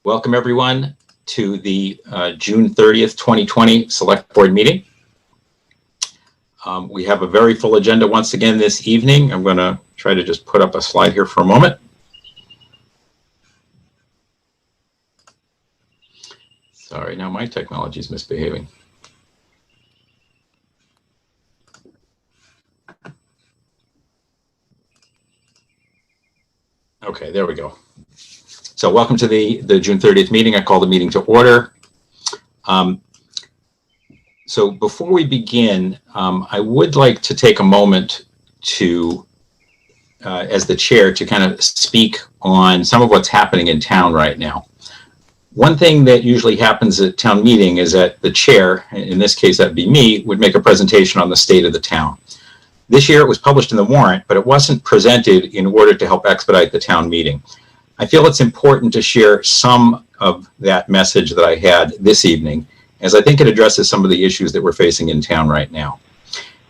Welcome everyone to the June 30th, 2020 Select Board meeting. We have a very full agenda once again this evening. I'm going to try to just put up a slide here for a moment. Sorry, now my technology is misbehaving. Okay, there we go. So welcome to the June 30th meeting. I call the meeting to order. So before we begin, I would like to take a moment to, as the chair, to kind of speak on some of what's happening in town right now. One thing that usually happens at town meeting is that the chair, in this case that'd be me, would make a presentation on the state of the town. This year it was published in the warrant, but it wasn't presented in order to help expedite the town meeting. I feel it's important to share some of that message that I had this evening, as I think it addresses some of the issues that we're facing in town right now.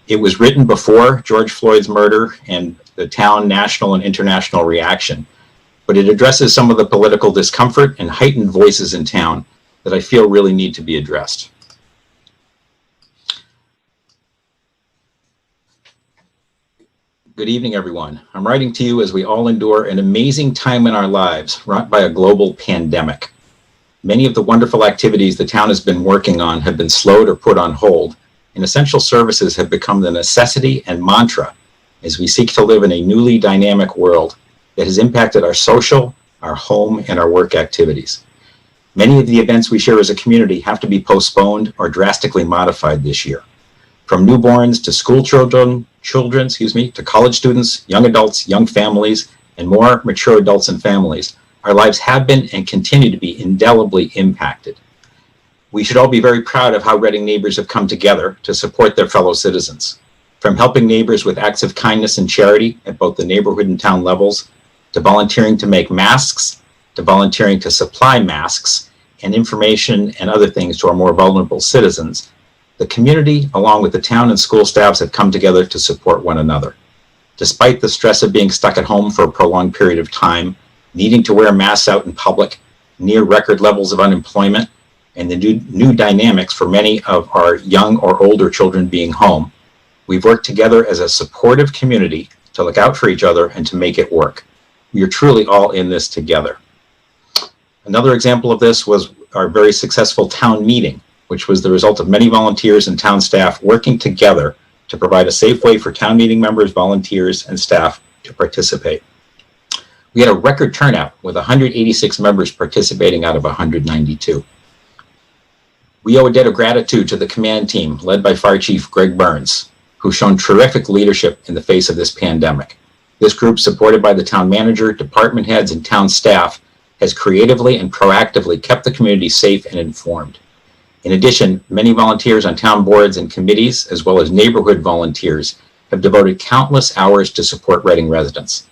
It was written before George Floyd's murder and the town national and international reaction, but it addresses some of the political discomfort and heightened voices in town that I feel really need to be addressed. Good evening, everyone. I'm writing to you as we all endure an amazing time in our lives wrought by a global pandemic. Many of the wonderful activities the town has been working on have been slowed or put on hold, and essential services have become the necessity and mantra as we seek to live in a newly dynamic world that has impacted our social, our home, and our work activities. Many of the events we share as a community have to be postponed or drastically modified this year. From newborns to school children, to college students, young adults, young families, and more mature adults and families, our lives have been and continue to be indelibly impacted. We should all be very proud of how Reading neighbors have come together to support their fellow citizens. From helping neighbors with acts of kindness and charity at both the neighborhood and town levels, to volunteering to make masks, to volunteering to supply masks and information and other things to our more vulnerable citizens, the community, along with the town and school staffs, have come together to support one another. Despite the stress of being stuck at home for a prolonged period of time, needing to wear masks out in public, near record levels of unemployment, and the new dynamics for many of our young or older children being home, we've worked together as a supportive community to look out for each other and to make it work. We are truly all in this together. Another example of this was our very successful town meeting, which was the result of many volunteers and town staff working together to provide a safe way for town meeting members, volunteers, and staff to participate. We had a record turnout with 186 members participating out of 192. We owe a debt of gratitude to the command team led by Fire Chief Greg Burns, who's shown terrific leadership in the face of this pandemic. This group, supported by the town manager, department heads, and town staff, has creatively and proactively kept the community safe and informed. In addition, many volunteers on town boards and committees, as well as neighborhood volunteers, have devoted countless hours to support Reading residents.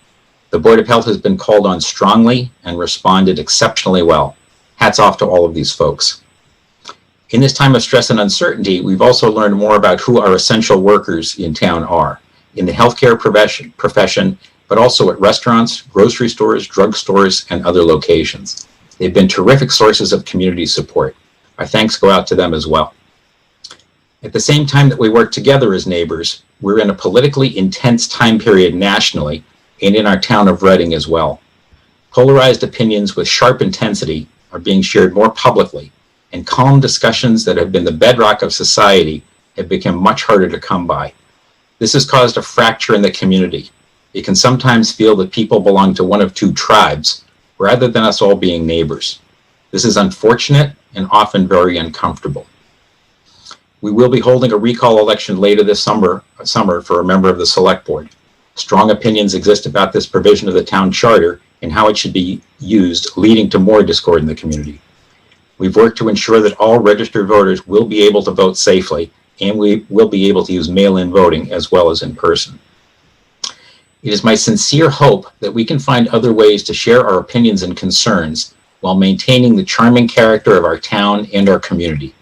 The Board of Health has been called on strongly and responded exceptionally well. Hats off to all of these folks. In this time of stress and uncertainty, we've also learned more about who our essential workers in town are, in the healthcare profession, but also at restaurants, grocery stores, drugstores, and other locations. They've been terrific sources of community support. Our thanks go out to them as well. At the same time that we work together as neighbors, we're in a politically intense time period nationally and in our town of Reading as well. Polarized opinions with sharp intensity are being shared more publicly, and calm discussions that have been the bedrock of society have become much harder to come by. This has caused a fracture in the community. It can sometimes feel that people belong to one of two tribes, rather than us all being neighbors. This is unfortunate and often very uncomfortable. We will be holding a recall election later this summer for a member of the Select Board. Strong opinions exist about this provision of the town charter and how it should be used, leading to more discord in the community. We've worked to ensure that all registered voters will be able to vote safely, and we will be able to use mail-in voting as well as in person. It is my sincere hope that we can find other ways to share our opinions and concerns while maintaining the charming character of our town and our community.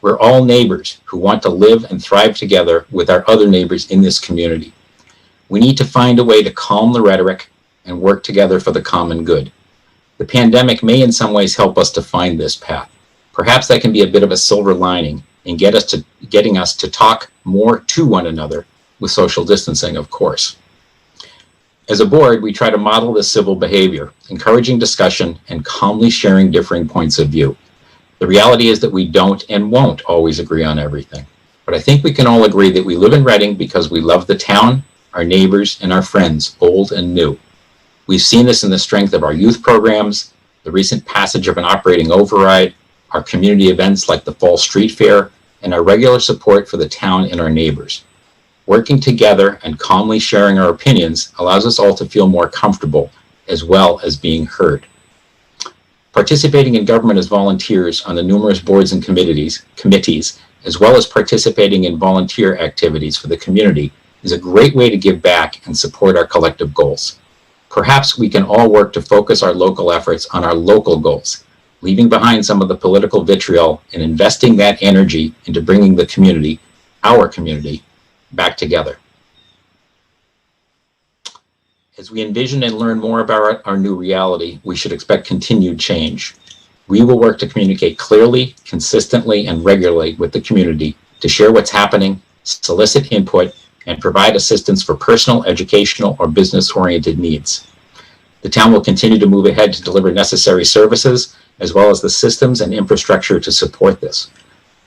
We're all neighbors who want to live and thrive together with our other neighbors in this community. We need to find a way to calm the rhetoric and work together for the common good. The pandemic may in some ways help us to find this path. Perhaps that can be a bit of a silver lining and getting us to talk more to one another, with social distancing, of course. As a board, we try to model this civil behavior, encouraging discussion and calmly sharing differing points of view. The reality is that we don't and won't always agree on everything. But I think we can all agree that we live in Reading because we love the town, our neighbors, and our friends, old and new. We've seen this in the strength of our youth programs, the recent passage of an operating override, our community events like the Fall Street Fair, and our regular support for the town and our neighbors. Working together and calmly sharing our opinions allows us all to feel more comfortable as well as being heard. Participating in government as volunteers on the numerous boards and committees, as well as participating in volunteer activities for the community, is a great way to give back and support our collective goals. Perhaps we can all work to focus our local efforts on our local goals, leaving behind some of the political vitriol and investing that energy into bringing the community, our community, back together. As we envision and learn more about our new reality, we should expect continued change. We will work to communicate clearly, consistently, and regularly with the community to share what's happening, solicit input, and provide assistance for personal, educational, or business-oriented needs. The town will continue to move ahead to deliver necessary services, as well as the systems and infrastructure to support this.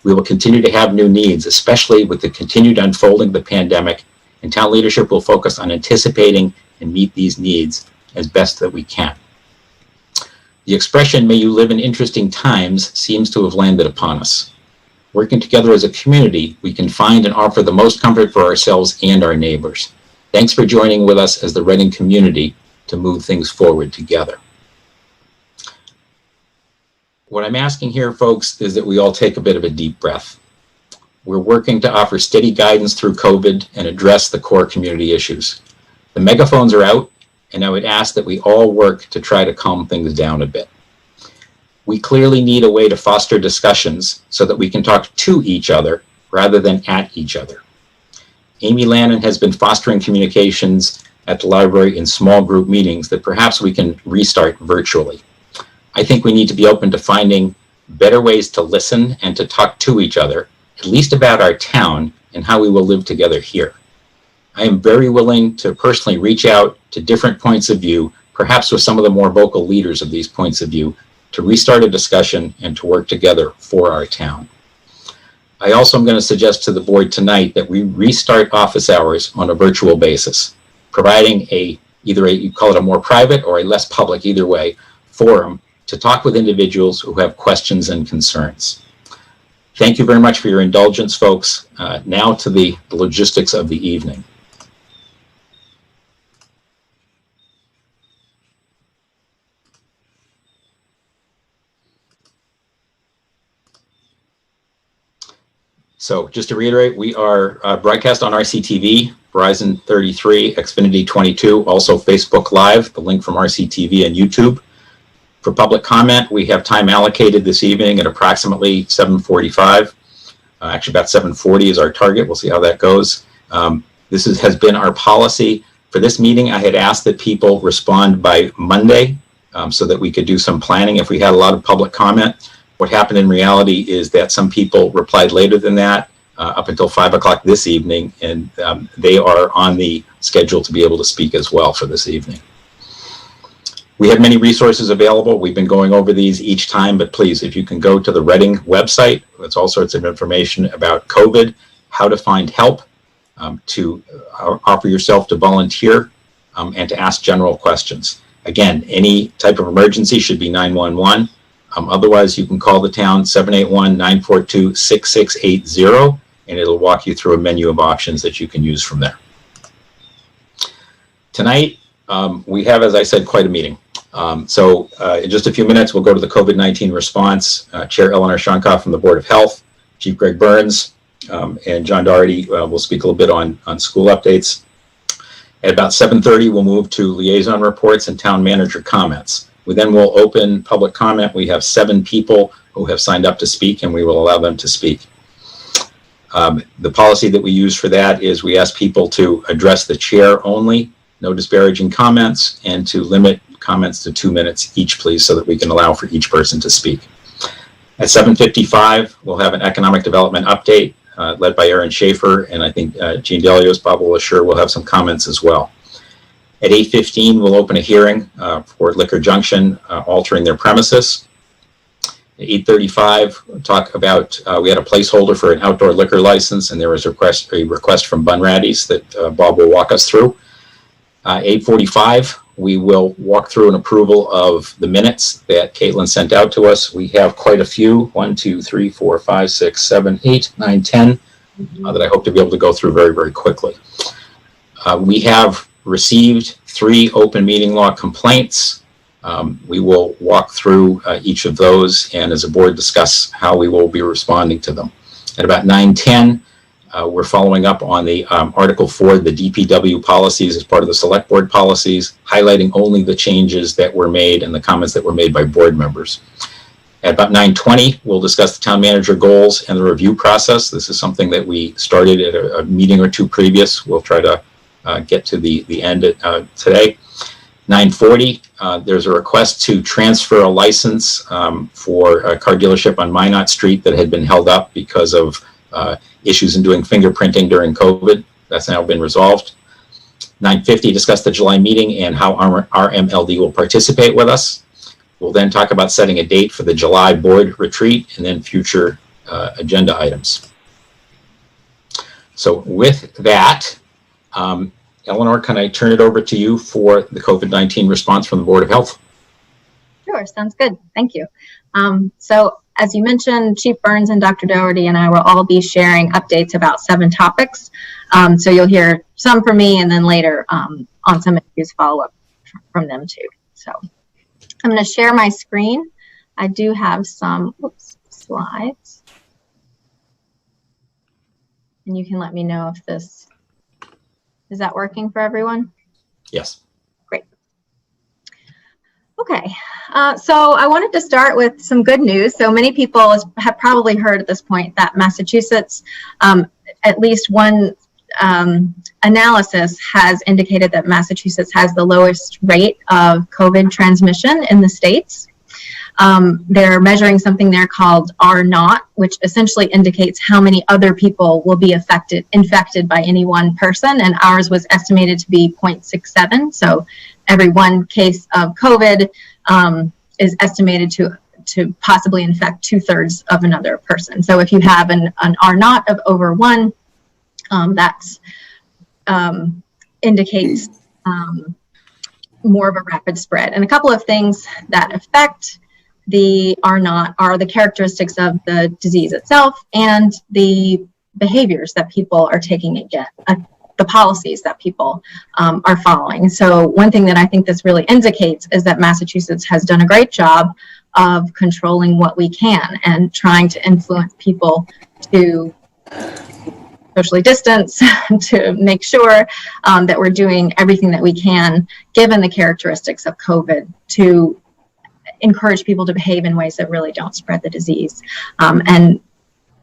We will continue to have new needs, especially with the continued unfolding of the pandemic, and town leadership will focus on anticipating and meet these needs as best that we can. The expression, "may you live in interesting times," seems to have landed upon us. Working together as a community, we can find and offer the most comfort for ourselves and our neighbors. Thanks for joining with us as the Reading community to move things forward together. What I'm asking here, folks, is that we all take a bit of a deep breath. We're working to offer steady guidance through COVID and address the core community issues. The megaphones are out, and I would ask that we all work to try to calm things down a bit. We clearly need a way to foster discussions so that we can talk to each other rather than at each other. Amy Lannon has been fostering communications at the library in small group meetings that perhaps we can restart virtually. I think we need to be open to finding better ways to listen and to talk to each other, at least about our town and how we will live together here. I am very willing to personally reach out to different points of view, perhaps with some of the more vocal leaders of these points of view, to restart a discussion and to work together for our town. I also am going to suggest to the board tonight that we restart office hours on a virtual basis, providing either you call it a more private or a less public, either way, forum to talk with individuals who have questions and concerns. Thank you very much for your indulgence, folks. Now to the logistics of the evening. So just to reiterate, we are broadcast on RCTV, Verizon 33, Xfinity 22, also Facebook Live, the link from RCTV and YouTube. For public comment, we have time allocated this evening at approximately 7:45. Actually, about 7:40 is our target. We'll see how that goes. This has been our policy. For this meeting, I had asked that people respond by Monday so that we could do some planning if we had a lot of public comment. What happened in reality is that some people replied later than that, up until 5 o'clock this evening, and they are on the schedule to be able to speak as well for this evening. We have many resources available. We've been going over these each time, but please, if you can go to the Reading website, there's all sorts of information about COVID, how to find help, to offer yourself to volunteer, and to ask general questions. Again, any type of emergency should be 911. Otherwise, you can call the town 781-942-6680, and it'll walk you through a menu of options that you can use from there. Tonight, we have, as I said, quite a meeting. So in just a few minutes, we'll go to the COVID-19 response. Chair Eleanor Shonkoff from the Board of Health, Chief Greg Burns, and John Doherty will speak a little bit on school updates. At about 7:30, we'll move to liaison reports and town manager comments. We then will open public comment. We have 7 people who have signed up to speak, and we will allow them to speak. The policy that we use for that is we ask people to address the chair only, no disparaging comments, and to limit comments to 2 minutes each, please, so that we can allow for each person to speak. At 7:55, we'll have an economic development update led by Aaron Schaefer, and I think Gene Delios, Bob will assure, will have some comments as well. At 8:15, we'll open a hearing for Liquor Junction altering their premises. At 8:35, we'll talk about, we had a placeholder for an outdoor liquor license, and there was a request from Bunratties that Bob will walk us through. 8:45, we will walk through an approval of the minutes that Caitlin sent out to us. We have quite a few, 1, 2, 3, 4, 5, 6, 7, 8, 9, 10, that I hope to be able to go through very, very quickly. We have received 3 open meeting law complaints. We will walk through each of those and as a board discuss how we will be responding to them. At about 9:10, we're following up on the Article 4, the DPW policies as part of the select board policies, highlighting only the changes that were made and the comments that were made by board members. At about 9:20, we'll discuss the town manager goals and the review process. This is something that we started at a meeting or two previous. We'll try to get to the end today. 9:40, there's a request to transfer a license for a car dealership on Minot Street that had been held up because of issues in doing fingerprinting during COVID. That's now been resolved. 9:50, discuss the July meeting and how RMLD will participate with us. We'll then talk about setting a date for the July board retreat and then future agenda items. So with that, Eleanor, can I turn it over to you for the COVID-19 response from the Board of Health? Sure, sounds good. Thank you. So as you mentioned, Chief Burns and Dr. Doherty and I will all be sharing updates about 7 topics. So you'll hear some from me and then later on some issues follow up from them too. So I'm going to share my screen. I do have some slides. And you can let me know if this, is that working for everyone? Yes. Great. Okay, so I wanted to start with some good news. So many people have probably heard at this point that Massachusetts, at least one analysis has indicated that Massachusetts has the lowest rate of COVID transmission in the states. They're measuring something there called R0, which essentially indicates how many other people will be infected by any one person, and ours was estimated to be 0.67. So every one case of COVID is estimated to possibly infect 2/3 of another person. So if you have an R0 of over 1, that's indicates more of a rapid spread. And a couple of things that affect the R0 are the characteristics of the disease itself and the behaviors that people are taking again, the policies that people are following. So one thing that I think this really indicates is that Massachusetts has done a great job of controlling what we can and trying to influence people to socially distance, to make sure that we're doing everything that we can, given the characteristics of COVID, to encourage people to behave in ways that really don't spread the disease. And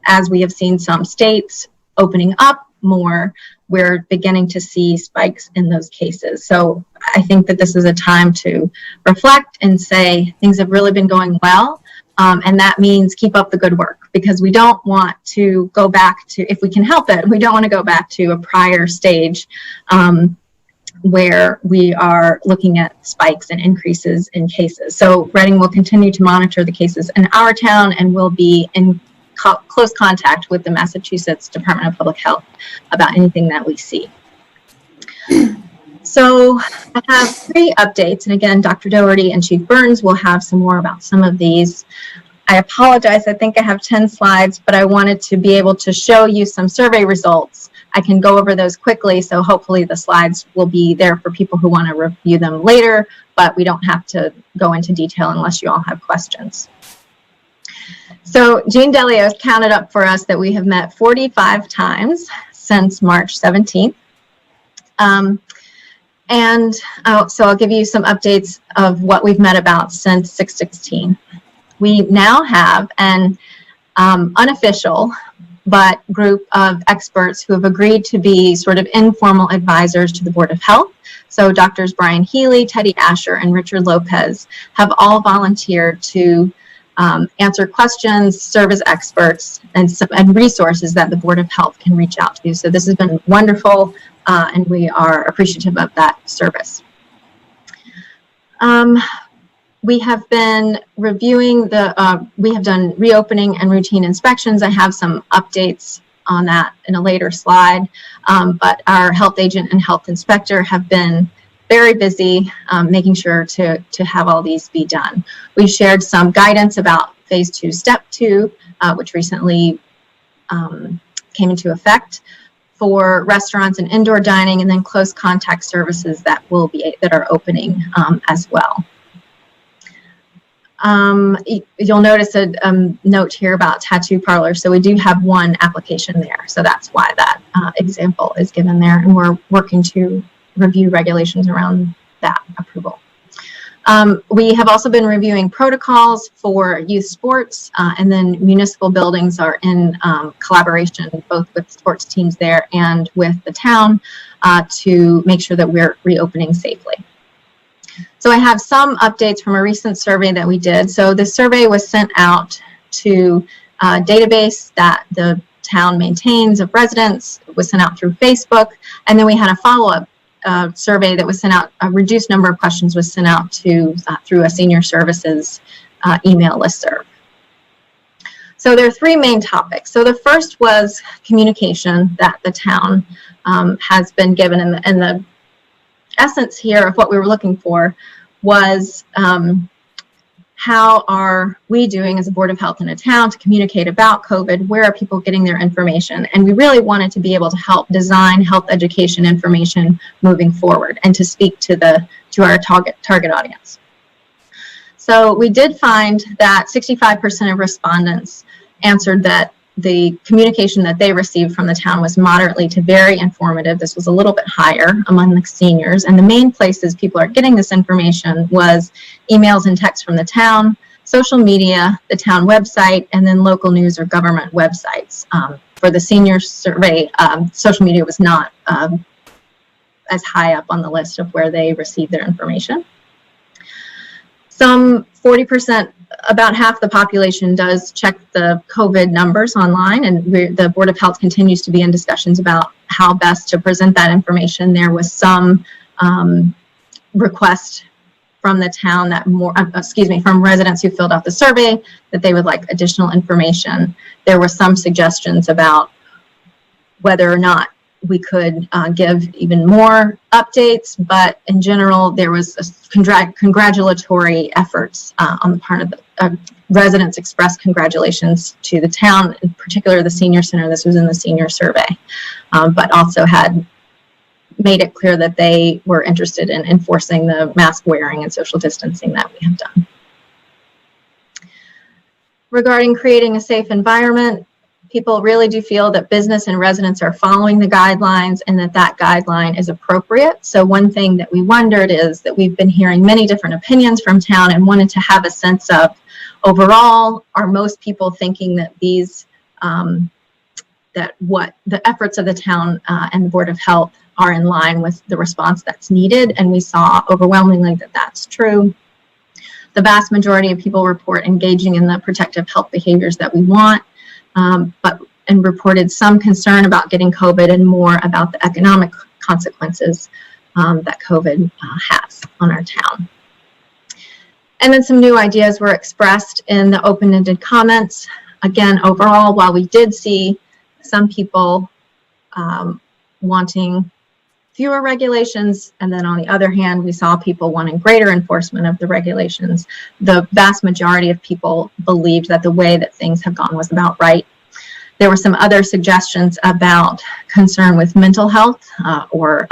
as we have seen some states opening up more, we're beginning to see spikes in those cases. So I think that this is a time to reflect and say things have really been going well. And that means keep up the good work, because we don't want to go back to, if we can help it, we don't want to go back to a prior stage where we are looking at spikes and increases in cases. So Reading will continue to monitor the cases in our town and will be in close contact with the Massachusetts Department of Public Health about anything that we see. So I have 3 updates, and again, Dr. Doherty and Chief Burns will have some more about some of these. I apologize, I think I have 10 slides, but I wanted to be able to show you some survey results. I can go over those quickly, so hopefully the slides will be there for people who want to review them later, but we don't have to go into detail unless you all have questions. So Gene Delios counted up for us that we have met 45 times since March 17th. So I'll give you some updates of what we've met about since 6/16. We now have an unofficial but group of experts who have agreed to be sort of informal advisors to the Board of Health. So Doctors Brian Healy, Teddy Asher, and Richard Lopez have all volunteered to answer questions, serve as experts, and resources that the Board of Health can reach out to. So this has been wonderful, and we are appreciative of that service. We have been reviewing we have done reopening and routine inspections. I have some updates on that in a later slide, but our health agent and health inspector have been very busy making sure to have all these be done. We shared some guidance about phase 2, step 2, which recently came into effect for restaurants and indoor dining, and then close contact services that are opening as well. You'll notice a note here about tattoo parlors. So we do have one application there. So that's why that example is given there. And we're working to review regulations around that approval. We have also been reviewing protocols for youth sports, and then municipal buildings are in collaboration both with sports teams there and with the town to make sure that we're reopening safely. So I have some updates from a recent survey that we did. So the survey was sent out to a database that the town maintains of residents. It was sent out through Facebook, and then we had a follow-up survey that was sent out. A reduced number of questions was sent out to through a senior services email listserv. So there are three main topics. So the first was communication that the town has been given, and the essence here of what we were looking for was how are we doing as a Board of Health in a town to communicate about COVID? Where are people getting their information? And we really wanted to be able to help design health education information moving forward and to speak to our target audience. So we did find that 65% of respondents answered that the communication that they received from the town was moderately to very informative. This was a little bit higher among the seniors. And the main places people are getting this information was emails and texts from the town, social media, the town website, and then local news or government websites. For the senior survey, social media was not as high up on the list of where they received their information. Some 40%, about half the population does check the COVID numbers online, and the Board of Health continues to be in discussions about how best to present that information. There was some request from the town that from residents who filled out the survey that they would like additional information. There were some suggestions about whether or not we could give even more updates, but in general, there was congratulatory efforts on the part of the residents expressed congratulations to the town, in particular the senior center. This was in the senior survey, but also had made it clear that they were interested in enforcing the mask wearing and social distancing that we have done. Regarding creating a safe environment, people really do feel that business and residents are following the guidelines and that guideline is appropriate. So one thing that we wondered is that we've been hearing many different opinions from town and wanted to have a sense of overall, are most people thinking that what the efforts of the town and the Board of Health are in line with the response that's needed? And we saw overwhelmingly that that's true. The vast majority of people report engaging in the protective health behaviors that we want, and reported some concern about getting COVID and more about the economic consequences that COVID has on our town. And then some new ideas were expressed in the open-ended comments. Again, overall, while we did see some people wanting fewer regulations, and then on the other hand, we saw people wanting greater enforcement of the regulations, the vast majority of people believed that the way that things have gone was about right. There were some other suggestions about concern with mental health or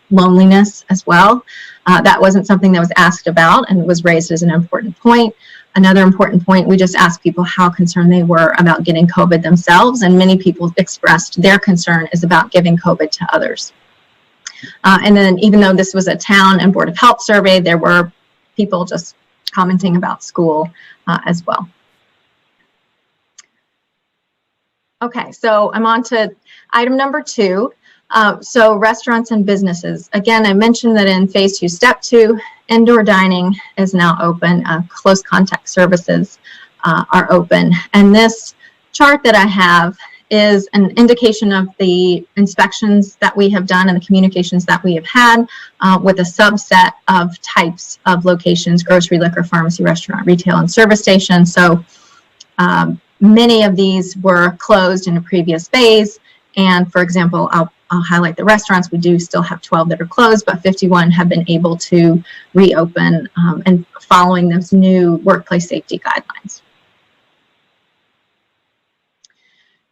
loneliness as well. That wasn't something that was asked about and was raised as an important point. Another important point, we just asked people how concerned they were about getting COVID themselves, and many people expressed their concern is about giving COVID to others. And then even though this was a town and Board of Health survey, there were people just commenting about school as well. Okay, so I'm on to item number 2. So restaurants and businesses. Again, I mentioned that in phase 2, step 2, indoor dining is now open. Close contact services are open. And this chart that I have is an indication of the inspections that we have done and the communications that we have had with a subset of types of locations: grocery, liquor, pharmacy, restaurant, retail, and service station. So many of these were closed in a previous phase. And for example, I'll highlight the restaurants. We do still have 12 that are closed, but 51 have been able to reopen and following those new workplace safety guidelines.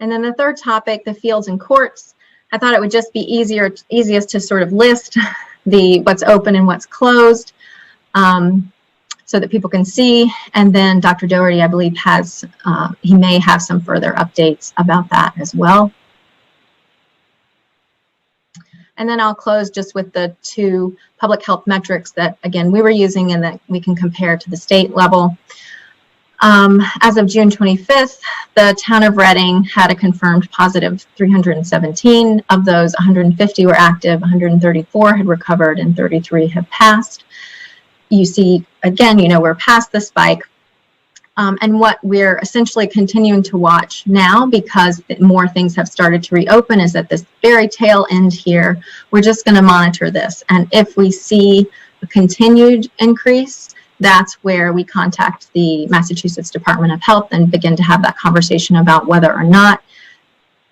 And then the third topic, the fields and courts. I thought it would just be easiest to sort of list what's open and what's closed so that people can see. And then Dr. Doherty, I believe, he may have some further updates about that as well. And then I'll close just with the 2 public health metrics that, again, we were using and that we can compare to the state level. As of June 25th, the town of Reading had a confirmed positive 317. Of those, 150 were active, 134 had recovered, and 33 have passed. You see, again, we're past the spike. And what we're essentially continuing to watch now, because more things have started to reopen, is at this very tail end here. We're just going to monitor this. And if we see a continued increase, that's where we contact the Massachusetts Department of Health and begin to have that conversation about whether or not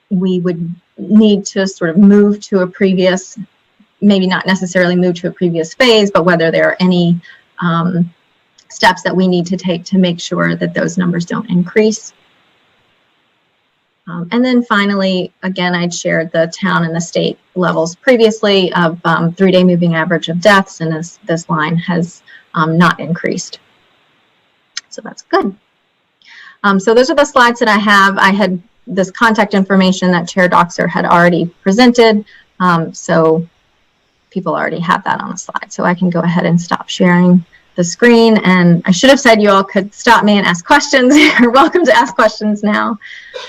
we would need to sort of move to a previous, maybe not necessarily move to a previous phase, but whether there are any steps that we need to take to make sure that those numbers don't increase. And then finally, again, I'd shared the town and the state levels previously of 3-day moving average of deaths, and this line has not increased. So that's good. So those are the slides that I have. I had this contact information that Chair Doxer had already presented. So people already have that on the slide. So I can go ahead and stop sharing the screen. And I should have said you all could stop me and ask questions. You're welcome to ask questions now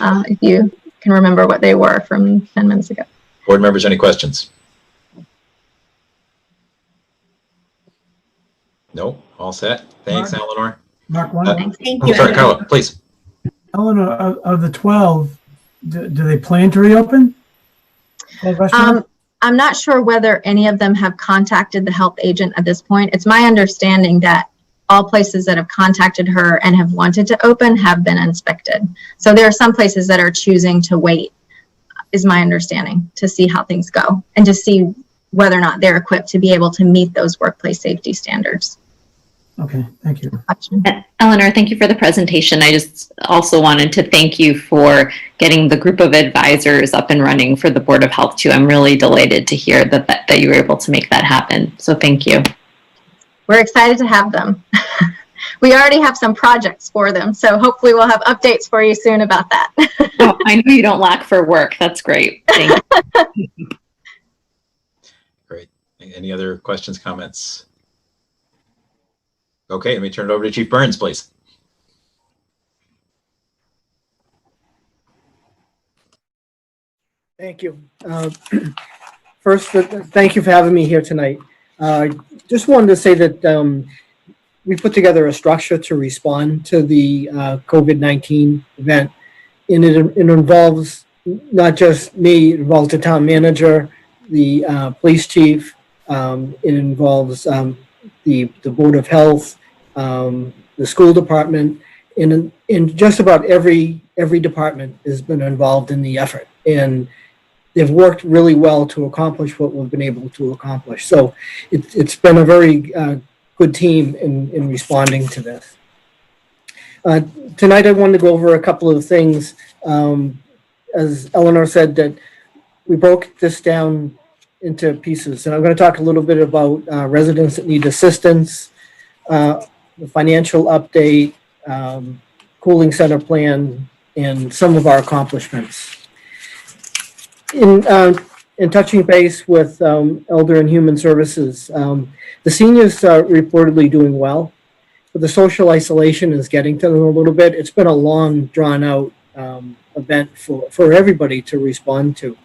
if you can remember what they were from 10 minutes ago. Board members, any questions? No, all set. Thanks, Mark? Eleanor. Mark, one. Thank Oh, you. sorry, Carla, please. Eleanor, of the 12, do they plan to reopen? I'm not sure whether any of them have contacted the health agent at this point. It's my understanding that all places that have contacted her and have wanted to open have been inspected. So there are some places that are choosing to wait, is my understanding, to see how things go and to see whether or not they're equipped to be able to meet those workplace safety standards. Okay, thank you. Eleanor, thank you for the presentation. I just also wanted to thank you for getting the group of advisors up and running for the Board of Health too. I'm really delighted to hear that you were able to make that happen. So thank you. We're excited to have them. We already have some projects for them, so hopefully we'll have updates for you soon about that. Oh, I know you don't lack for work. That's great. Thank you. Great. Any other questions, comments? Okay, let me turn it over to Chief Burns, please. Thank you. First, thank you for having me here tonight. Just wanted to say that we put together a structure to respond to the COVID-19 event, and it involves not just me, it involves the town manager, the police chief, it involves the Board of Health, the school department, and just about every department has been involved in the effort, and they've worked really well to accomplish what we've been able to accomplish. So it's been a very good team in responding to this. Tonight I wanted to go over a couple of things. As Eleanor said, that we broke this down into pieces, and I'm going to talk a little bit about residents that need assistance, the financial update, cooling center plan, and some of our accomplishments. In touching base with Elder and Human Services, the seniors are reportedly doing well, but the social isolation is getting to them a little bit. It's been a long, drawn-out event for everybody to respond to.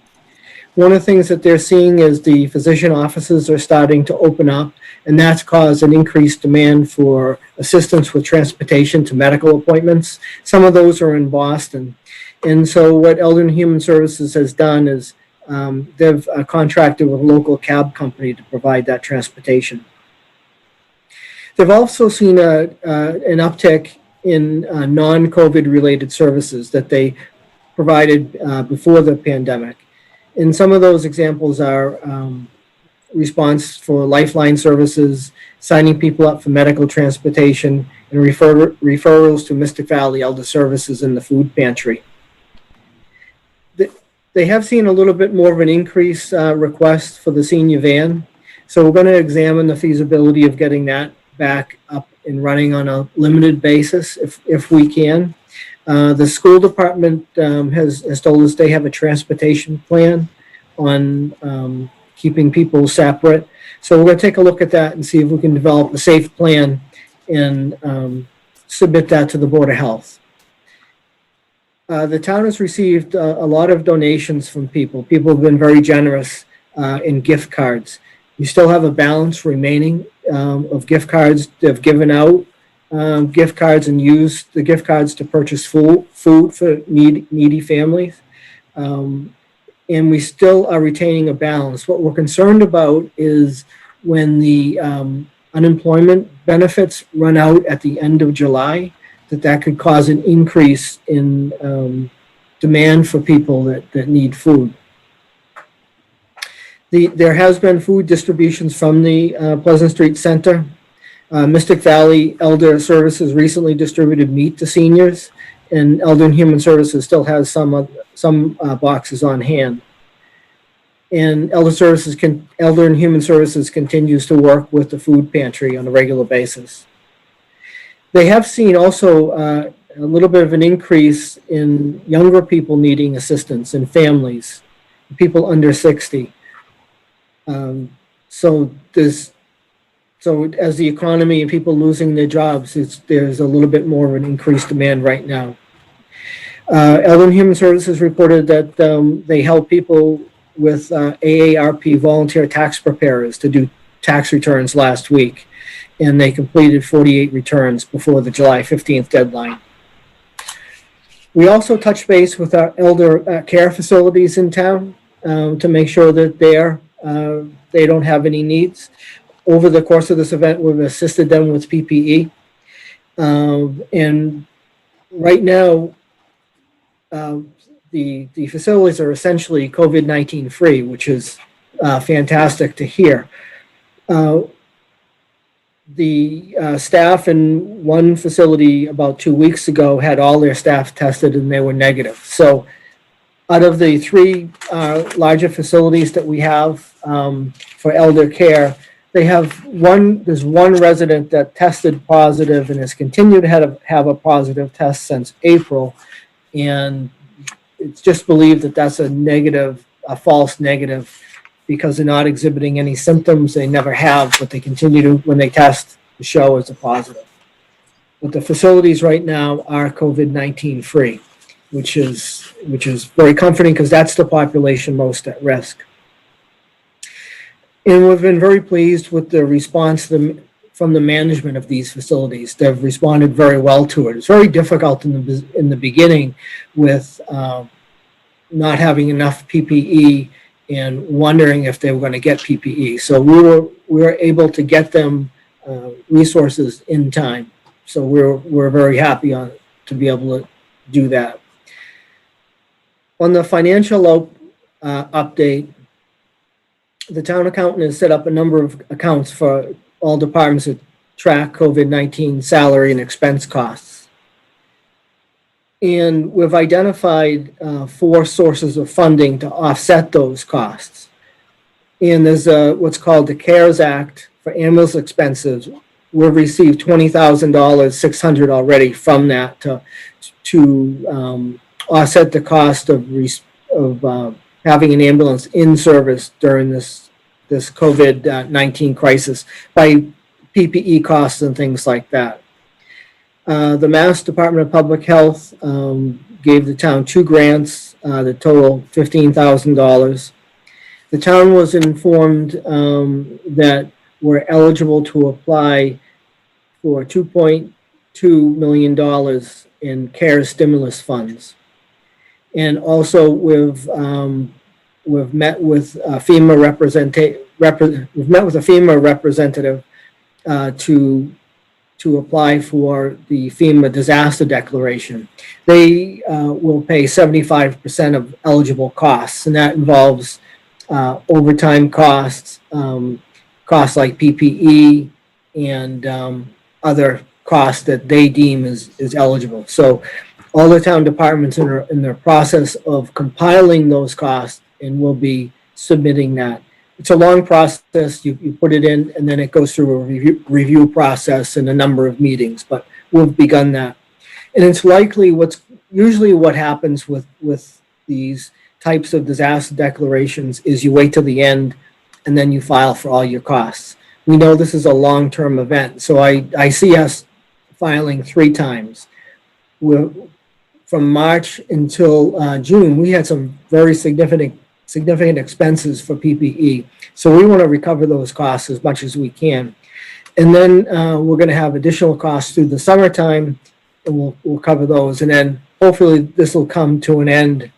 One of the things that they're seeing is the physician offices are starting to open up, and that's caused an increased demand for assistance with transportation to medical appointments. Some of those are in Boston. And so what Elder and Human Services has done is they've contracted with a local cab company to provide that transportation. They've also seen an uptick in non-COVID related services that they provided before the pandemic. And some of those examples are response for lifeline services, signing people up for medical transportation, and referrals to Mystic Valley Elder Services in the food pantry. They have seen a little bit more of an increase request for the senior van. So we're going to examine the feasibility of getting that back up and running on a limited basis if we can. The school department has told us they have a transportation plan on keeping people separate. So we're going to take a look at that and see if we can develop a safe plan and submit that to the Board of Health. The town has received a lot of donations from people. People have been very generous in gift cards. We still have a balance remaining of gift cards. They've given out gift cards and used the gift cards to purchase food for needy families. And we still are retaining a balance. What we're concerned about is when the unemployment benefits run out at the end of July, that could cause an increase in demand for people that need food. There has been food distributions from the Pleasant Street Center. Mystic Valley Elder Services recently distributed meat to seniors, and Elder and Human Services still has some boxes on hand. And Elder and Human Services continues to work with the food pantry on a regular basis. They have seen also a little bit of an increase in younger people needing assistance and families, people under 60. So as the economy and people losing their jobs, there's a little bit more of an increased demand right now. Elder and Human Services reported that they help people with AARP volunteer tax preparers to do tax returns last week, and they completed 48 returns before the July 15th deadline. We also touched base with our elder care facilities in town to make sure that they don't have any needs. Over the course of this event, we've assisted them with PPE. And right now, the facilities are essentially COVID-19 free, which is fantastic to hear. The staff in one facility about 2 weeks ago had all their staff tested and they were negative. So out of the three larger facilities that we have for elder care, there's one resident that tested positive and has continued to have a positive test since April. And it's just believed that that's a false negative, because they're not exhibiting any symptoms. They never have, but they continue to, when they test, to show as a positive. But the facilities right now are COVID-19 free, which is very comforting, because that's the population most at risk. And we've been very pleased with the response from the management of these facilities. They've responded very well to it. It's very difficult in the beginning with not having enough PPE and wondering if they were going to get PPE. So we were able to get them resources in time. So we're very happy to be able to do that. On the financial update, the town accountant has set up a number of accounts for all departments that track COVID-19 salary and expense costs. And we've identified 4 sources of funding to offset those costs. And there's what's called the CARES Act for ambulance expenses. We've received $20,000, $600 already from that to offset the cost of having an ambulance in service during this COVID-19 crisis by PPE costs and things like that. The Mass Department of Public Health gave the town 2 grants that total $15,000. The town was informed that we're eligible to apply for $2.2 million in CARES stimulus funds. And also we've met with a FEMA representative to apply for the FEMA disaster declaration. They will pay 75% of eligible costs, and that involves overtime costs, costs like PPE, and other costs that they deem is eligible. So all the town departments are in the process of compiling those costs, and we'll be submitting that. It's a long process. You put it in, and then it goes through a review process and a number of meetings, but we've begun that. And it's likely usually what happens with these types of disaster declarations is you wait till the end and then you file for all your costs. We know this is a long-term event, so I see us filing 3 times. From March until June, we had some very significant expenses for PPE. So we want to recover those costs as much as we can. And then we're going to have additional costs through the summertime, and we'll cover those. And then hopefully this will come to an end,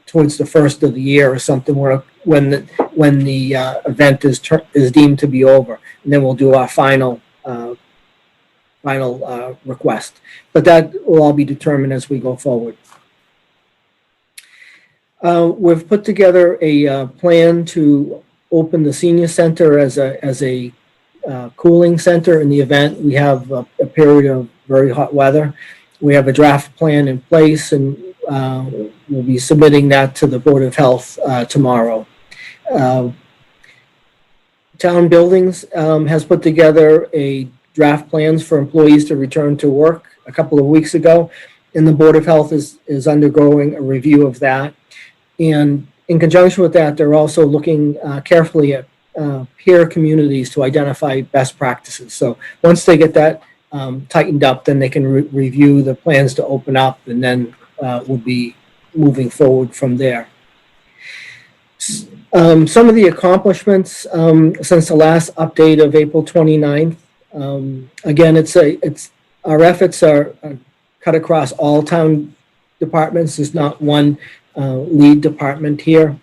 towards the first of the year or something, where when the event is deemed to be over, and then we'll do our final request. But that will all be determined as we go forward. We've put together a plan to open the senior center as a cooling center in the event we have a period of very hot weather. We have a draft plan in place, and we'll be submitting that to the Board of Health tomorrow. Town Buildings has put together a draft plans for employees to return to work a couple of weeks ago, and the Board of Health is undergoing a review of that. And in conjunction with that, they're also looking carefully at peer communities to identify best practices. So once they get that tightened up, then they can review the plans to open up, and then we'll be moving forward from there. Some of the accomplishments since the last update of April 29th. Again, it's our efforts are cut across all town departments. There's not one lead department here.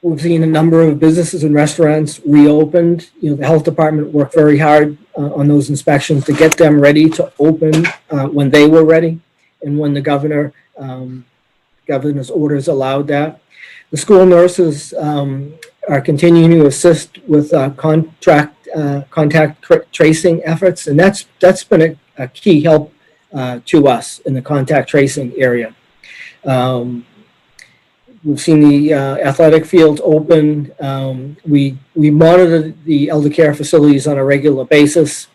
We've seen a number of businesses and restaurants reopened. The health department worked very hard on those inspections to get them ready to open when they were ready, and when the governor's orders allowed that. The school nurses are continuing to assist with contact tracing efforts, and that's been a key help to us in the contact tracing area. We've seen the athletic fields open. We monitor the elder care facilities on a regular basis.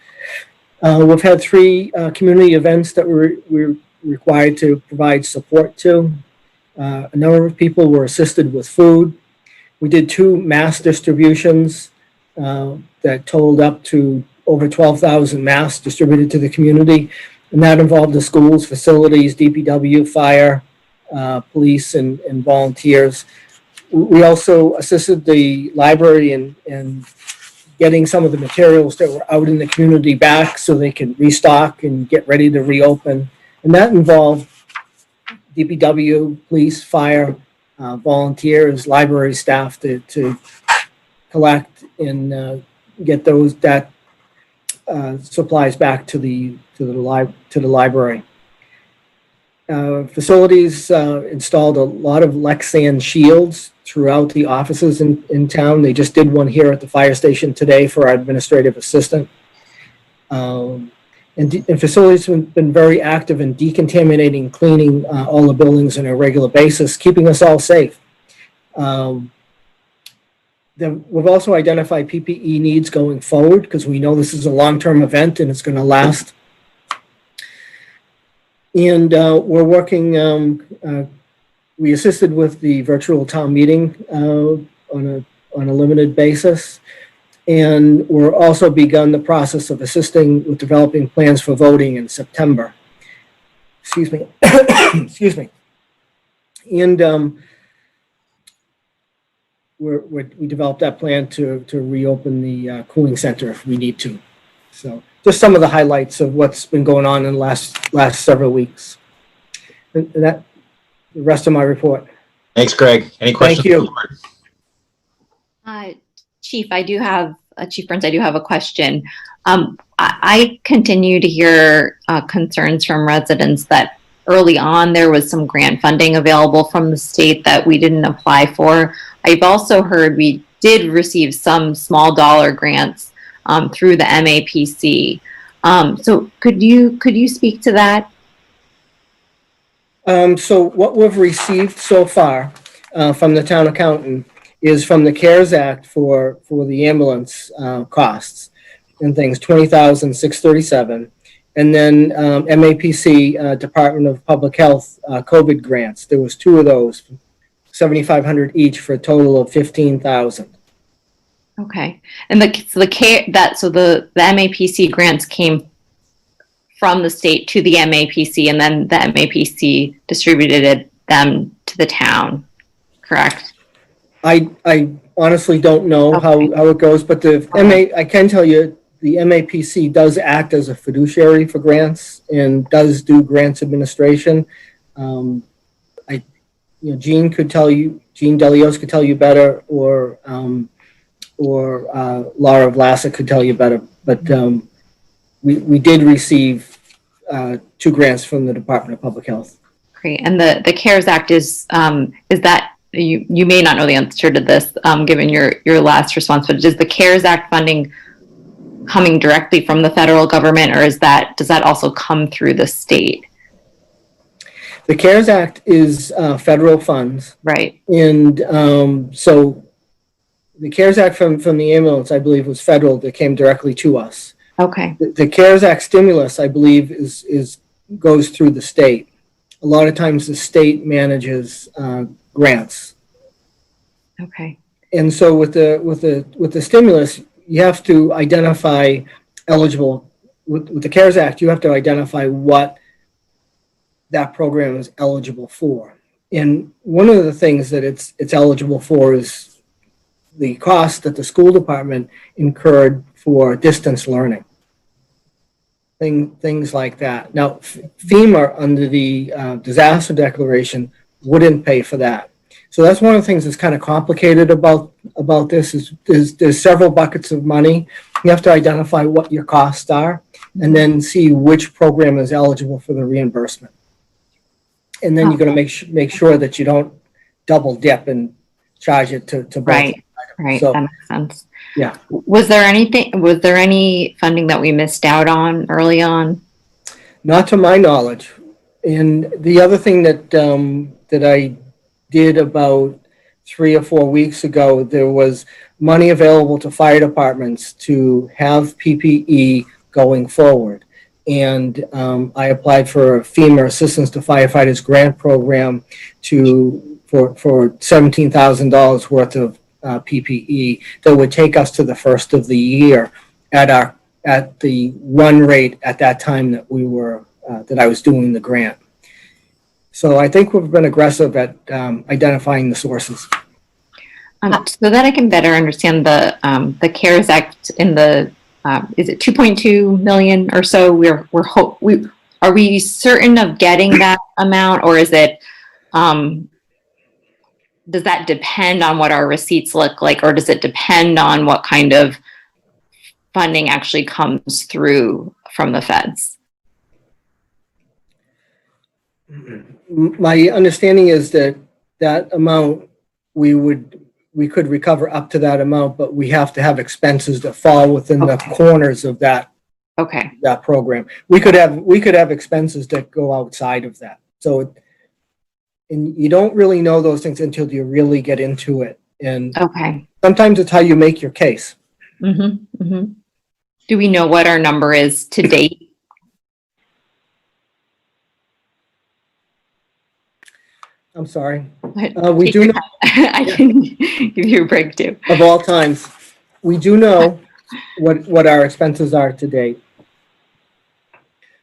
We've had 3 community events that we're required to provide support to. A number of people were assisted with food. We did 2 mass distributions that totaled up to over 12,000 masks distributed to the community, and that involved the schools, facilities, DPW, fire, police, and volunteers. We also assisted the library in getting some of the materials that were out in the community back so they can restock and get ready to reopen. And that involved DPW, police, fire, volunteers, library staff to collect and get that supplies back to the library. Facilities installed a lot of Lexan shields throughout the offices in town. They just did one here at the fire station today for our administrative assistant. And facilities have been very active in decontaminating, cleaning all the buildings on a regular basis, keeping us all safe. We've also identified PPE needs going forward because we know this is a long-term event and it's going to last. And we're working, we assisted with the virtual town meeting on a limited basis. And we're also begun the process of assisting with developing plans for voting in September. excuse me, excuse me. And we developed that plan to reopen the cooling center if we need to. So just some of the highlights of what's been going on in the last several weeks. And that the rest of my report. Thanks, Greg. Any questions? Thank you. from the board? Chief, Chief Burns, I do have a question. I continue to hear concerns from residents that early on there was some grant funding available from the state that we didn't apply for. I've also heard we did receive some small dollar grants through the MAPC. So could you speak to that? So what we've received so far from the town accountant is from the CARES Act for the ambulance costs and things, $20,637, and then MAPC, Department of Public Health, COVID grants. There was 2 of those, $7,500 each for a total of $15,000. Okay, and the MAPC grants came from the state to the MAPC, and then the MAPC distributed them to the town, correct? I honestly don't know how it goes, but I can tell you the MAPC does act as a fiduciary for grants and does do grants administration. Gene Delios could tell you better, or Laura Vlasic could tell you better, but we did receive 2 grants from the Department of Public Health. Great, and the CARES Act is that, you may not know the answer to this given your last response, but is the CARES Act funding coming directly from the federal government, or does that also come through the state? The CARES Act is federal funds. Right. And so the CARES Act from the ambulance, I believe, was federal that came directly to us. Okay. The CARES Act stimulus, I believe, goes through the state. A lot of times the state manages grants. Okay. And so with the stimulus, you have to identify eligible, with the CARES Act, you have to identify what that program is eligible for. And one of the things that it's eligible for is the cost that the school department incurred for distance learning. Things like that. Now, FEMA under the disaster declaration wouldn't pay for that. So that's one of the things that's kind of complicated about this is there's several buckets of money. You have to identify what your costs are and then see which program is eligible for the reimbursement. And then you're going to make sure that you don't double dip and charge it to both. Right. So, that makes sense. Yeah. Was there any funding that we missed out on early on? Not to my knowledge. And the other thing that I did about 3 or 4 weeks ago, there was money available to fire departments to have PPE going forward. And I applied for a FEMA Assistance to Firefighters grant program for $17,000 worth of PPE that would take us to the first of the year at the run rate at that time that I was doing the grant. So I think we've been aggressive at identifying the sources. So that I can better understand the CARES Act in the is it 2.2 million or so? Are we certain of getting that amount, or is it does that depend on what our receipts look like, or does it depend on what kind of funding actually comes through from the feds? My understanding is that amount we could recover up to that amount, but we have to have expenses that fall within the corners of that program. We could have expenses that go outside of that. So, and you don't really know those things until you really get into it. And sometimes it's how you make your case. Mm-hmm, mm-hmm. Do we know what our number is to date? I'm sorry. We do know. I can give you a break too. Of all times, we do know what our expenses are to date.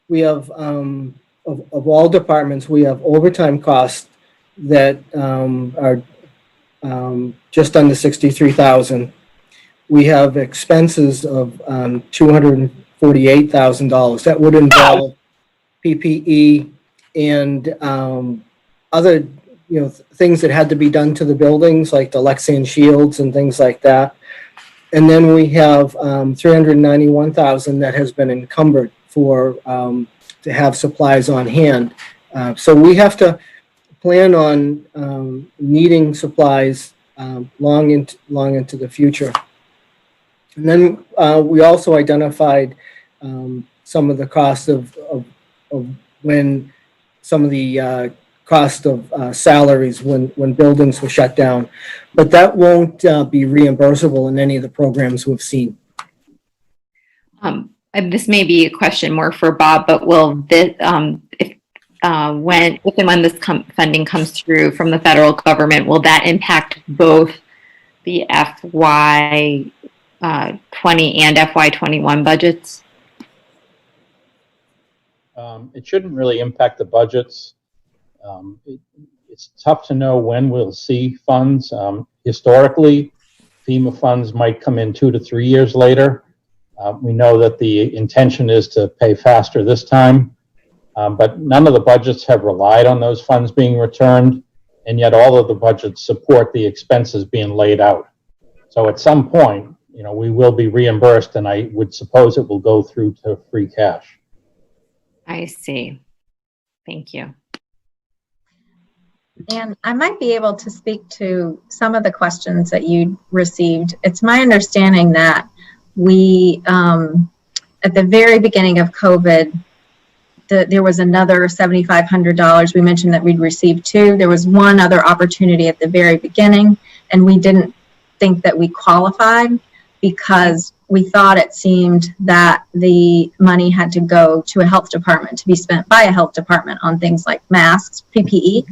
We have of all departments, we have overtime costs that are just under 63,000. We have expenses of $248,000. That would involve PPE and other things that had to be done to the buildings, like the Lexan shields and things like that. And then we have $391,000 that has been encumbered for to have supplies on hand. So we have to plan on needing supplies long into the future. And then we also identified some of the cost of when some of the cost of salaries when buildings were shut down, but that won't be reimbursable in any of the programs we've seen. And this may be a question more for Bob, but will this, if and when this funding comes through from the federal government, will that impact both the FY 20 and FY 21 budgets? It shouldn't really impact the budgets. It's tough to know when we'll see funds. Historically, FEMA funds might come in 2 to 3 years later. We know that the intention is to pay faster this time, but none of the budgets have relied on those funds being returned, and yet all of the budgets support the expenses being laid out. So at some point, we will be reimbursed, and I would suppose it will go through to free cash. I see. Thank you. And I might be able to speak to some of the questions that you received. It's my understanding that we, at the very beginning of COVID, there was another $7,500. We mentioned that we'd received 2. There was one other opportunity at the very beginning, and we didn't think that we qualified because we thought it seemed that the money had to go to a health department to be spent by a health department on things like masks, PPE.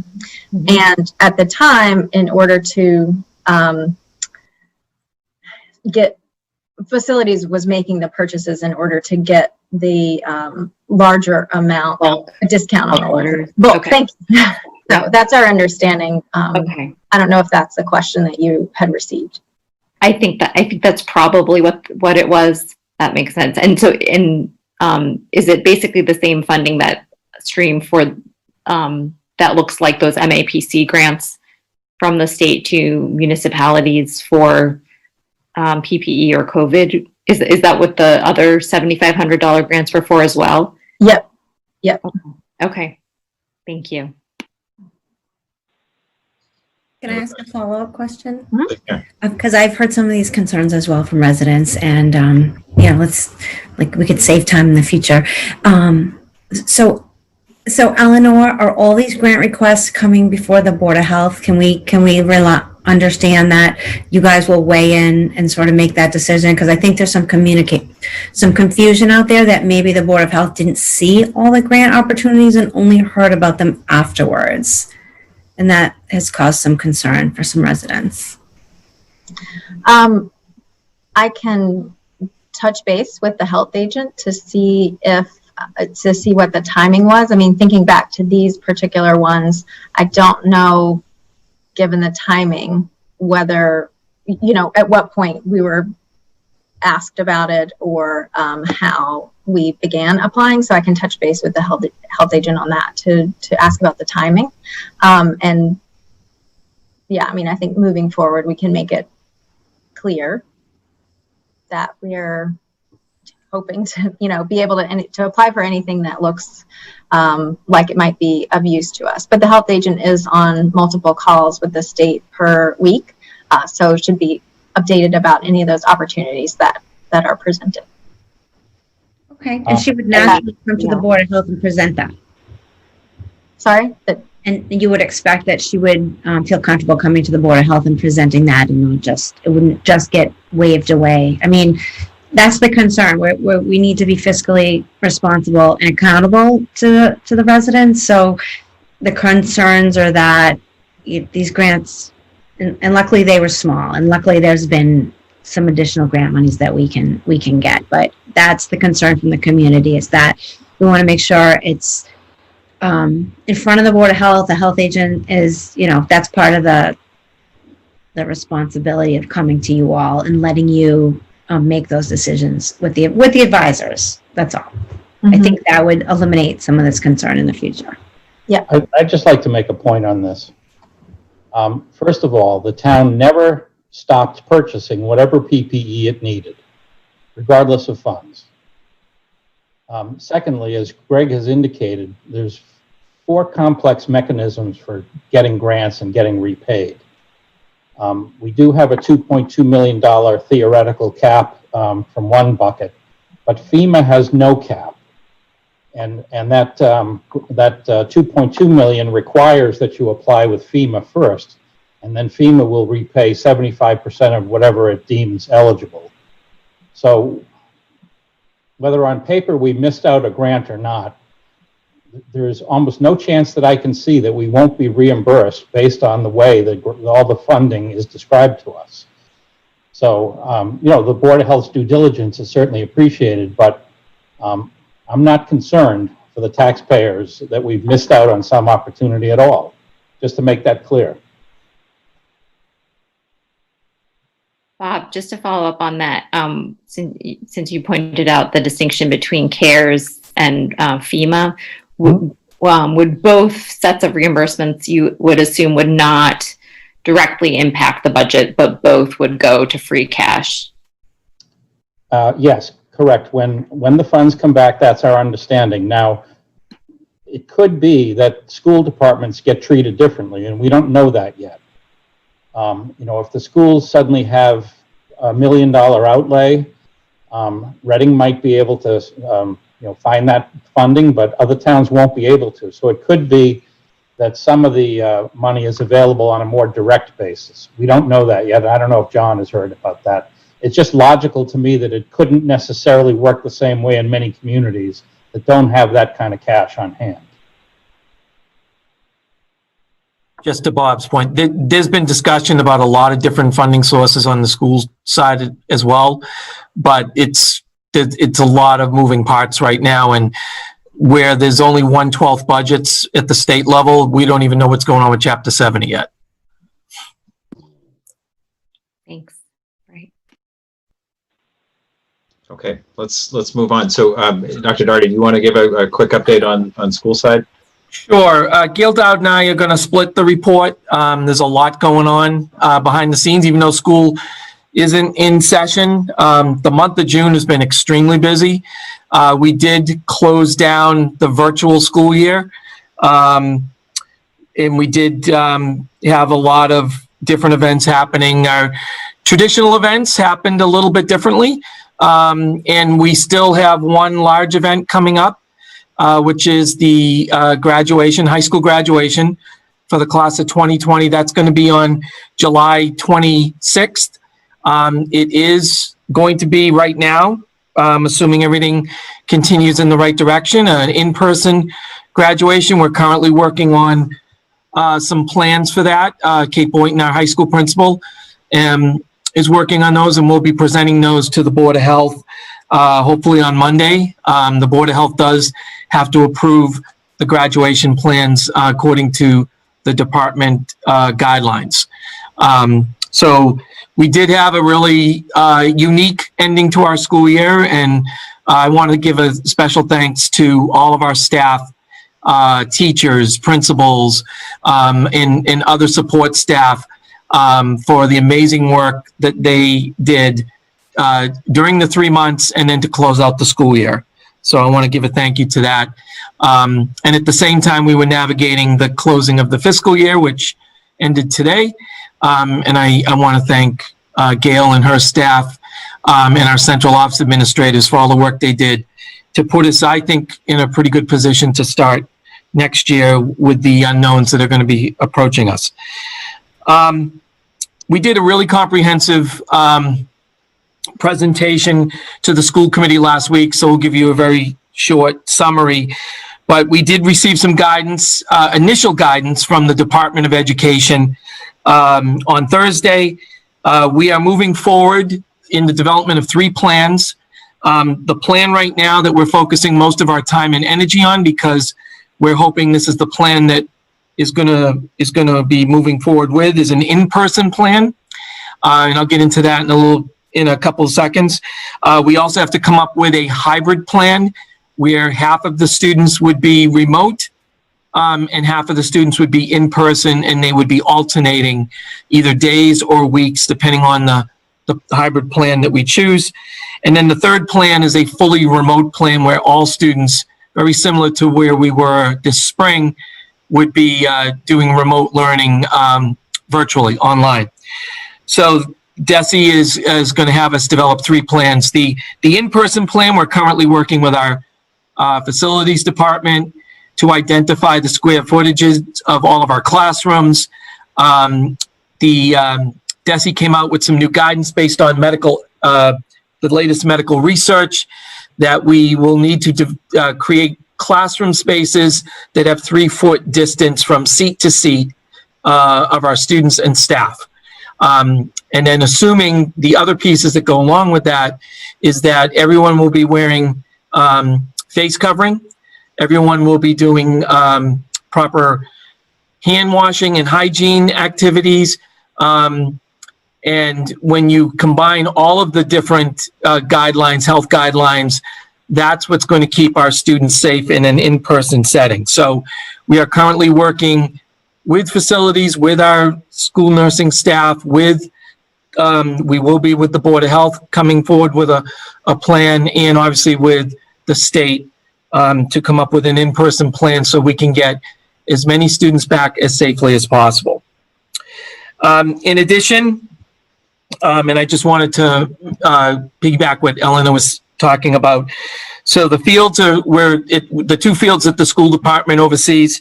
Mm-hmm. And at the time, in order to get facilities was making the purchases in order to get the larger amount discount on orders. Okay. Thank you. So that's our understanding. Okay. I don't know if that's the question that you had received. I think that's probably what it was. That makes sense. And so, is it basically the same funding that stream for that looks like those MAPC grants from the state to municipalities for PPE or COVID? Is that what the other $7,500 grants were for as well? Yep. Okay. Thank you. Can I ask a follow-up question? Yeah. Because I've heard some of these concerns as well from residents, and we could save time in the future. So Eleanor, are all these grant requests coming before the Board of Health? Can we understand that you guys will weigh in and sort of make that decision? Because I think there's some confusion out there that maybe the Board of Health didn't see all the grant opportunities and only heard about them afterwards. And that has caused some concern for some residents. I can touch base with the health agent to see what the timing was. I mean, thinking back to these particular ones, I don't know, given the timing, whether, at what point we were asked about it or how we began applying. So I can touch base with the health agent on that to ask about the timing. And yeah, I mean, I think moving forward, we can make it clear that we're hoping to, be able to apply for anything that looks like it might be of use to us. But the health agent is on multiple calls with the state per week, so should be updated about any of those opportunities that are presented. Okay, and she would naturally come to the Board of Health and present that. Sorry? And you would expect that she would feel comfortable coming to the Board of Health and presenting that, and it wouldn't just get waved away. I mean, that's the concern. We need to be fiscally responsible and accountable to the residents. So the concerns are that these grants, and luckily they were small, and luckily there's been some additional grant monies that we can get. But that's the concern from the community, is that we want to make sure it's in front of the Board of Health. The health agent is, that's part of the responsibility of coming to you all and letting you make those decisions with the advisors. That's all. I think that would eliminate some of this concern in the future. Yeah. I'd just like to make a point on this. First of all, the town never stopped purchasing whatever PPE it needed, regardless of funds. Secondly, as Greg has indicated, there's 4 complex mechanisms for getting grants and getting repaid. We do have a $2.2 million theoretical cap from one bucket, but FEMA has no cap. And that 2.2 million requires that you apply with FEMA first, and then FEMA will repay 75% of whatever it deems eligible. So whether on paper we missed out a grant or not, there's almost no chance that I can see that we won't be reimbursed based on the way that all the funding is described to us. So, the Board of Health's due diligence is certainly appreciated, but I'm not concerned for the taxpayers that we've missed out on some opportunity at all, just to make that clear. Bob, just to follow up on that, since you pointed out the distinction between CARES and FEMA, would both sets of reimbursements, you would assume, would not directly impact the budget, but both would go to free cash? Yes, correct. When the funds come back, that's our understanding. Now, it could be that school departments get treated differently, and we don't know that yet. If the schools suddenly have $1 million outlay, Reading might be able to, find that funding, but other towns won't be able to. So it could be that some of the money is available on a more direct basis. We don't know that yet. I don't know if John has heard about that. It's just logical to me that it couldn't necessarily work the same way in many communities that don't have that kind of cash on hand. Just to Bob's point, there's been discussion about a lot of different funding sources on the school side as well, but it's a lot of moving parts right now, and where there's only 1/12 budgets at the state level, we don't even know what's going on with Chapter 70 yet. Thanks. Right. Okay, let's move on. So, Dr. Darty, do you want to give a quick update on school side? Sure. Gail Dowd and I are going to split the report. There's a lot going on behind the scenes, even though school isn't in session. The month of June has been extremely busy. We did close down the virtual school year, and we did have a lot of different events happening. Our traditional events happened a little bit differently, and we still have one large event coming up, which is the high school graduation for the class of 2020. That's going to be on July 26th. It is going to be right now, assuming everything continues in the right direction, an in-person graduation. We're currently working on some plans for that. Kate Boynton, our high school principal, is working on those, and we'll be presenting those to the Board of Health hopefully on Monday. The Board of Health does have to approve the graduation plans according to the department guidelines. So we did have a really unique ending to our school year, and I want to give a special thanks to all of our staff, teachers, principals, and other support staff for the amazing work that they did during the 3 months and then to close out the school year. So I want to give a thank you to that. And at the same time, we were navigating the closing of the fiscal year, which ended today. And I want to thank Gail and her staff and our central office administrators for all the work they did to put us, I think, in a pretty good position to start next year with the unknowns that are going to be approaching us. We did a really comprehensive presentation to the school committee last week, so we'll give you a very short summary. But we did receive some guidance, initial guidance from the Department of Education on Thursday. We are moving forward in the development of 3 plans. The plan right now that we're focusing most of our time and energy on, because we're hoping this is the plan that is gonna be moving forward with, is an in-person plan. And I'll get into that in a couple of seconds. We also have to come up with a hybrid plan where half of the students would be remote and half of the students would be in person, and they would be alternating either days or weeks depending on the hybrid plan that we choose. And then the third plan is a fully remote plan where all students, very similar to where we were this spring, would be doing remote learning virtually online. So DESE is going to have us develop 3 plans. The in-person plan, we're currently working with our facilities department to identify the square footages of all of our classrooms. DESE came out with some new guidance based on the latest medical research that we will need to create classroom spaces that have 3-foot distance from seat to seat of our students and staff. And then assuming the other pieces that go along with that is that everyone will be wearing face covering. Everyone will be doing proper hand washing and hygiene activities. And when you combine all of the different guidelines, health guidelines, that's what's going to keep our students safe in an in-person setting. So we are currently working with facilities, with our school nursing staff, we will be with the Board of Health coming forward with a plan, and obviously with the state to come up with an in-person plan so we can get as many students back as safely as possible. In addition, and I just wanted to piggyback what Eleanor was talking about. So the fields are the 2 fields that the school department oversees,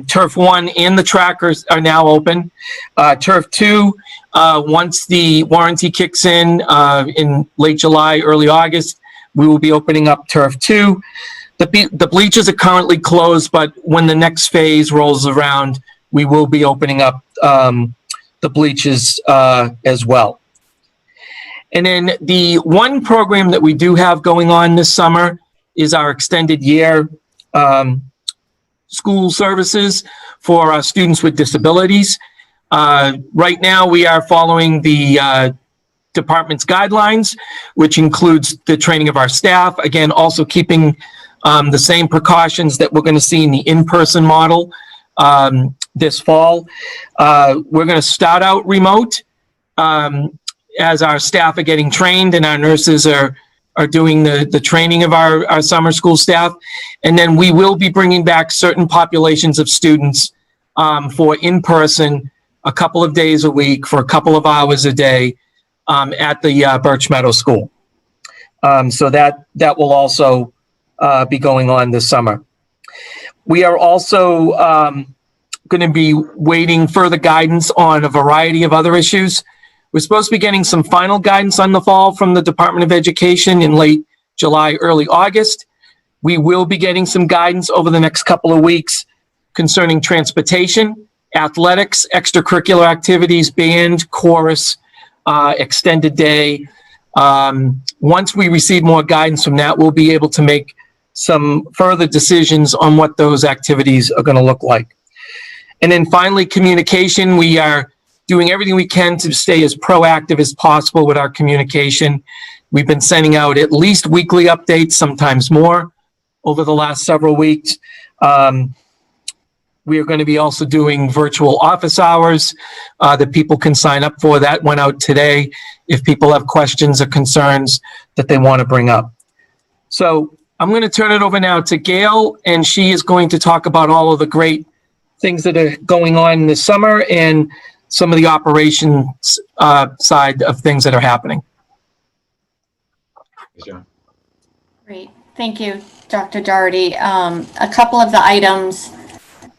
Turf 1 and the trackers are now open. Turf 2, once the warranty kicks in late July, early August, we will be opening up Turf 2. The bleachers are currently closed, but when the next phase rolls around, we will be opening up the bleachers as well. And then the one program that we do have going on this summer is our extended year school services for our students with disabilities. Right now, we are following the department's guidelines, which includes the training of our staff. Again, also keeping the same precautions that we're going to see in the in-person model this fall. We're going to start out remote as our staff are getting trained and our nurses are doing the training of our summer school staff. And then we will be bringing back certain populations of students for in-person a couple of days a week for a couple of hours a day at the Birch Meadow School. So that will also be going on this summer. We are also going to be waiting further guidance on a variety of other issues. We're supposed to be getting some final guidance on the fall from the Department of Education in late July, early August. We will be getting some guidance over the next couple of weeks concerning transportation, athletics, extracurricular activities, band, chorus, extended day. Once we receive more guidance from that, we'll be able to make some further decisions on what those activities are going to look like. And then finally, communication. We are doing everything we can to stay as proactive as possible with our communication. We've been sending out at least weekly updates, sometimes more, over the last several weeks. We are going to be also doing virtual office hours that people can sign up for. That went out today if people have questions or concerns that they want to bring up. So I'm going to turn it over now to Gail, and she is going to talk about all of the great things that are going on this summer and some of the operations side of things that are happening. Great. Thank you, Dr. Doherty. A couple of the items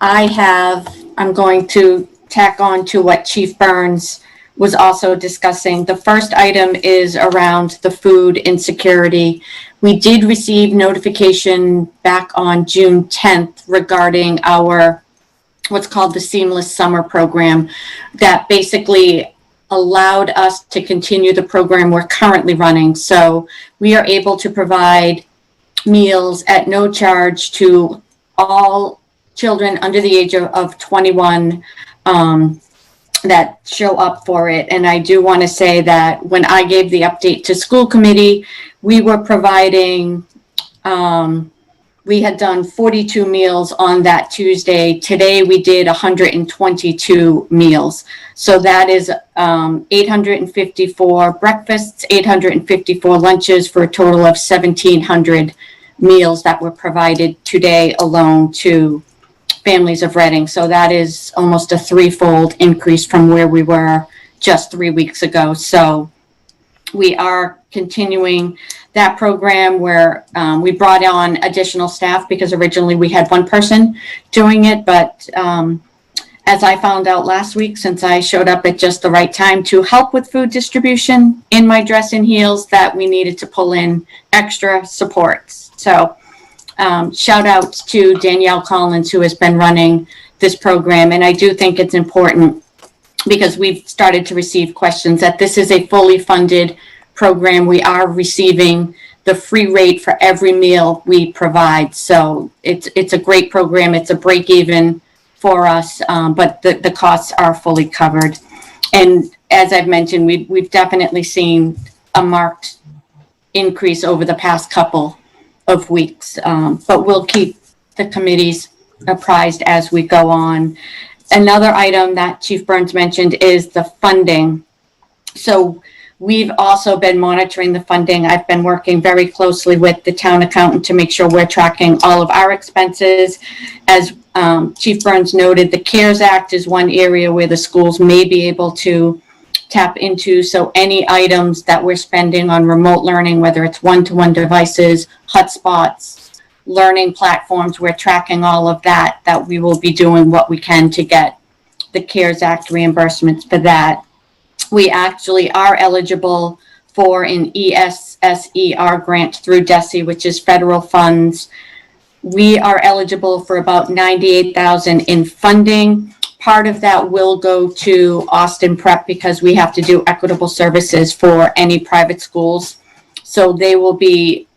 I'm going to tack on to what Chief Burns was also discussing. The first item is around the food insecurity. We did receive notification back on June 10th regarding our what's called the Seamless Summer Program that basically allowed us to continue the program we're currently running. So we are able to provide meals at no charge to all children under the age of 21 that show up for it. And I do want to say that when I gave the update to school committee, we were providing, we had done 42 meals on that Tuesday. Today we did 122 meals. So that is 854 breakfasts, 854 lunches, for a total of 1,700 meals that were provided today alone to families of Reading. So that is almost a threefold increase from where we were just 3 weeks ago. So we are continuing that program where we brought on additional staff because originally we had one person doing it. But as I found out last week, since I showed up at just the right time to help with food distribution in my dress and heels, that we needed to pull in extra supports. So shout out to Danielle Collins, who has been running this program. And I do think it's important, because we've started to receive questions, that this is a fully funded program. We are receiving the free rate for every meal we provide. So it's a great program. It's a break even for us, but the costs are fully covered. And as I've mentioned, we've definitely seen a marked increase over the past couple of weeks, but we'll keep the committees apprised as we go on. Another item that Chief Burns mentioned is the funding. So we've also been monitoring the funding. I've been working very closely with the town accountant to make sure we're tracking all of our expenses. As Chief Burns noted, the CARES Act is one area where the schools may be able to tap into. So any items that we're spending on remote learning, whether it's one-to-one devices, hotspots, learning platforms, we're tracking all of that we will be doing what we can to get the CARES Act reimbursements for that. We actually are eligible for an ESSER grant through DESE, which is federal funds. We are eligible for about $98,000 in funding. Part of that will go to Austin Prep because we have to do equitable services for any private schools. So they will be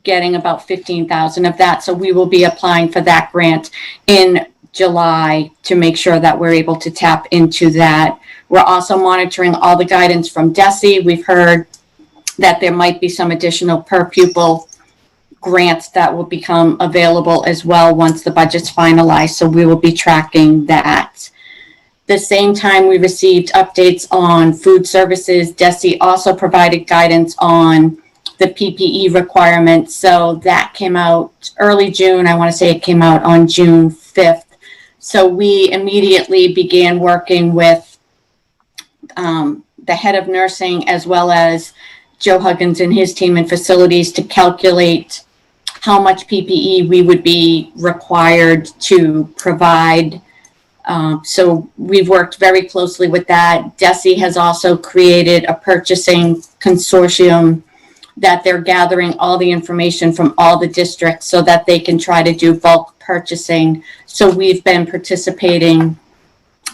getting about $15,000 of that. So we will be applying for that grant in July to make sure that we're able to tap into that. We're also monitoring all the guidance from DESE. We've heard that there might be some additional per pupil grants that will become available as well once the budget's finalized. So we will be tracking that. The same time we received updates on food services, DESE also provided guidance on the PPE requirements. So that came out early June. I want to say it came out on June 5th. So we immediately began working with the head of nursing as well as Joe Huggins and his team in facilities to calculate how much PPE we would be required to provide. So we've worked very closely with that. DESE has also created a purchasing consortium that they're gathering all the information from all the districts so that they can try to do bulk purchasing. So we've been participating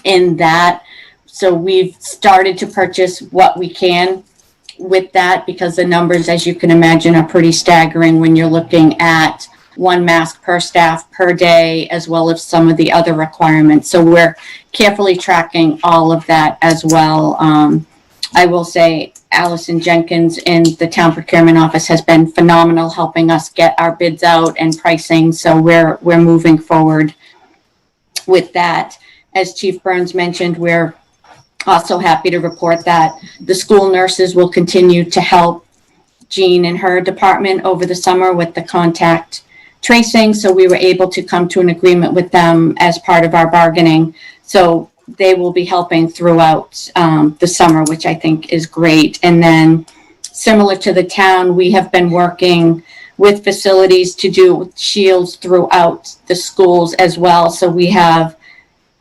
in that. So we've started to purchase what we can with that, because the numbers, as you can imagine, are pretty staggering when you're looking at one mask per staff per day, as well as some of the other requirements. So we're carefully tracking all of that as well. I will say Allison Jenkins in the town procurement office has been phenomenal helping us get our bids out and pricing. So we're moving forward with that. As Chief Burns mentioned, we're also happy to report that the school nurses will continue to help Jean and her department over the summer with the contact tracing. So we were able to come to an agreement with them as part of our bargaining. So they will be helping throughout the summer, which I think is great. And then similar to the town, we have been working with facilities to do shields throughout the schools as well. So we have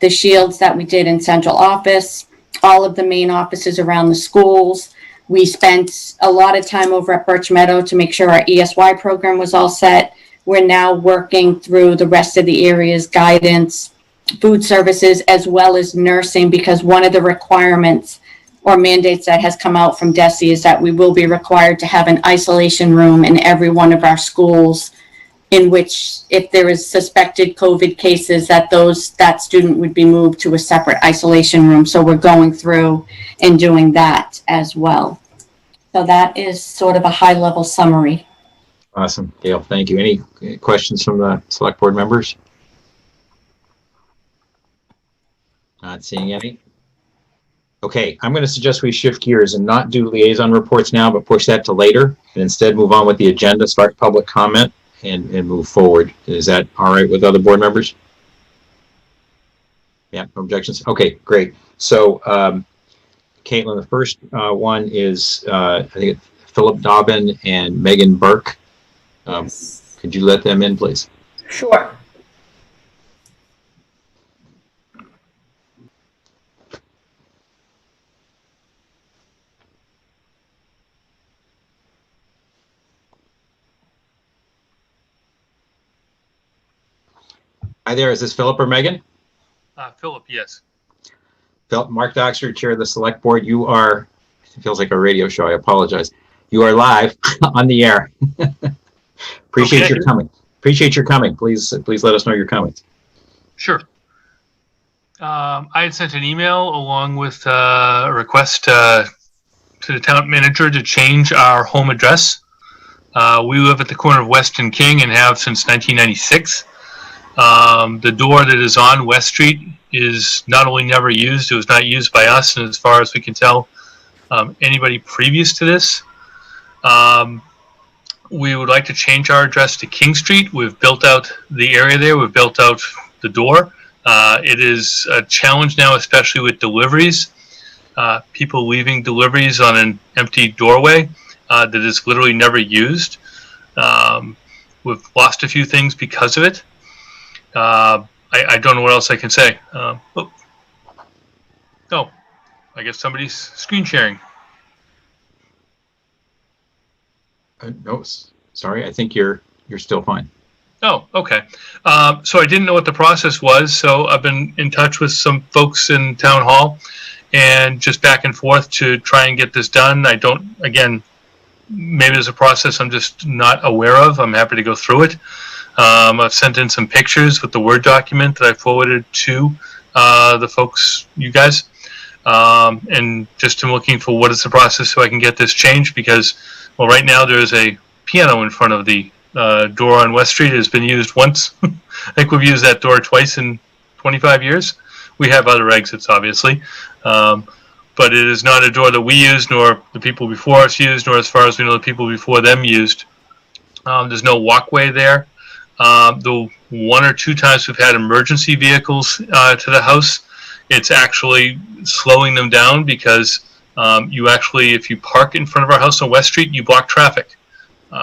the shields that we did in central office, all of the main offices around the schools. We spent a lot of time over at Birch Meadow to make sure our ESY program was all set. We're now working through the rest of the area's guidance, food services, as well as nursing, because one of the requirements or mandates that has come out from DESE is that we will be required to have an isolation room in every one of our schools in which if there is suspected COVID cases, that student would be moved to a separate isolation room. So we're going through and doing that as well. So that is sort of a high level summary. Awesome, Gail. Thank you. Any questions from the select board members? Not seeing any. Okay, I'm going to suggest we shift gears and not do liaison reports now, but push that to later, and instead move on with the agenda, start public comment, and move forward. Is that all right with other board members? Yeah, no objections. Okay, great. So, Caitlin, the first one is I think it's Philip Dobbin and Megan Burke. Could you let them in, please? Sure. Hi there. Is this Philip or Megan? Philip, yes. Philip, Mark Doxter, Chair of the Select Board. You are, it feels like a radio show. I apologize. You are live on the air. Appreciate your coming. Appreciate your coming. Please let us know your comments. Sure. I had sent an email along with a request to the town manager to change our home address. We live at the corner of West and King and have since 1996. The door that is on West Street is not only never used, it was not used by us, and as far as we can tell, anybody previous to this. We would like to change our address to King Street. We've built out the area there. We've built out the door. It is a challenge now, especially with deliveries. People leaving deliveries on an empty doorway that is literally never used. We've lost a few things because of it. I don't know what else I can say. Oh, I guess somebody's screen sharing. No, sorry. I think you're still fine. Oh, okay. So I didn't know what the process was. So I've been in touch with some folks in town hall and just back and forth to try and get this done. I don't, again, maybe there's a process I'm just not aware of. I'm happy to go through it. I've sent in some pictures with the Word document that I forwarded to the folks, you guys. And just am looking for what is the process so I can get this changed because, well, right now there's a piano in front of the door on West Street. It has been used once. I think we've used that door twice in 25 years. We have other exits, obviously. But it is not a door that we used, nor the people before us used, nor as far as we know the people before them used. There's no walkway there. The one or two times we've had emergency vehicles to the house, it's actually slowing them down because you actually, if you park in front of our house on West Street, you block traffic.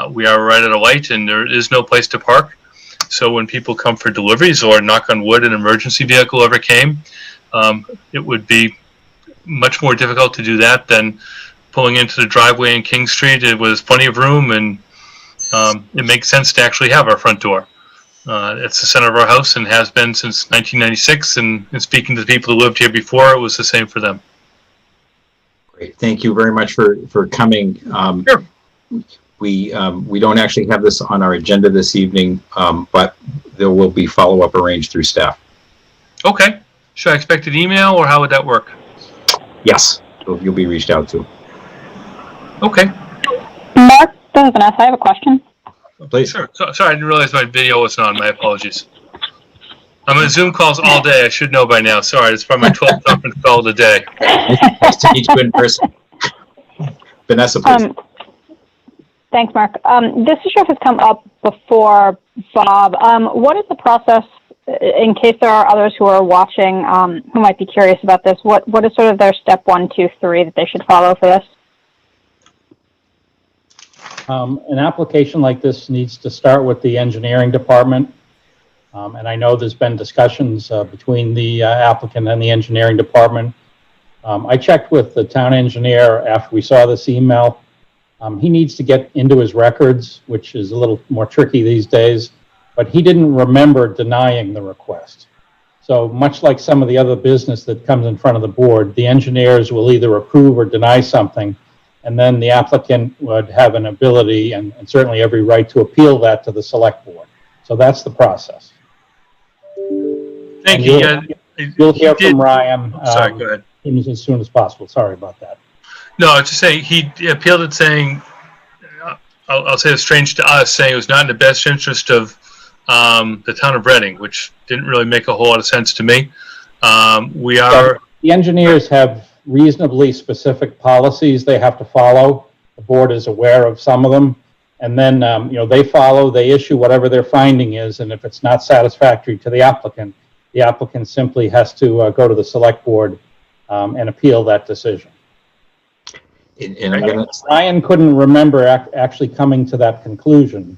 We are right at a light and there is no place to park. So when people come for deliveries or, knock on wood, an emergency vehicle ever came, it would be much more difficult to do that than pulling into the driveway in King Street. It was plenty of room and it makes sense to actually have our front door. It's the center of our house and has been since 1996. And speaking to the people who lived here before, it was the same for them. Great. Thank you very much for coming. Sure. We don't actually have this on our agenda this evening, but there will be follow-up arranged through staff. Okay. Should I expect an email or how would that work? Yes, you'll be reached out to. Okay. Mark, this is Vanessa. I have a question. Please. Sure. Sorry, I didn't realize my video wasn't on. My apologies. I'm on Zoom calls all day. I should know by now. Sorry, it's probably my 12th conference call of the day. Nice to meet you in person. Vanessa, please. Thanks, Mark. This issue has come up before, Bob. What is the process, in case there are others who are watching who might be curious about this? What is sort of their step 1, 2, 3 that they should follow for this? An application like this needs to start with the engineering department. And I know there's been discussions between the applicant and the engineering department. I checked with the town engineer after we saw this email. He needs to get into his records, which is a little more tricky these days, but he didn't remember denying the request. So much like some of the other business that comes in front of the board, the engineers will either approve or deny something, and then the applicant would have an ability and certainly every right to appeal that to the select board. So that's the process. Thank And you. You'll hear He did- from Ryan Sorry, go ahead. as soon as possible. Sorry about that. No, I was just saying, he appealed it saying, I'll say it's strange to us, saying it was not in the best interest of the town of Reading, which didn't really make a whole lot of sense to me. We are, The engineers have reasonably specific policies they have to follow. The board is aware of some of them. And then, they issue whatever their finding is. And if it's not satisfactory to the applicant simply has to go to the select board and appeal that decision. And I'm gonna, Ryan couldn't remember actually coming to that conclusion.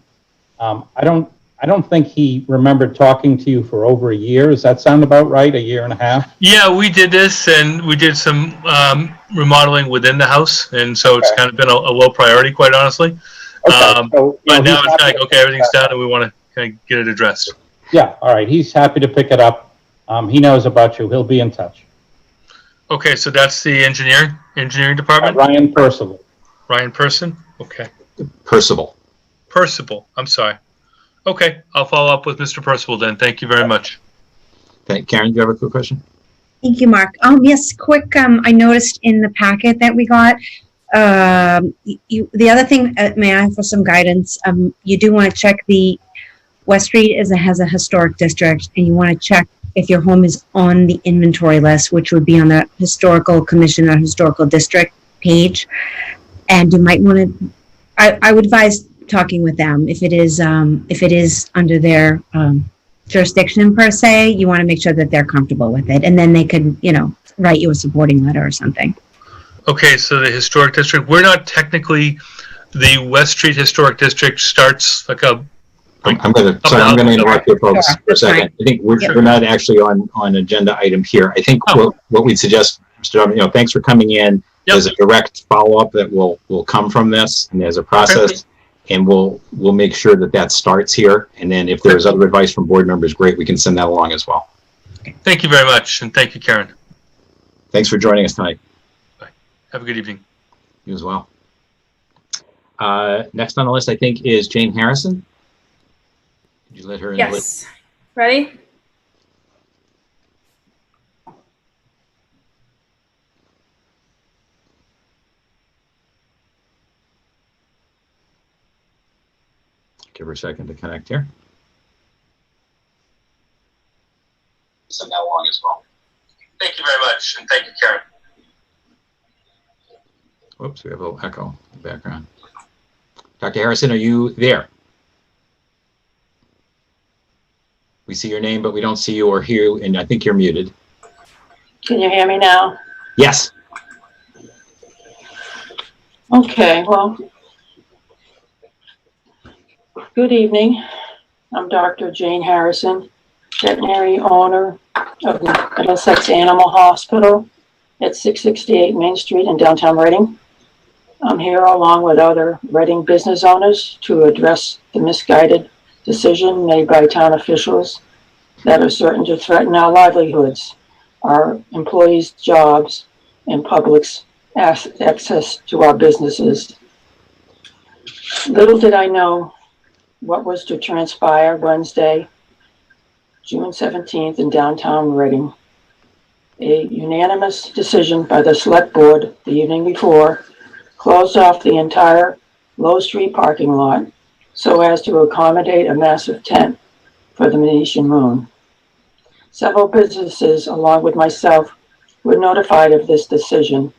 I don't think he remembered talking to you for over a year. Does that sound about right? A year and a half? yeah, we did this and we did some remodeling within the house. And so it's kind of been a low priority, quite honestly. Okay, But now it's like, okay, everything's done and we want to kind of get it addressed. Yeah, all right. He's happy to pick it up. He knows about you. He'll be in touch. Okay, so that's the engineering department? Ryan Percival. Ryan Person? Okay. Percival. Percival, I'm sorry. Okay, I'll follow up with Mr. Percival then. Thank you very much. Okay, Karen, do you have a quick question? Thank you, Mark. Yes, quick. I noticed in the packet that we got, the other thing, may I for some guidance? You do want to check the West Street has a historic district, and you want to check if your home is on the inventory list, which would be on the Historical Commission or Historical District page. And you might want to, I would advise talking with them if it is under their jurisdiction per se. You want to make sure that they're comfortable with it, and then they could, write you a supporting letter or something. Okay, so the historic district, we're not technically, the West Street Historic District starts like a, I'm going to interrupt you folks Sure, for a second. fine. I think we're not actually on agenda item here. I think what we'd suggest, Mr. Donovan, thanks for coming in. Yep. There's a direct follow-up that will come from this, and there's a process, and we'll make sure that starts here. And then if there's other advice from board members, great, we can send that along as well. thank you very much, and thank you, Karen. Thanks for joining us tonight. Have a good evening. You as well. Next on the list, I think, is Jane Harrison. Could you let her in? Yes. Ready? Give her a second to connect here. Send that along as well. Thank you very much, and thank you, Karen. Whoops, we have a little echo in the background. Dr. Harrison, are you there? We see your name, but we don't see you or hear you, and I think you're muted. Can you hear me now? Yes. Okay, well, good evening. I'm Dr. Jane Harrison, veterinary owner of the Middlesex Animal Hospital at 668 Main Street in downtown Reading. I'm here along with other Reading business owners to address the misguided decision made by town officials that are certain to threaten our livelihoods, our employees' jobs, and public's access to our businesses. Little did I know what was to transpire Wednesday, June 17th in downtown Reading. A unanimous decision by the select board the evening before closed off the entire Low Street parking lot so as to accommodate a massive tent for the Venetian Moon. Several businesses, along with myself, were notified of this decision,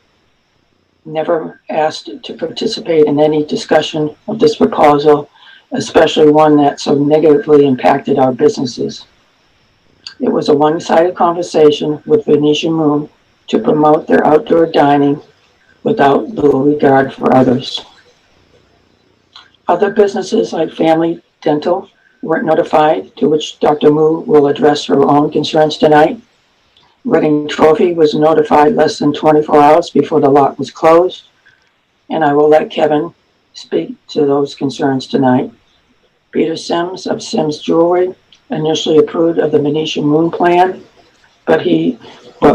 never asked to participate in any discussion of this proposal, especially one that so negatively impacted our businesses. It was a one-sided conversation with Venetian Moon to promote their outdoor dining without little regard for others. Other businesses like Family Dental weren't notified, to which Dr. Moo will address her own concerns tonight. Reading Trophy was notified less than 24 hours before the lot was closed, and I will let Kevin speak to those concerns tonight. Peter Sims of Sims Jewelry initially approved of the Venetian Moon plan, but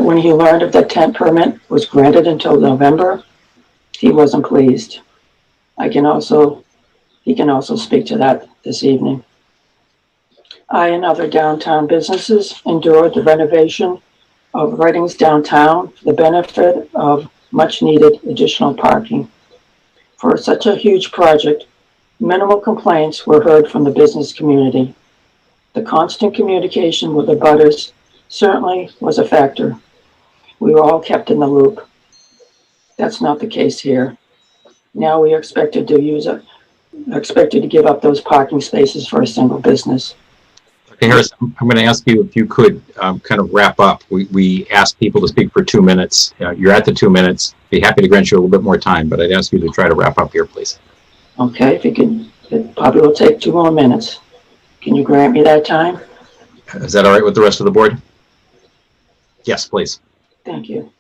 when he learned of the tent permit was granted until November, he wasn't pleased. He can also speak to that this evening. I and other downtown businesses endured the renovation of Reading's downtown for the benefit of much-needed additional parking. For such a huge project, minimal complaints were heard from the business community. The constant communication with the abutters certainly was a factor. We were all kept in the loop. That's not the case here. Now we are expected to give up those parking spaces for a single business. Okay, Harris, I'm going to ask you if you could kind of wrap up. We asked people to speak for 2 minutes. You're at the 2 minutes. Be happy to grant you a little bit more time, but I'd ask you to try to wrap up here, please. Okay, if you can, it probably will take 2 more minutes. Can you grant me that time? Is that all right with the rest of the board? Yes, please. Thank you.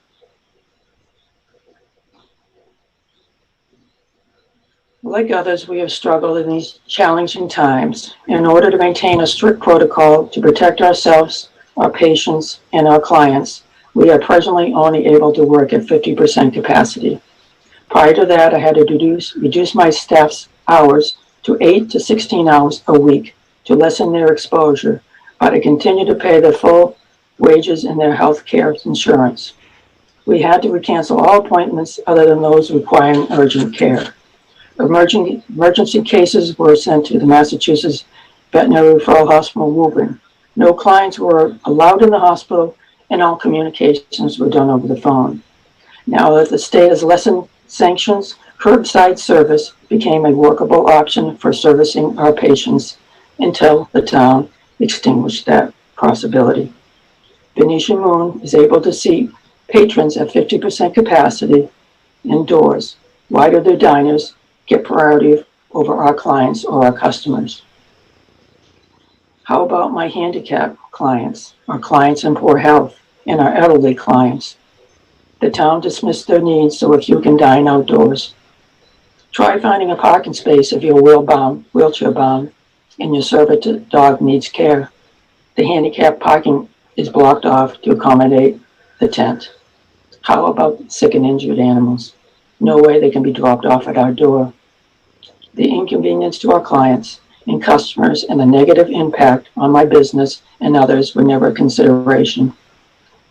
Like others, we have struggled in these challenging times. In order to maintain a strict protocol to protect ourselves, our patients, and our clients, we are presently only able to work at 50% capacity. Prior to that, I had to reduce my staff's hours to 8 to 16 hours a week to lessen their exposure, but I continue to pay their full wages and their health care insurance. We had to cancel all appointments other than those requiring urgent care. Emergency cases were sent to the Massachusetts Veterinary Referral Hospital, Woburn. No clients were allowed in the hospital, and all communications were done over the phone. Now that the state has lessened sanctions, curbside service became a workable option for servicing our patients until the town extinguished that possibility. Venetian Moon is able to see patrons at 50% capacity indoors. Why do their diners get priority over our clients or our customers? How about my handicapped clients, our clients in poor health, and our elderly clients? The town dismissed their needs so if you can dine outdoors. Try finding a parking space if you're wheelchair bound, and your service dog needs care. The handicap parking is blocked off to accommodate the tent. How about sick and injured animals? No way they can be dropped off at our door. The inconvenience to our clients and customers and the negative impact on my business and others were never a consideration.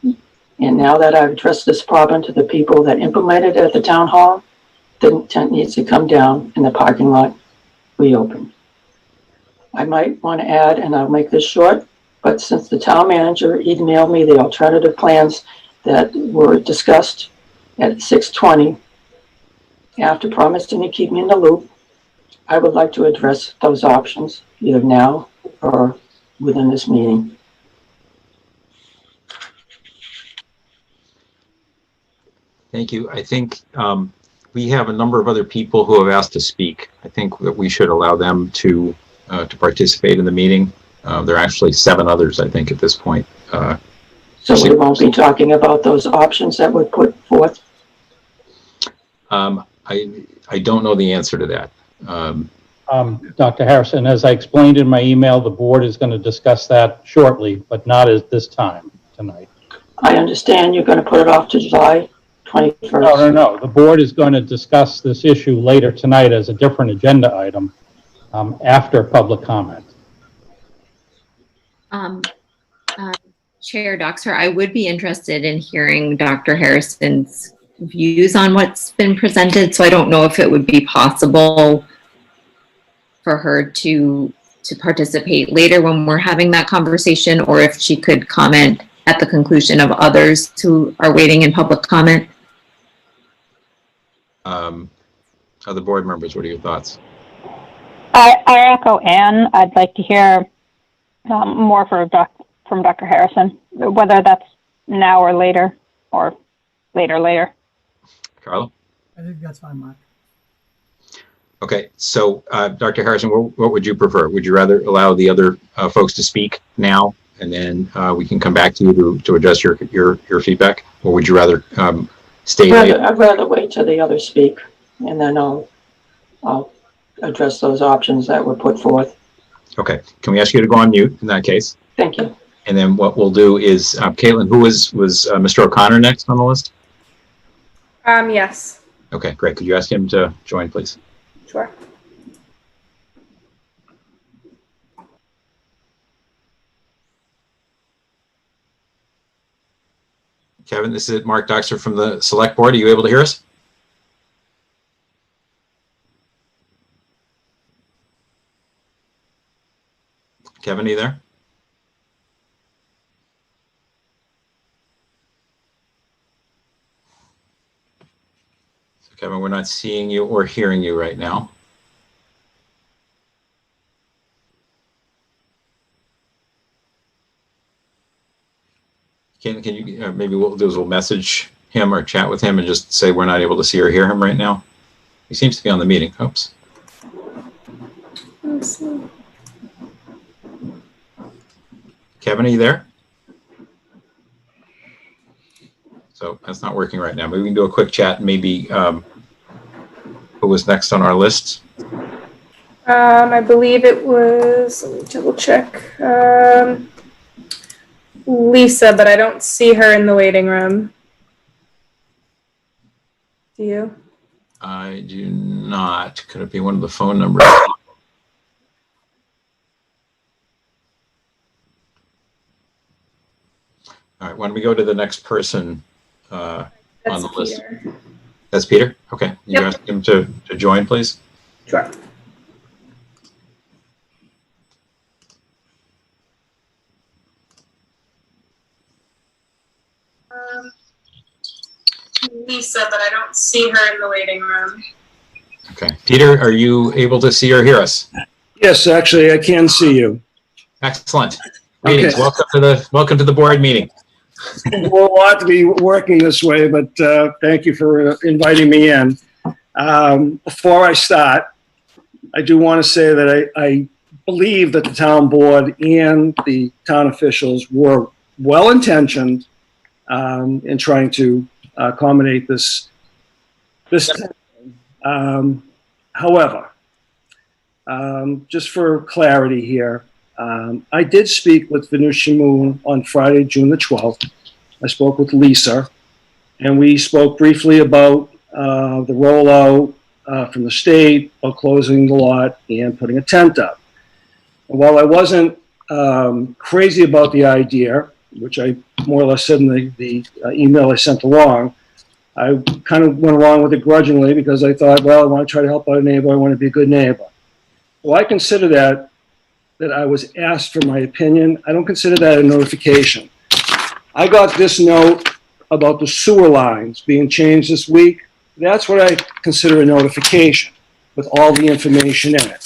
And now that I've addressed this problem to the people that implemented it at the town hall, the tent needs to come down and the parking lot reopen. I might want to add, and I'll make this short, but since the town manager emailed me the alternative plans that were discussed at 6:20, after promising to keep me in the loop, I would like to address those options either now or within this meeting. Thank you. I think we have a number of other people who have asked to speak. I think that we should allow them to participate in the meeting. There are actually 7 others, I think, at this point. So we won't be talking about those options that were put forth? I don't know the answer to that. Dr. Harrison, as I explained in my email, the board is going to discuss that shortly, but not at this time tonight. I understand you're going to put it off to July 21st. No. The board is going to discuss this issue later tonight as a different agenda item after public comment. Chair Doxer, I would be interested in hearing Dr. Harrison's views on what's been presented. So I don't know if it would be possible for her to participate later when we're having that conversation, or if she could comment at the conclusion of others who are waiting in public comment. Other board members, what are your thoughts? I echo Ann. I'd like to hear more from Dr. Harrison, whether that's now or later, or later. Carla? I think that's fine, Mark. Okay, so Dr. Harrison, what would you prefer? Would you rather allow the other folks to speak now, and then we can come back to you to address your feedback, or would you rather stay? I'd rather wait till the others speak, and then I'll address those options that were put forth. Okay, can we ask you to go on mute in that case? Thank you. And then what we'll do is, Caitlin, who was Mr. O'Connor next on the list? Yes. Okay, great. Could you ask him to join, please? Sure. Kevin, this is Mark Doxer from the Select Board. Are you able to hear us? Kevin, are you there? So Kevin, we're not seeing you or hearing you right now. Can you maybe what we'll do is we'll message him or chat with him and just say we're not able to see or hear him right now. He seems to be on the meeting. Oops. Kevin, are you there? So that's not working right now. Maybe we can do a quick chat. Maybe who was next on our list? I believe it was, let me double check. Lisa, but I don't see her in the waiting room. Do you? I do not. Could it be one of the phone numbers? All right, why don't we go to the next person on the list? Peter. That's Peter? Okay. You Yep. ask him to join, please. Sure. Lisa, but I don't see her in the waiting room. Okay. Peter, are you able to see or hear us? Yes, actually, I can see you. Excellent. Greetings. Okay. Welcome to the board meeting. We're a lot to be working this way, but thank you for inviting me in. Before I start, I do want to say that I believe that the town board and the town officials were well-intentioned in trying to accommodate this. However, just for clarity here, I did speak with Venusia Moon on Friday, June the 12th. I spoke with Lisa, and we spoke briefly about the rollout from the state, about closing the lot and putting a tent up. And while I wasn't crazy about the idea, which I more or less said in the email I sent along, I kind of went along with it grudgingly because I thought, well, I want to try to help out a neighbor. I want to be a good neighbor. Well, I consider that I was asked for my opinion. I don't consider that a notification. I got this note about the sewer lines being changed this week. That's what I consider a notification with all the information in it.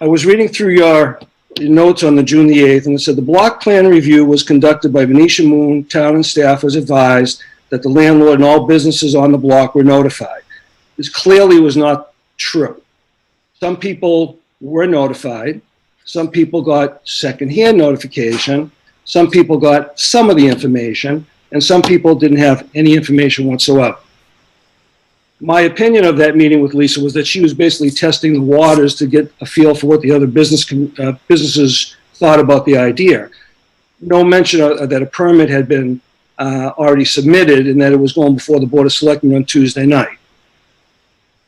I was reading through your notes on the June the 8th, and it said the block plan review was conducted by Venetia Moon. Town and staff was advised that the landlord and all businesses on the block were notified. This clearly was not true. Some people were notified. Some people got secondhand notification. Some people got some of the information, and some people didn't have any information whatsoever. My opinion of that meeting with Lisa was that she was basically testing the waters to get a feel for what the other businesses thought about the idea. No mention that a permit had been already submitted and that it was going before the Board of Selectmen on Tuesday night.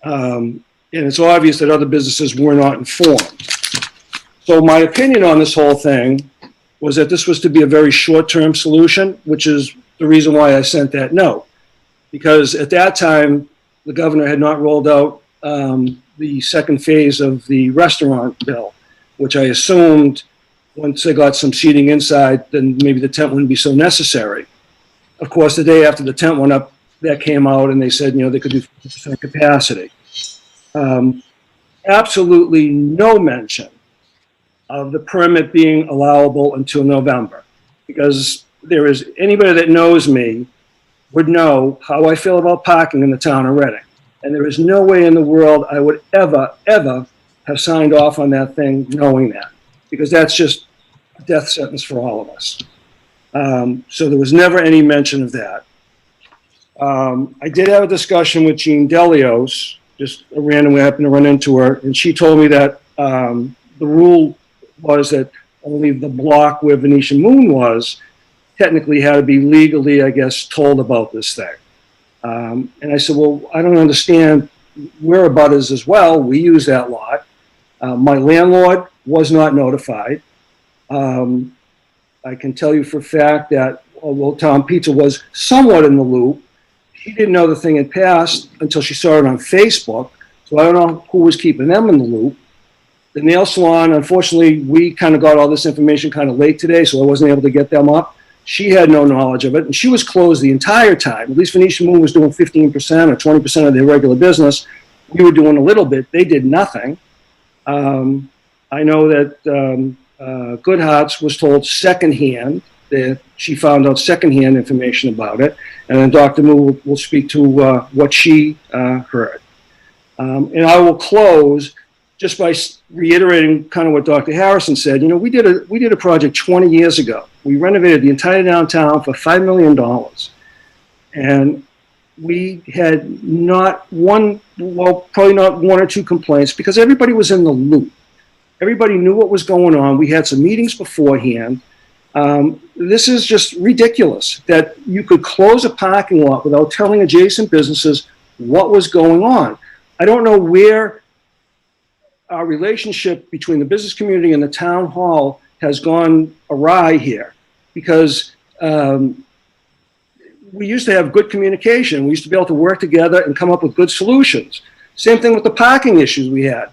And it's obvious that other businesses were not informed. So my opinion on this whole thing was that this was to be a very short-term solution, which is the reason why I sent that note. Because at that time, the governor had not rolled out the second phase of the restaurant bill, which I assumed once they got some seating inside, then maybe the tent wouldn't be so necessary. Of course, the day after the tent went up, that came out and they said, you know, they could do 50% capacity. Absolutely no mention of the permit being allowable until November, because there is anybody that knows me would know how I feel about parking in the town of Reading. And there is no way in the world I would ever have signed off on that thing knowing that, because that's just a death sentence for all of us. So there was never any mention of that. I did have a discussion with Jean Delios, just randomly happened to run into her, and she told me that the rule was that only the block where Venetia Moon was technically had to be legally, I guess, told about this thing. And I said, well, I don't understand. We're abutters as well. We use that lot. My landlord was not notified. I can tell you for a fact that well, Tom Pizza was somewhat in the loop. She didn't know the thing had passed until she saw it on Facebook. So I don't know who was keeping them in the loop. The nail salon, unfortunately, we kind of got all this information kind of late today, so I wasn't able to get them up. She had no knowledge of it, and she was closed the entire time. At least Venetian Moon was doing 15% or 20% of their regular business. We were doing a little bit. They did nothing. I know that Good Hearts was told secondhand, that she found out secondhand information about it, and then Dr. Moo will speak to what she heard. And I will close just by reiterating kind of what Dr. Harrison said. You know, we did a project 20 years ago. We renovated the entire downtown for $5 million. And we had not one, well, probably not one or two complaints because everybody was in the loop. Everybody knew what was going on. We had some meetings beforehand. This is just ridiculous that you could close a parking lot without telling adjacent businesses what was going on. I don't know where our relationship between the business community and the town hall has gone awry here, because we used to have good communication. We used to be able to work together and come up with good solutions. Same thing with the parking issues we had.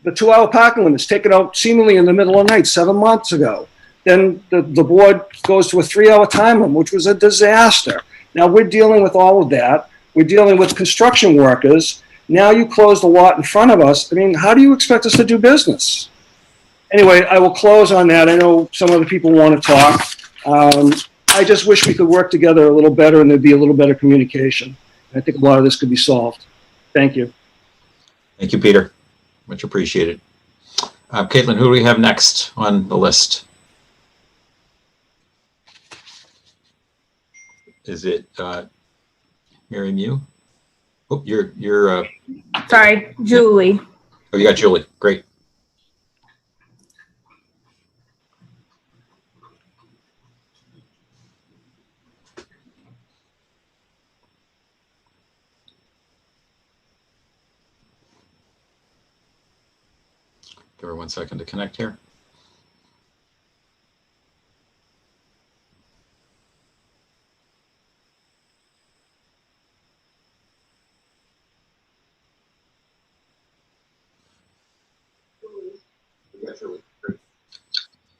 The 2-hour parking limits taken out seemingly in the middle of the night 7 months ago. Then the board goes to a 3-hour time limit, which was a disaster. Now we're dealing with all of that. We're dealing with construction workers. Now you close the lot in front of us. I mean, how do you expect us to do business? Anyway, I will close on that. I know some other people want to talk. I just wish we could work together a little better and there'd be a little better communication. I think a lot of this could be solved. Thank you. Thank you, Peter. Much appreciated. Caitlin, who do we have next on the list? Is it Mary Mew? Oh, you're Sorry, Julie. oh, you got Julie. Great. Give her 1 second to connect here.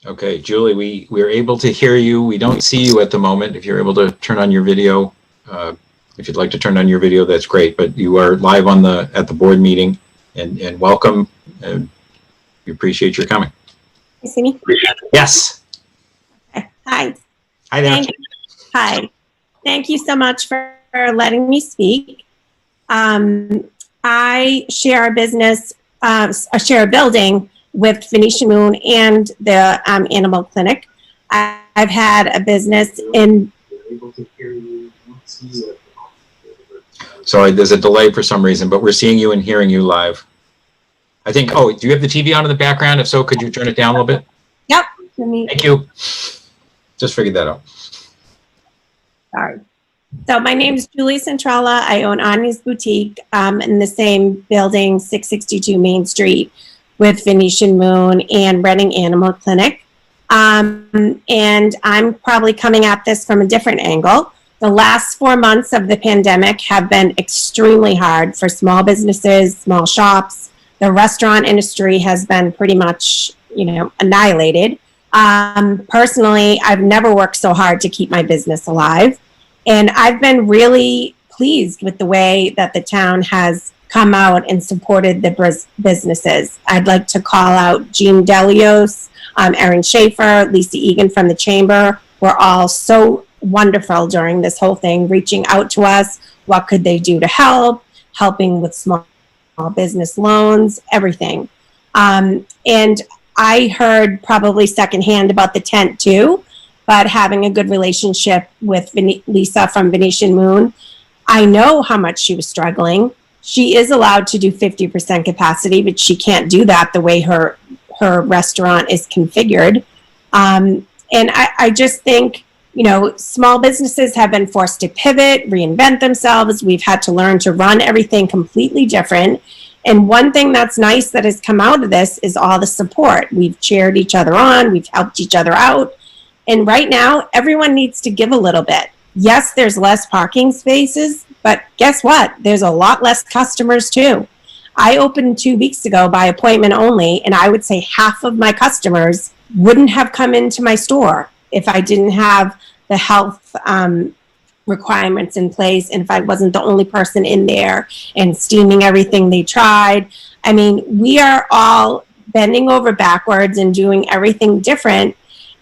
Okay, Julie, we are able to hear you. We don't see you at the moment. If you're able to turn on your video, if you'd like to turn on your video, that's great. But you are live on at the board meeting, and welcome. And we appreciate your coming. You see me? Yes. Okay. Hi. Hi there. Hi. Thank you so much for letting me speak. I share a business, I share a building with Venetian Moon and the animal clinic. I've had a business in. Sorry, there's a delay for some reason, but we're seeing you and hearing you live. I think, oh, do you have the TV on in the background? If so, could you turn it down a little bit? Yep. Thank you. Just figured that out. Sorry. So my name is Julie Centrella. I own Anya's Boutique in the same building, 662 Main Street, with Venetian Moon and Reading Animal Clinic. And I'm probably coming at this from a different angle. The last 4 months of the pandemic have been extremely hard for small businesses, small shops. The restaurant industry has been pretty much, annihilated. Personally, I've never worked so hard to keep my business alive. And I've been really pleased with the way that the town has come out and supported the businesses. I'd like to call out Jean Delios, Erin Schaefer, Lisa Egan from the Chamber. We're all so wonderful during this whole thing, reaching out to us. What could they do to help? Helping with small business loans, everything. And I heard probably secondhand about the tent too, but having a good relationship with Lisa from Venetian Moon, I know how much she was struggling. She is allowed to do 50% capacity, but she can't do that the way her restaurant is configured. And I just think, small businesses have been forced to pivot, reinvent themselves. We've had to learn to run everything completely different. And one thing that's nice that has come out of this is all the support. We've cheered each other on. We've helped each other out. And right now, everyone needs to give a little bit. Yes, there's less parking spaces, but guess what? There's a lot less customers too. I opened 2 weeks ago by appointment only, and I would say half of my customers wouldn't have come into my store if I didn't have the health requirements in place, and if I wasn't the only person in there and steaming everything they tried. I mean, we are all bending over backwards and doing everything different,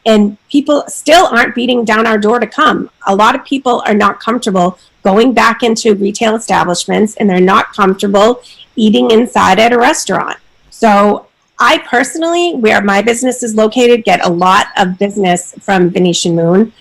and people still aren't beating down our door to come. A lot of people are not comfortable going back into retail establishments, and they're not comfortable eating inside at a restaurant. So I personally, where my business is located, get a lot of business from Venetian Moon.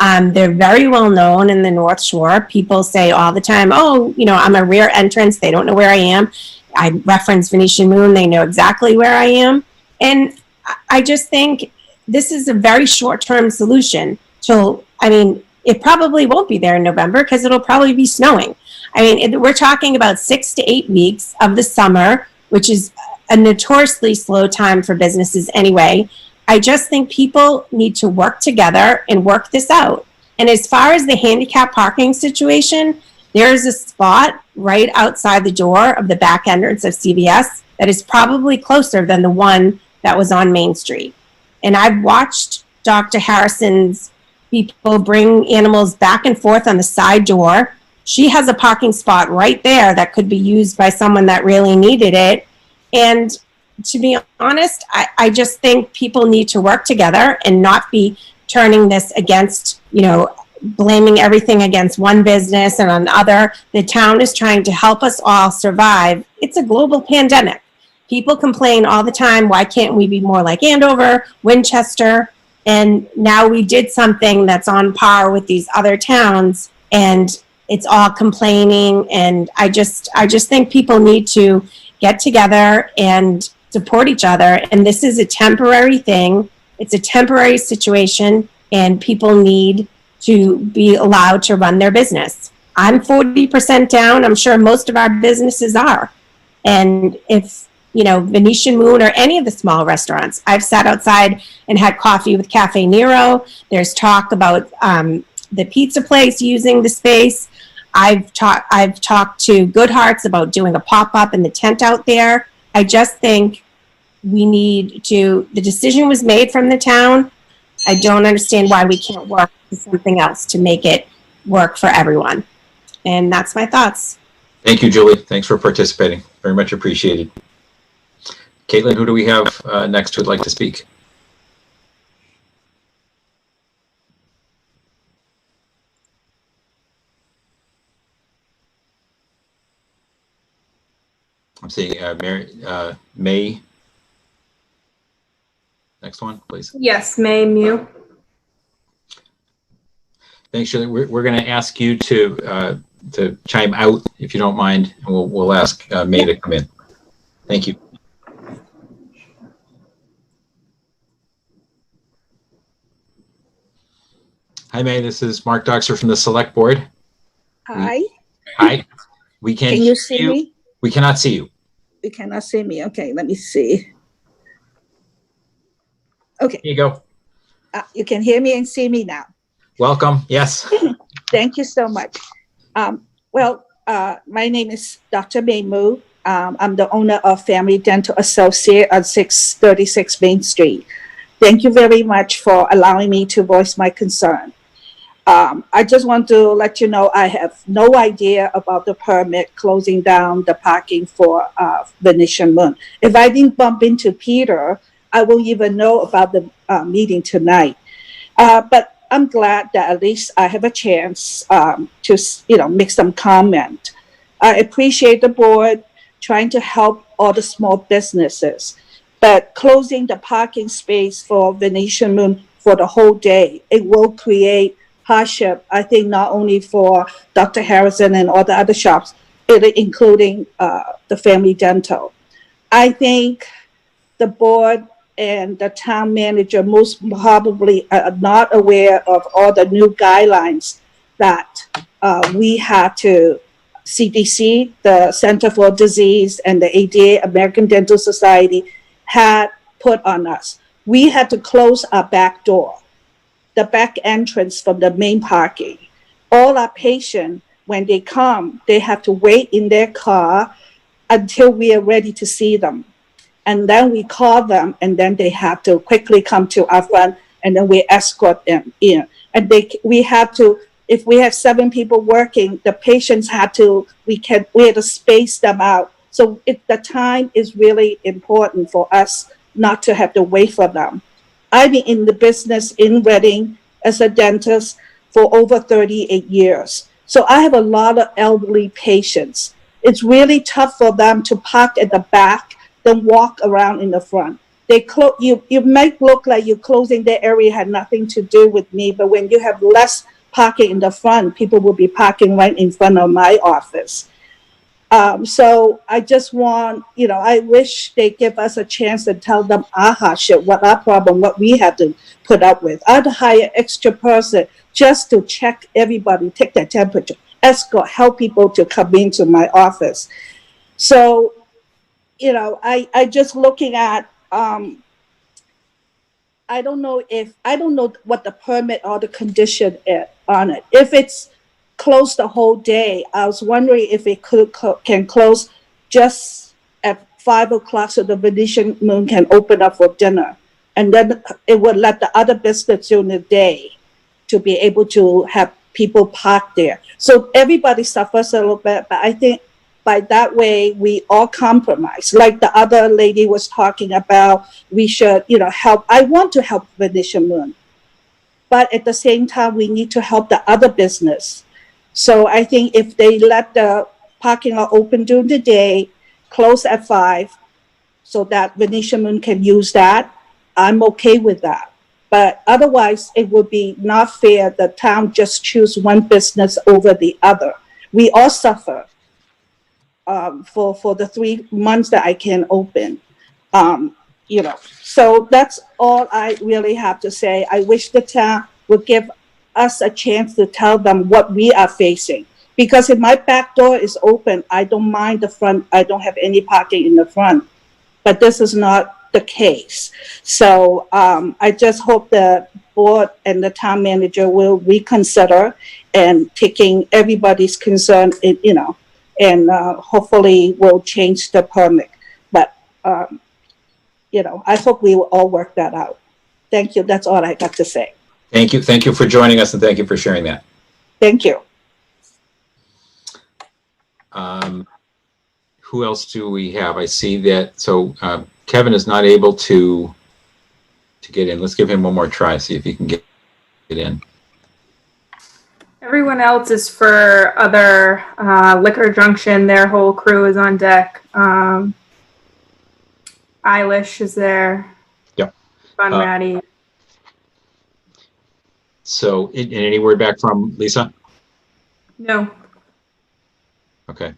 They're very well known in the North Shore. People say all the time, oh, you know, I'm a rare entrance. They don't know where I am. I reference Venetian Moon. They know exactly where I am. And I just think this is a very short-term solution. So, I mean, it probably won't be there in November because it'll probably be snowing. I mean, we're talking about 6 to 8 weeks of the summer, which is a notoriously slow time for businesses anyway. I just think people need to work together and work this out. And as far as the handicap parking situation, there's a spot right outside the door of the back entrance of CVS that is probably closer than the one that was on Main Street. And I've watched Dr. Harrison's people bring animals back and forth on the side door. She has a parking spot right there that could be used by someone that really needed it. And to be honest, I just think people need to work together and not be turning this against, you know, blaming everything against one business and another. The town is trying to help us all survive. It's a global pandemic. People complain all the time, why can't we be more like Andover, Winchester? And now we did something that's on par with these other towns, and it's all complaining. And I just think people need to get together and support each other. And this is a temporary thing. It's a temporary situation, and people need to be allowed to run their business. I'm 40% down. I'm sure most of our businesses are. And if, you know, Venetian Moon or any of the small restaurants, I've sat outside and had coffee with Cafe Nero. There's talk about the pizza place using the space. I've talked to Good Hearts about doing a pop-up in the tent out there. I just think we need to, the decision was made from the town. I don't understand why we can't work with something else to make it work for everyone. And that's my thoughts. Thank you, Julie. Thanks for participating. Very much appreciated. Caitlin, who do we have next who'd like to speak? I'm seeing May. Next one, please. Yes, May Mew. Thanks, Julie. We're going to ask you to chime out if you don't mind, and we'll ask May to come in. Thank you. Hi, May. This is Mark Doxer from the Select Board. Hi. Hi. We can you see me? We cannot see you. You cannot see me. Okay, let me see. Okay. Here you go. You can hear me and see me now. Welcome. Yes. Thank you so much. My name is Dr. May Mu. I'm the owner of Family Dental Associate at 636 Main Street. Thank you very much for allowing me to voice my concern. I just want to let you know I have no idea about the permit closing down the parking for Venetian Moon. If I didn't bump into Peter, I won't even know about the meeting tonight. But I'm glad that at least I have a chance to make some comment. I appreciate the board trying to help all the small businesses, but closing the parking space for Venetian Moon for the whole day, it will create hardship, I think, not only for Dr. Harrison and all the other shops, including the Family Dental. I think the board and the town manager most probably are not aware of all the new guidelines that we had to, CDC, the Center for Disease, and the ADA, American Dental Society, had put on us. We had to close our back door. the back entrance from the main parking. All our patients, when they come, they have to wait in their car until we are ready to see them. And then we call them, and then they have to quickly come to our front, and then we escort them in. And we have to, if we have 7 people working, the patients we had to space them out. So the time is really important for us not to have to wait for them. I've been in the business in Reading as a dentist for over 38 years. So I have a lot of elderly patients. It's really tough for them to park at the back, then walk around in the front. You might look like you're closing their area, had nothing to do with me, but when you have less parking in the front, people will be parking right in front of my office. So I just want, I wish they give us a chance to tell them our hardship, what our problem, what we have to put up with. I'd hire extra person just to check everybody, take their temperature, escort, help people to come into my office. So, I just looking at, I don't know what the permit or the condition is on it. If it's closed the whole day, I was wondering if it can close just at 5 o'clock so the Venetian Moon can open up for dinner. And then it would let the other business during the day to be able to have people park there. So everybody suffers a little bit, but I think by that way, we all compromise. Like the other lady was talking about, we should, help. I want to help Venetian Moon, but at the same time, we need to help the other business. So I think if they let the parking lot open during the day, close at 5, so that Venetian Moon can use that, I'm okay with that. But otherwise, it would be not fair the town just choose one business over the other. We all suffer for the 3 months that I can open. So that's all I really have to say. I wish the town would give us a chance to tell them what we are facing. Because if my back door is open, I don't mind the front. I don't have any parking in the front. But this is not the case. So I just hope the board and the town manager will reconsider and taking everybody's concern, and hopefully will change the permit. But, I hope we will all work that out. Thank you. That's all I got to say. Thank you. Thank you for joining us, and thank you for sharing that. Thank you. Who else do we have? I see that. So Kevin is not able to get in. Let's give him one more try, see if he can get in. Everyone else is for other Liquor Junction. Their whole crew is on deck. Eilish is there. Yep. Bunratties. So, any word back from Lisa? No. Okay.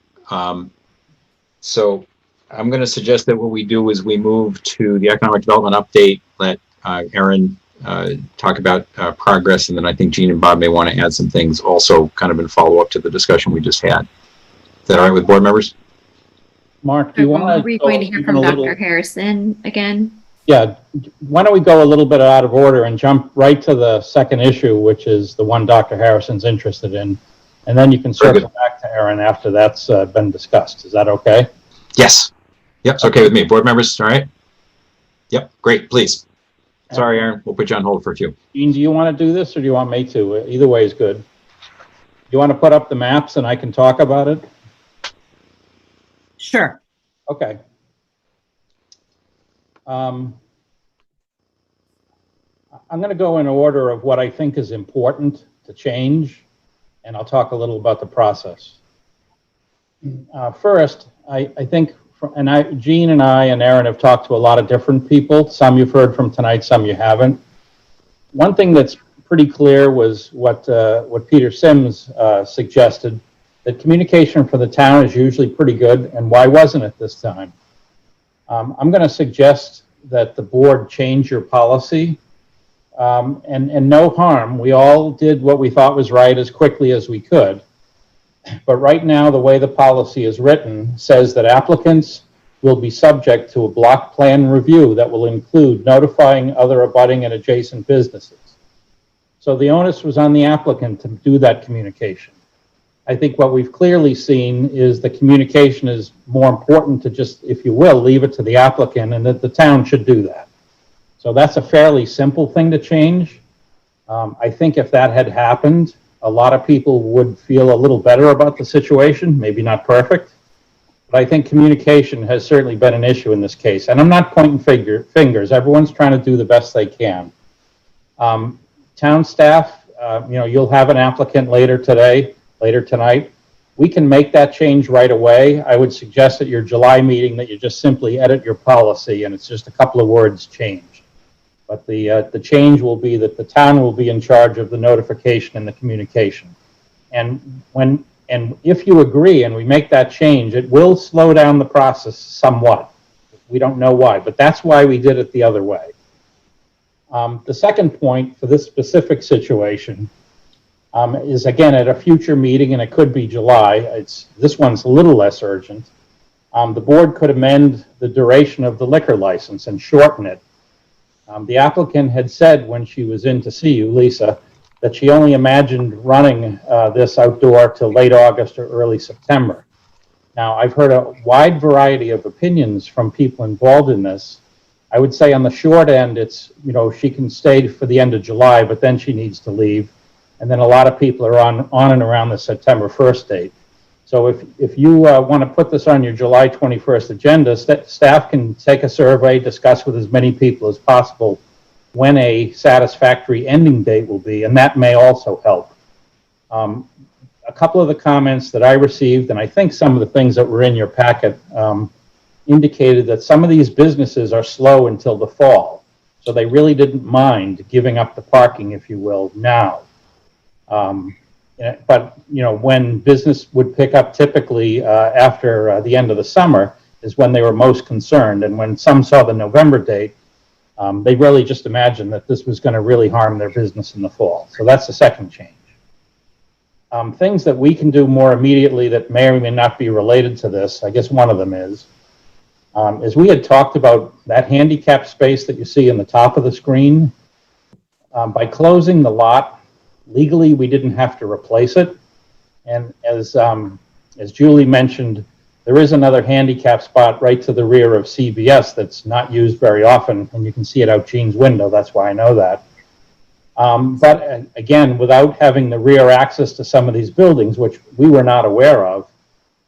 So I'm going to suggest that what we do is we move to the economic development update, let Erin talk about progress, and then I think Jean and Bob may want to add some things also kind of in follow-up to the discussion we just had. Is that all right with board members? Mark, do you want to... Are we going to hear from Dr. Harrison again? Yeah, why don't we go a little bit out of order and jump right to the second issue, which is the one Dr. Harrison's interested in, and then you can circle back to Erin after that's been discussed. Is that okay? Yes. Yep, it's okay with me. Board members, all right? Yep, great, please. Sorry, Erin, we'll put you on hold for a few. Jean, do you want to do this, or do you want me to? Either way is good. You want to put up the maps and I can talk about it? Sure. Okay. I'm going to go in order of what I think is important to change, and I'll talk a little about the process. First, I think, Jean and I and Erin have talked to a lot of different people. Some you've heard from tonight, some you haven't. One thing that's pretty clear was what Peter Sims suggested, that communication for the town is usually pretty good, and why wasn't it this time? I'm going to suggest that the board change your policy, and no harm. We all did what we thought was right as quickly as we could. But right now, the way the policy is written says that applicants will be subject to a block plan review that will include notifying other abutting and adjacent businesses. So the onus was on the applicant to do that communication. I think what we've clearly seen is the communication is more important to just, if you will, leave it to the applicant, and that the town should do that. So that's a fairly simple thing to change. I think if that had happened, a lot of people would feel a little better about the situation, maybe not perfect. But I think communication has certainly been an issue in this case. And I'm not pointing fingers. Everyone's trying to do the best they can. Town staff, you'll have an applicant later tonight. We can make that change right away. I would suggest at your July meeting that you just simply edit your policy, and it's just a couple of words changed. But the change will be that the town will be in charge of the notification and the communication. And if you agree and we make that change, it will slow down the process somewhat. We don't know why, but that's why we did it the other way. The second point for this specific situation is, again, at a future meeting, and it could be July. This one's a little less urgent. The board could amend the duration of the liquor license and shorten it. The applicant had said when she was in to see you, Lisa, that she only imagined running this outdoor till late August or early September. Now, I've heard a wide variety of opinions from people involved in this. I would say on the short end, it's, she can stay for the end of July, but then she needs to leave. And then a lot of people are on and around the September 1st date. So if you want to put this on your July 21st agenda, staff can take a survey, discuss with as many people as possible when a satisfactory ending date will be, and that may also help. A couple of the comments that I received, and I think some of the things that were in your packet, indicated that some of these businesses are slow until the fall. So they really didn't mind giving up the parking, if you will, now. But, when business would pick up typically after the end of the summer is when they were most concerned. And when some saw the November date, they really just imagined that this was going to really harm their business in the fall. So that's the second change. Things that we can do more immediately that may or may not be related to this, I guess one of them is we had talked about that handicap space that you see in the top of the screen. By closing the lot, legally, we didn't have to replace it. And as Julie mentioned, there is another handicap spot right to the rear of CBS that's not used very often, and you can see it out Gene's window. That's why I know that. But again, without having the rear access to some of these buildings, which we were not aware of,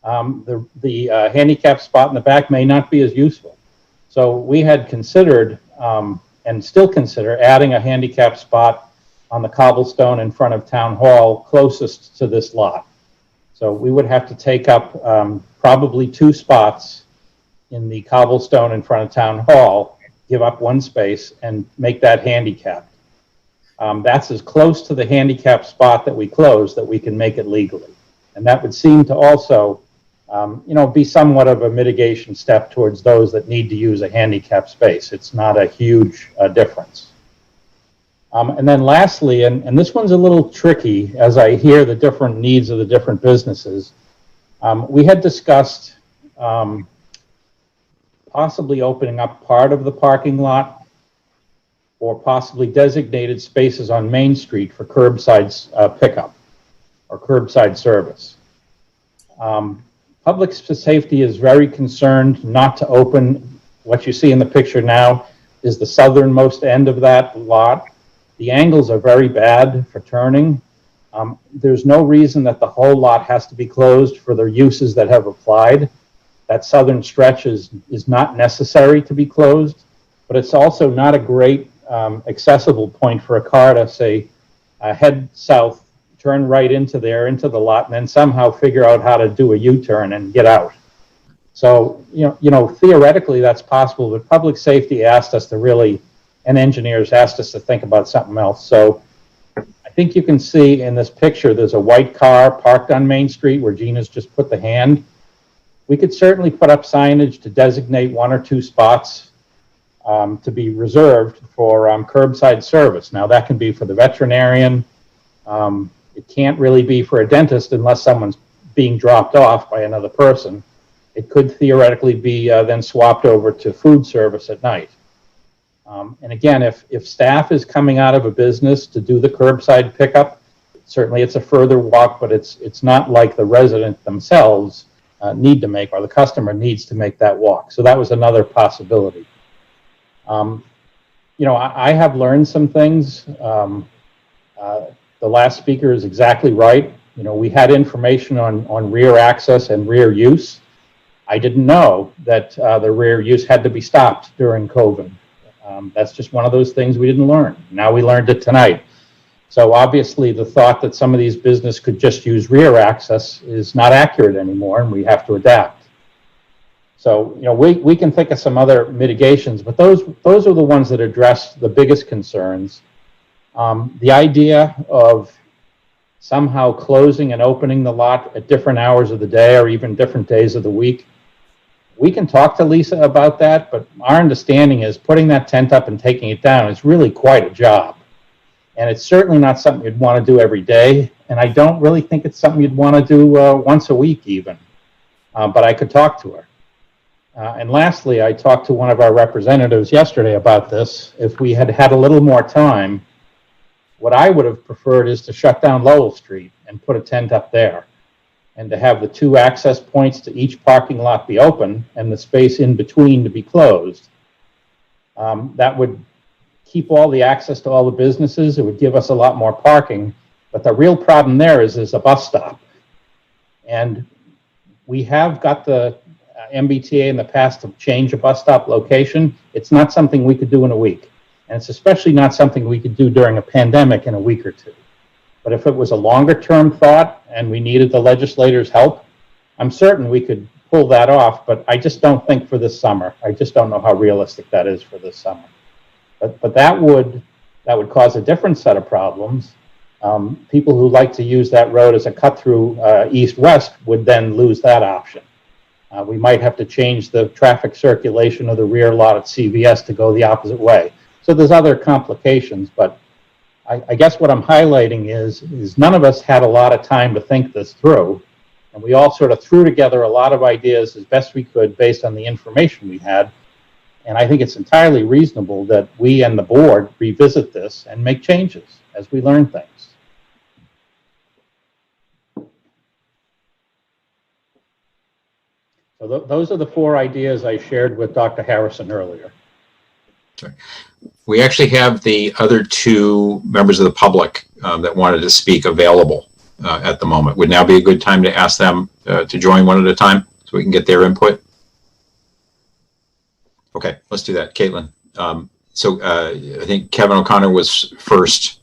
the handicap spot in the back may not be as useful. So we had considered, and still consider, adding a handicap spot on the cobblestone in front of Town Hall closest to this lot. So we would have to take up probably 2 spots in the cobblestone in front of Town Hall, give up 1 space, and make that handicapped. That's as close to the handicap spot that we closed that we can make it legally. And that would seem to also, be somewhat of a mitigation step towards those that need to use a handicap space. It's not a huge difference. And then lastly, and this one's a little tricky as I hear the different needs of the different businesses, we had discussed possibly opening up part of the parking lot or possibly designated spaces on Main Street for curbside pickup or curbside service. Public safety is very concerned not to open. What you see in the picture now is the southernmost end of that lot. The angles are very bad for turning. There's no reason that the whole lot has to be closed for the uses that have applied. That southern stretch is not necessary to be closed, but it's also not a great accessible point for a car to, say, head south, turn right into the lot, and then somehow figure out how to do a U-turn and get out. So, theoretically that's possible, but public safety asked us to really, and engineers asked us to think about something else. So I think you can see in this picture, there's a white car parked on Main Street where Gina's just put the hand. We could certainly put up signage to designate 1 or 2 spots to be reserved for curbside service. Now that can be for the veterinarian. It can't really be for a dentist unless someone's being dropped off by another person. It could theoretically be then swapped over to food service at night. And again, if staff is coming out of a business to do the curbside pickup, certainly it's a further walk, but it's not like the resident themselves need to make, or the customer needs to make that walk. So that was another possibility. You know, I have learned some things. The last speaker is exactly right. You know, we had information on rear access and rear use. I didn't know that the rear use had to be stopped during COVID. That's just one of those things we didn't learn. Now we learned it tonight. So obviously the thought that some of these businesses could just use rear access is not accurate anymore, and we have to adapt. So, you know, we can think of some other mitigations, but those are the ones that address the biggest concerns. The idea of somehow closing and opening the lot at different hours of the day or even different days of the week, we can talk to Lisa about that, but our understanding is putting that tent up and taking it down is really quite a job. And it's certainly not something you'd want to do every day, and I don't really think it's something you'd want to do once a week even, but I could talk to her. And lastly, I talked to one of our representatives yesterday about this. If we had had a little more time, what I would have preferred is to shut down Lowell Street and put a tent up there, and to have the two access points to each parking lot be open and the space in between to be closed. That would keep all the access to all the businesses. It would give us a lot more parking, but the real problem there is a bus stop. And we have got the MBTA in the past to change a bus stop location. It's not something we could do in a week. And it's especially not something we could do during a pandemic in a week or two. But if it was a longer term thought and we needed the legislators' help, I'm certain we could pull that off, but I just don't think for this summer. I just don't know how realistic that is for this summer. But that would cause a different set of problems. People who like to use that road as a cut through east-west would then lose that option. We might have to change the traffic circulation of the rear lot at CVS to go the opposite way. So there's other complications, but I guess what I'm highlighting is none of us had a lot of time to think this through, and we all sort of threw together a lot of ideas as best we could based on the information we had. And I think it's entirely reasonable that we and the board revisit this and make changes as we learn things. So those are the four ideas I shared with Dr. Harrison earlier. Sorry. We actually have the other two members of the public that wanted to speak available at the moment. Would now be a good time to ask them to join one at a time so we can get their input? Okay, let's do that. Caitlin. I think Kevin O'Connor was first.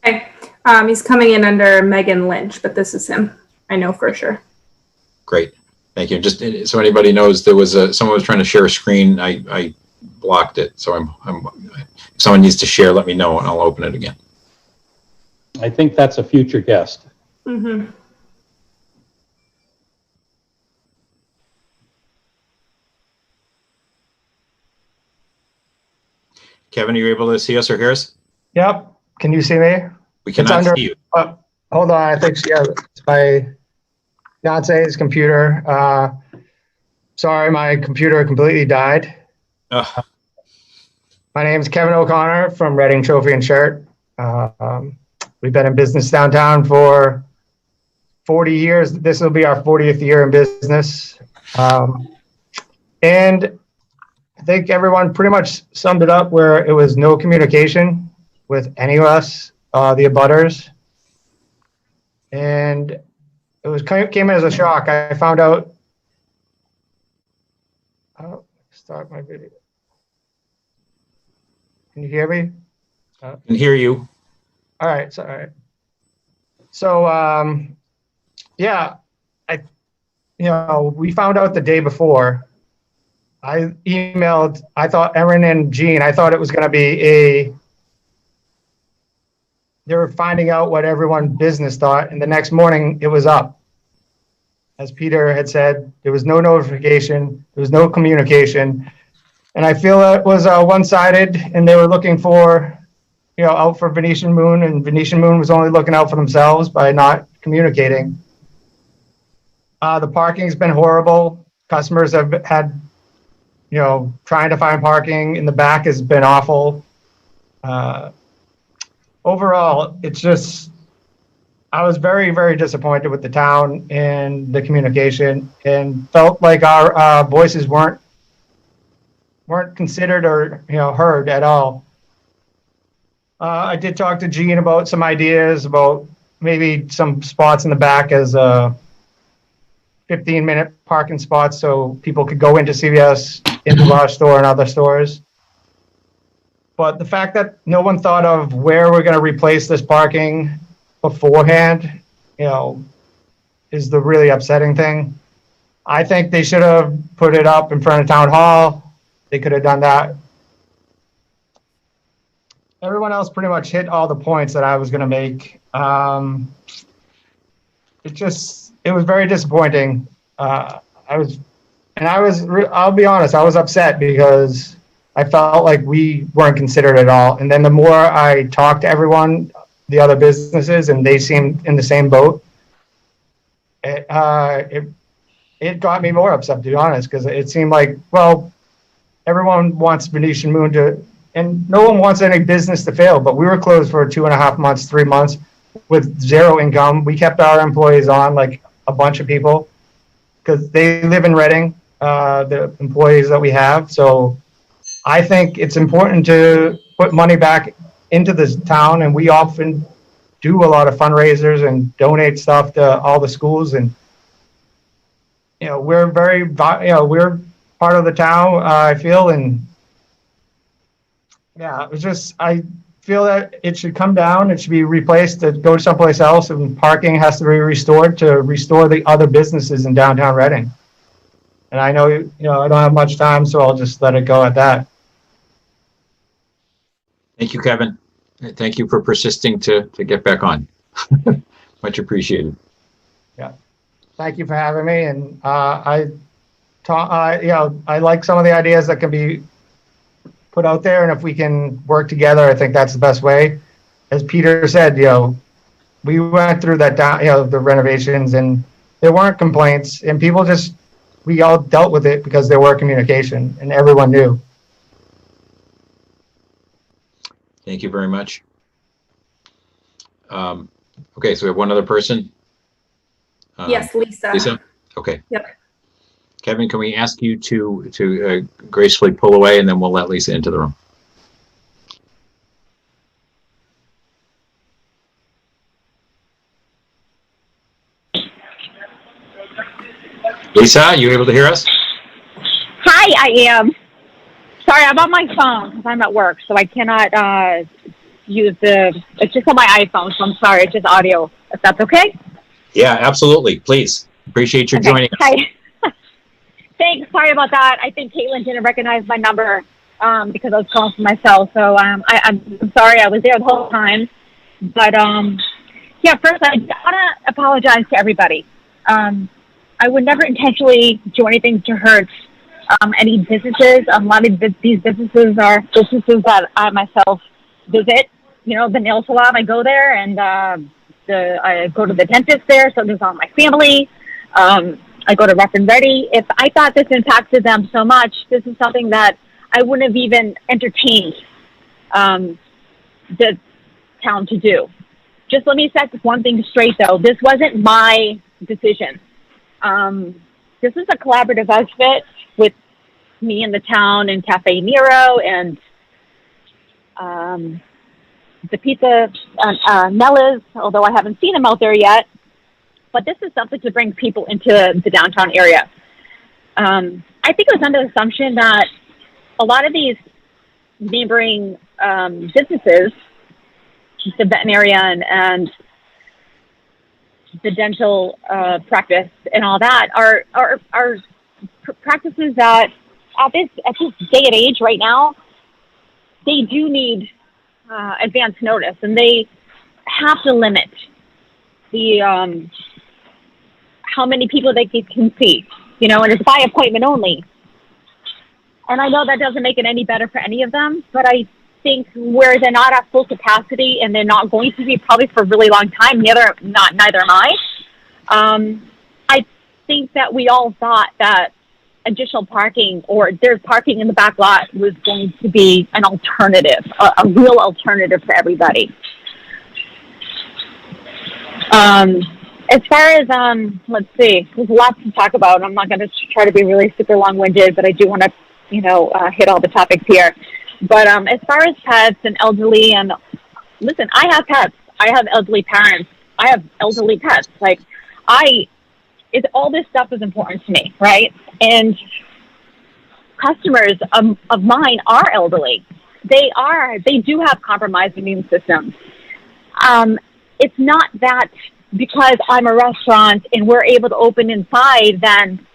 Okay. He's coming in under Megan Lynch, but this is him. I know for sure. Great. Thank you. Just so anybody knows, there was someone was trying to share a screen. I blocked it. So if someone needs to share, let me know and I'll open it again. I think that's a future guest. Mm-hmm. Kevin, are you able to see us or hear us? Yep. Can you see me? We cannot see you. Hold on. I think, yeah, it's my fiance's computer. Sorry, my computer completely died. My name is Kevin O'Connor from Reading Trophy and Shirt. We've been in business downtown for 40 years. This will be our 40th year in business. And I think everyone pretty much summed it up where it was no communication with any of us, the abutters. And it came as a shock. I found out. I'll start my video. Can you hear me? I can hear you. All right. So, all right. So, yeah, we found out the day before. I emailed, I thought Erin and Jean, I thought it was going to be they were finding out what everyone business thought. And the next morning it was up. As Peter had said, there was no notification. There was no communication. And I feel that was one-sided, and they were looking for, out for Venetian Moon, and Venetian Moon was only looking out for themselves by not trying to find parking in the back has been awful. Overall, it's just, I was very, very disappointed with the town and the communication, and felt like our voices weren't considered or heard at all. I did talk to Gene about some ideas about maybe some spots in the back as 15-minute parking spots so people could go into CVS, into our store and other stores. But the fact that no one thought of where we're going to replace this parking beforehand, is the really upsetting thing. I think they should have put it up in front of Town Hall. They could have done that. Everyone else pretty much hit all the points that I was going to make. It was very disappointing. I'll be honest, I was upset because I felt like we weren't considered at all. And then the more I talked to everyone, the other businesses, and they seemed in the same boat, it got me more upset, to be honest, because it seemed like, well, everyone wants Venetian Moon to, and no one wants any business to fail, but we were closed for 2.5 months, 3 months with zero income. We kept our employees on, like a bunch of people, because they live in Reading, the employees that we have. So I think it's important to put money back into this town, and we often do a lot of fundraisers and donate stuff to all the schools, and we're we're part of the town, I feel, and yeah, it was just, I feel that it should come down, it should be replaced, to go someplace else, and parking has to be restored to restore the other businesses in downtown Reading. And I know, I don't have much time, so I'll just let it go at that. Thank you, Kevin. Thank you for persisting to get back on. Much appreciated. Yeah. Thank you for having me. And I like some of the ideas that can be put out there. And if we can work together, I think that's the best way. As Peter said, we went through that the renovations, and there weren't complaints, and people we all dealt with it because there were communication and everyone knew. Thank you very much. Okay, so we have one other person. Yes, Lisa. Lisa? Okay. Yep. Kevin, can we ask you to gracefully pull away, and then we'll let Lisa into the room. Lisa, you able to hear us? Hi, I am. Sorry, I'm on my phone because I'm at work, so I cannot use it's just on my iPhone, so I'm sorry, it's just audio, if that's okay? Yeah, absolutely. Please. Appreciate you joining us. Hi. Thanks, sorry about that. I think Caitlin didn't recognize my number because I was calling from my cell, so I'm sorry, I was there the whole time. But yeah, first I want to apologize to everybody. I would never intentionally do anything to hurt any businesses. A lot of these businesses are businesses that I myself visit. The nail salon, I go there, and I go to the dentist there, so there's all my family. I go to Bunratties. If I thought this impacted them so much, this is something that I wouldn't have even entertained the town to do. Just let me set one thing straight, though. This wasn't my decision. This is a collaborative effort with me and the town and Cafe Nero and the pizza Nella's, although I haven't seen them out there yet. But this is something to bring people into the downtown area. I think it was under the assumption that a lot of these neighboring businesses, the veterinarian and the dental practice and all that, are practices that at this day and age right now, they do need advance notice, and they have to limit the how many people they can see, and it's by appointment only. And I know that doesn't make it any better for any of them, but I think where they're not at full capacity, and they're not going to be probably for a really long time, neither am I. I think that we all thought that additional parking or there's parking in the back lot was going to be an alternative, a real alternative for everybody. As far as, let's see, there's lots to talk about. I'm not going to try to be really super long-winded, but I do want to, hit all the topics here. But as far as pets and elderly, and listen, I have pets. I have elderly parents. I have elderly pets. Like, all this stuff is important to me, right? And customers of mine are elderly. They do have compromised immune systems. It's not that because I'm a restaurant and we're able to open inside, then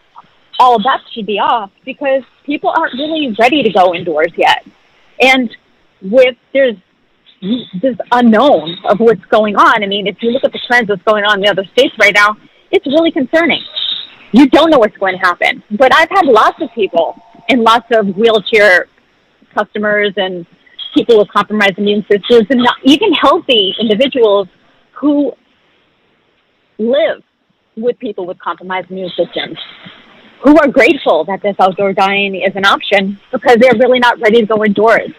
all bets should be off, because people aren't really ready to go indoors yet. And there's this unknown of what's going on. I mean, if you look at the trends that's going on in the other states right now, it's really concerning. You don't know what's going to happen. But I've had lots of people and lots of wheelchair customers and people with compromised immune systems, and even healthy individuals who live with people with compromised immune systems, who are grateful that this outdoor dining is an option because they're really not ready to go indoors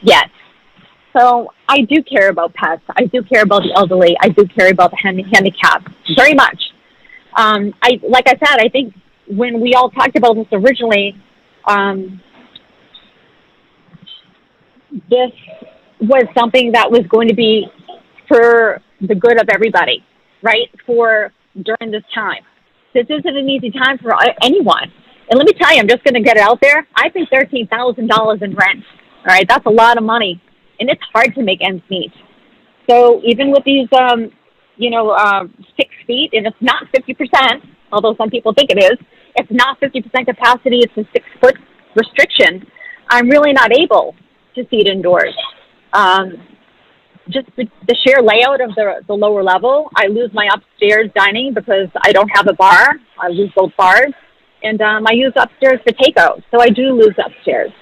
yet. So I do care about pets. I do care about the elderly. I do care about the handicapped very much. Like I said, I think when we all talked about this originally, this was something that was going to be for the good of everybody, right? During this time. This isn't an easy time for anyone. And let me tell you, I'm just going to get it out there. I pay $13,000 in rent. All right, that's a lot of money, and it's hard to make ends meet. So even with these, 6 feet, and it's not 50%, although some people think it is. It's not 50% capacity. It's a 6-foot restriction. I'm really not able to seat indoors. Just the sheer layout of the lower level, I lose my upstairs dining because I don't have a bar. I lose both bars. And I use upstairs for takeout, so I do lose upstairs.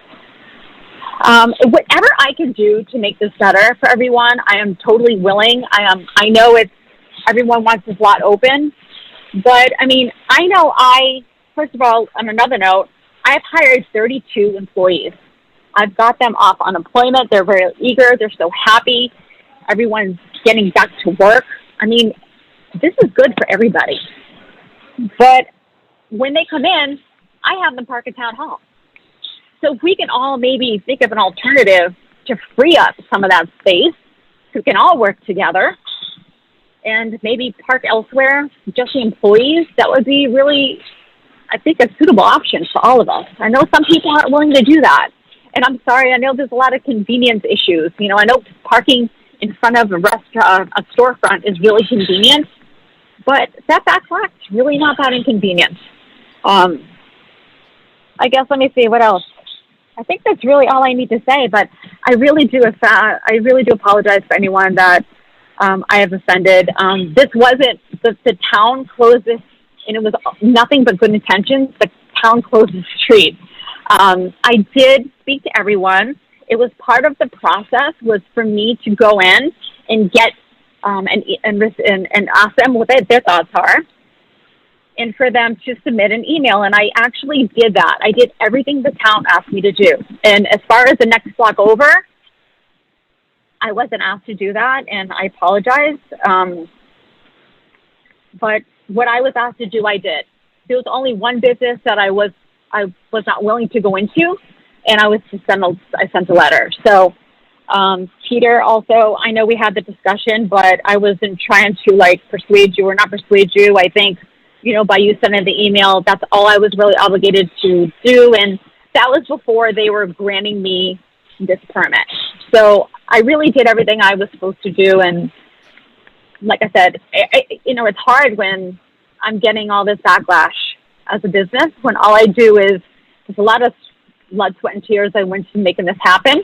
Whatever I can do to make this better for everyone, I am totally willing. I know everyone wants this lot open, but I mean, first of all, on another note, I've hired 32 employees. I've got them off unemployment. They're very eager. They're so happy. Everyone's getting back to work. I mean, this is good for everybody. But when they come in, I have them park at Town Hall. So if we can all maybe think of an alternative to free up some of that space, so we can all work together and maybe park elsewhere, just the employees, that would be really, I think, a suitable option for all of us. I know some people aren't willing to do that. And I'm sorry, I know there's a lot of convenience issues. I know parking in front of a restaurant, a storefront, is really convenient, but that back lot's really not that inconvenient. I guess, let me see, what else? I think that's really all I need to say, but I really do apologize for anyone that I have offended. This wasn't, the town closed this, and it was nothing but good intentions. The town closed the street. I did speak to everyone. It was part of the process was for me to go in and get and ask them what their thoughts are, and for them to submit an email. And I actually did that. I did everything the town asked me to do. And as far as the next block over, I wasn't asked to do that, and I apologize. But what I was asked to do, I did. There was only one business that I was not willing to go into, and I sent a letter. So, Peter, also, I know we had the discussion, but I wasn't trying to persuade you or not persuade you. I think, by you sending the email, that's all I was really obligated to do. And that was before they were granting me this permit. So I really did everything I was supposed to do. And like I said, it's hard when I'm getting all this backlash as a business, when all I do is, there's a lot of blood, sweat, and tears I went to making this happen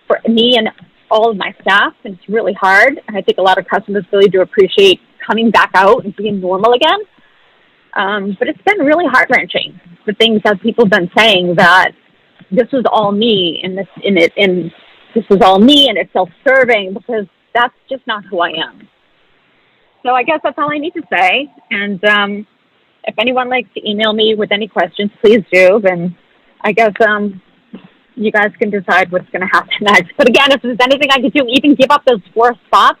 for me and all of my staff. And it's really hard. And I think a lot of customers really do appreciate coming back out and being normal again. But it's been really heart-wrenching, the things that people have been saying, that this was all me, and this was all me, and it's self-serving, because that's just not who I am. So I guess that's all I need to say. And if anyone likes to email me with any questions, please do. And I guess you guys can decide what's going to happen next. But again, if there's anything I could do, even give up those 4 spots.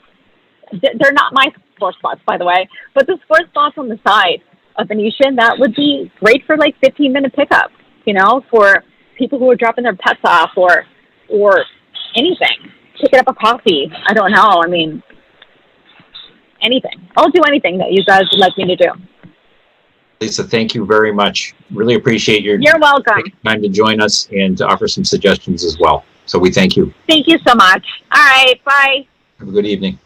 They're not my 4 spots, by the way, but those 4 spots on the side of Venetian, that would be great for like 15-minute pickup, you know, for people who are dropping their pets off or anything. Picking up a coffee. I don't know. I mean, anything. I'll do anything that you guys would like me to do. Lisa, thank you very much. Really appreciate your You're welcome. time to join us and to offer some suggestions as well. So we thank you. Thank you so much. All right. Bye. Have a good evening.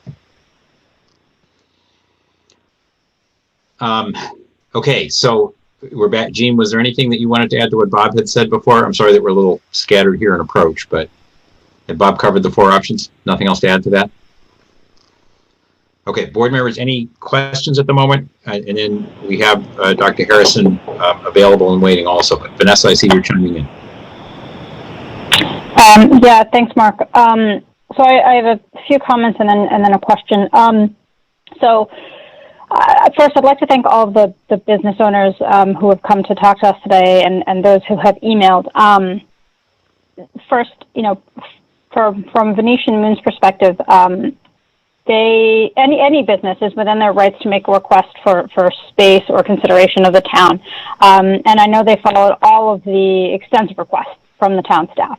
Okay, so we're back. Jean, was there anything that you wanted to add to what Bob had said before? I'm sorry that we're a little scattered here in approach, but had Bob covered the 4 options? Nothing else to add to that? Okay, board members, any questions at the moment? And then we have Dr. Harrison available and waiting also. But Vanessa, I see you're chiming in. Yeah, thanks, Mark. So I have a few comments and then a question. First, I'd like to thank all of the business owners who have come to talk to us today and those who have emailed. First, you know, from Venetian Moon's perspective, any business is within their rights to make a request for space or consideration of the town. And I know they followed all of the extensive requests from the town staff.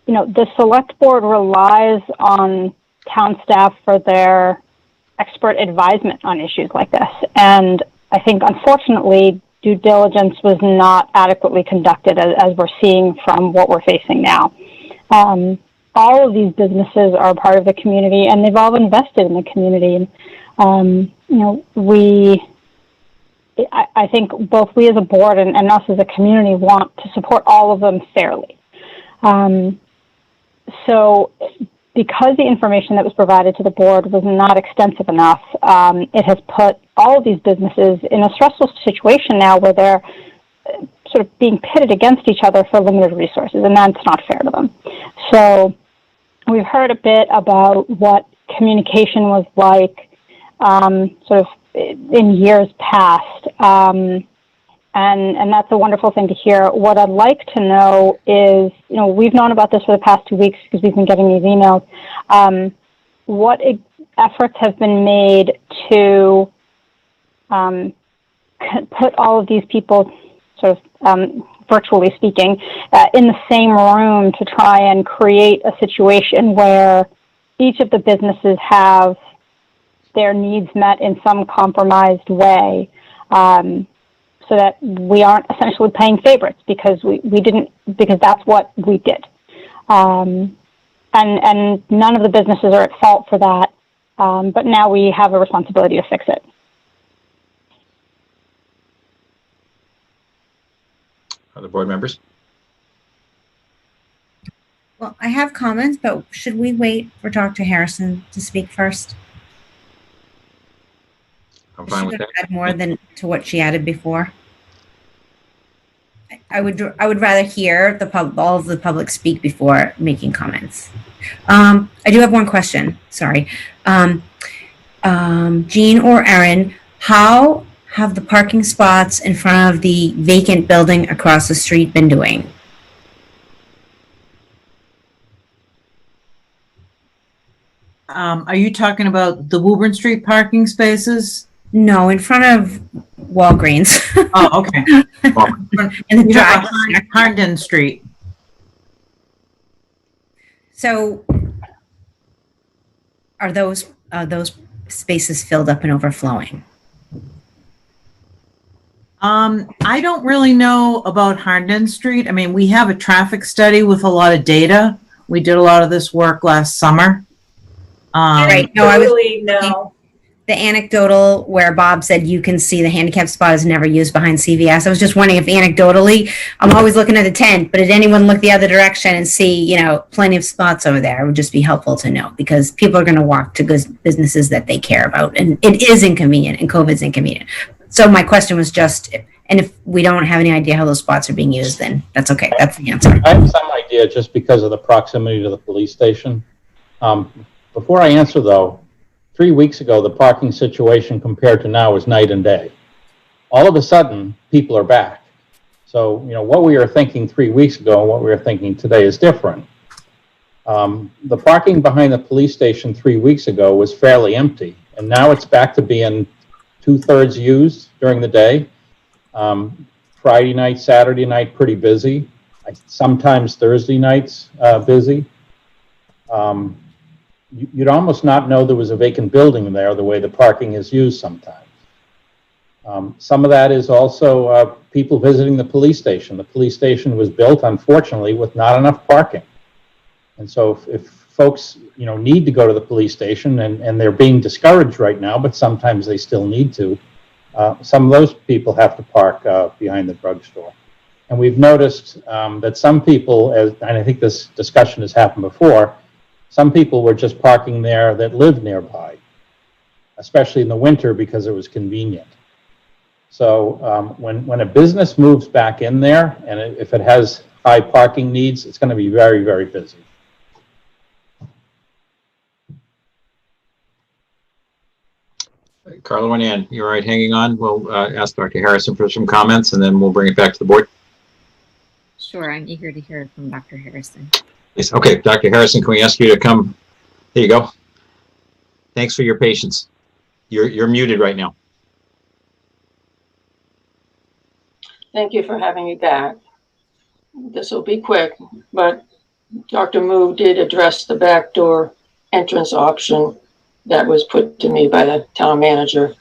You know, the select board relies on town staff for their expert advisement on issues like this. And I think, unfortunately, due diligence was not adequately conducted as we're seeing from what we're facing now. All of these businesses are part of the community and they've all invested in the community. And, you know, I think both we as a board and us as a community want to support all of them fairly. So because the information that was provided to the board was not extensive enough, it has put all of these businesses in a stressful situation now where they're sort of being pitted against each other for limited resources, and that's not fair to them. So we've heard a bit about what communication was like sort of in years past, and that's a wonderful thing to hear. What I'd like to know is, you know, we've known about this for the past 2 weeks because we've been getting these emails. What efforts have been made to put all of these people, sort of virtually speaking, in the same room to try and create a situation where each of the businesses have their needs met in some compromised way, so that we aren't essentially paying favorites because because that's what we did. And none of the businesses are at fault for that, but now we have a responsibility to fix it. Other board members? Well, I have comments, but should we wait for Dr. Harrison to speak first? I'm fine with that. Add more than to what she added before. I would rather hear all of the public speak before making comments. I do have one question. Sorry, Jean or Erin, how have the parking spots in front of the vacant building across the street been doing? Are you talking about the Woburn Street parking spaces? No, in front of Walgreens. Oh, okay. In the drive. Harnden Street. So, are those spaces filled up and overflowing? I don't really know about Harnden Street. I mean, we have a traffic study with a lot of data. We did a lot of this work last summer. Right. No, I was the anecdotal where Bob said you can see the handicap spot is never used behind CVS. I was just wondering if anecdotally, I'm always looking at the tent, but did anyone look the other direction and see, you know, plenty of spots over there? It would just be helpful to know because people are going to walk to businesses that they care about, and it is inconvenient, and COVID's inconvenient. So my question was just, and if we don't have any idea how those spots are being used, then that's okay. That's the answer. I have some idea just because of the proximity to the police station. Before I answer, though, 3 weeks ago, the parking situation compared to now is night and day. All of a sudden, people are back. So, what we were thinking 3 weeks ago and what we were thinking today is different. The parking behind the police station 3 weeks ago was fairly empty, and now it's back to being 2/3 used during the day. Friday night, Saturday night, pretty busy. Sometimes Thursday nights, busy. You'd almost not know there was a vacant building there the way the parking is used sometimes. Some of that is also people visiting the police station. The police station was built, unfortunately, with not enough parking. And so if folks, need to go to the police station and they're being discouraged right now, but sometimes they still need to, some of those people have to park behind the drugstore. And we've noticed that some people, and I think this discussion has happened before, some people were just parking there that lived nearby, especially in the winter because it was convenient. So when a business moves back in there, and if it has high parking needs, it's going to be very, very busy. Carla and Ann, you all right hanging on? We'll ask Dr. Harrison for some comments, and then we'll bring it back to the board. Sure, I'm eager to hear from Dr. Harrison. Yes. Okay, Dr. Harrison, can we ask you to come? There you go. Thanks for your patience. You're muted right now. Thank you for having me back. This will be quick, but Dr. Moo did address the backdoor entrance option that was put to me by the town manager.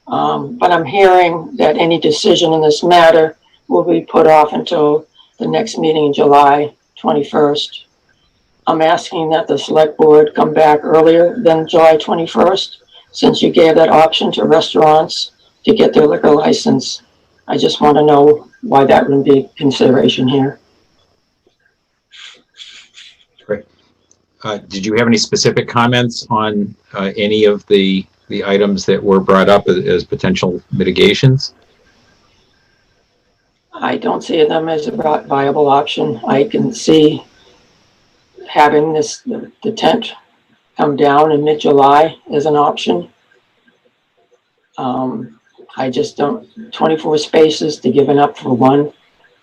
But I'm hearing that any decision in this matter will be put off until the next meeting in July 21st. I'm asking that the select board come back earlier than July 21st, since you gave that option to restaurants to get their liquor license. I just want to know why that wouldn't be consideration here. Great. Did you have any specific comments on any of the items that were brought up as potential mitigations? I don't see them as a viable option. I can see having the tent come down in mid-July as an option. I just don't, 24 spaces to give it up for one.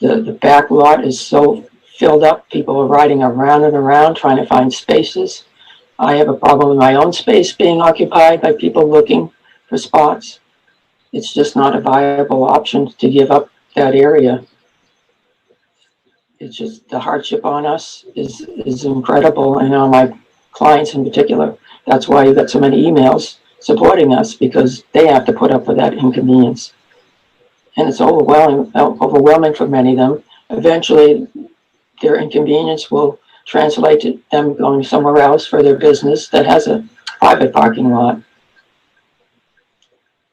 The back lot is so filled up. People are riding around and around trying to find spaces. I have a problem with my own space being occupied by people looking for spots. It's just not a viable option to give up that area. It's just the hardship on us is incredible, and on my clients in particular. That's why you got so many emails supporting us, because they have to put up with that inconvenience. And it's overwhelming for many of them. Eventually, their inconvenience will translate to them going somewhere else for their business that has a private parking lot.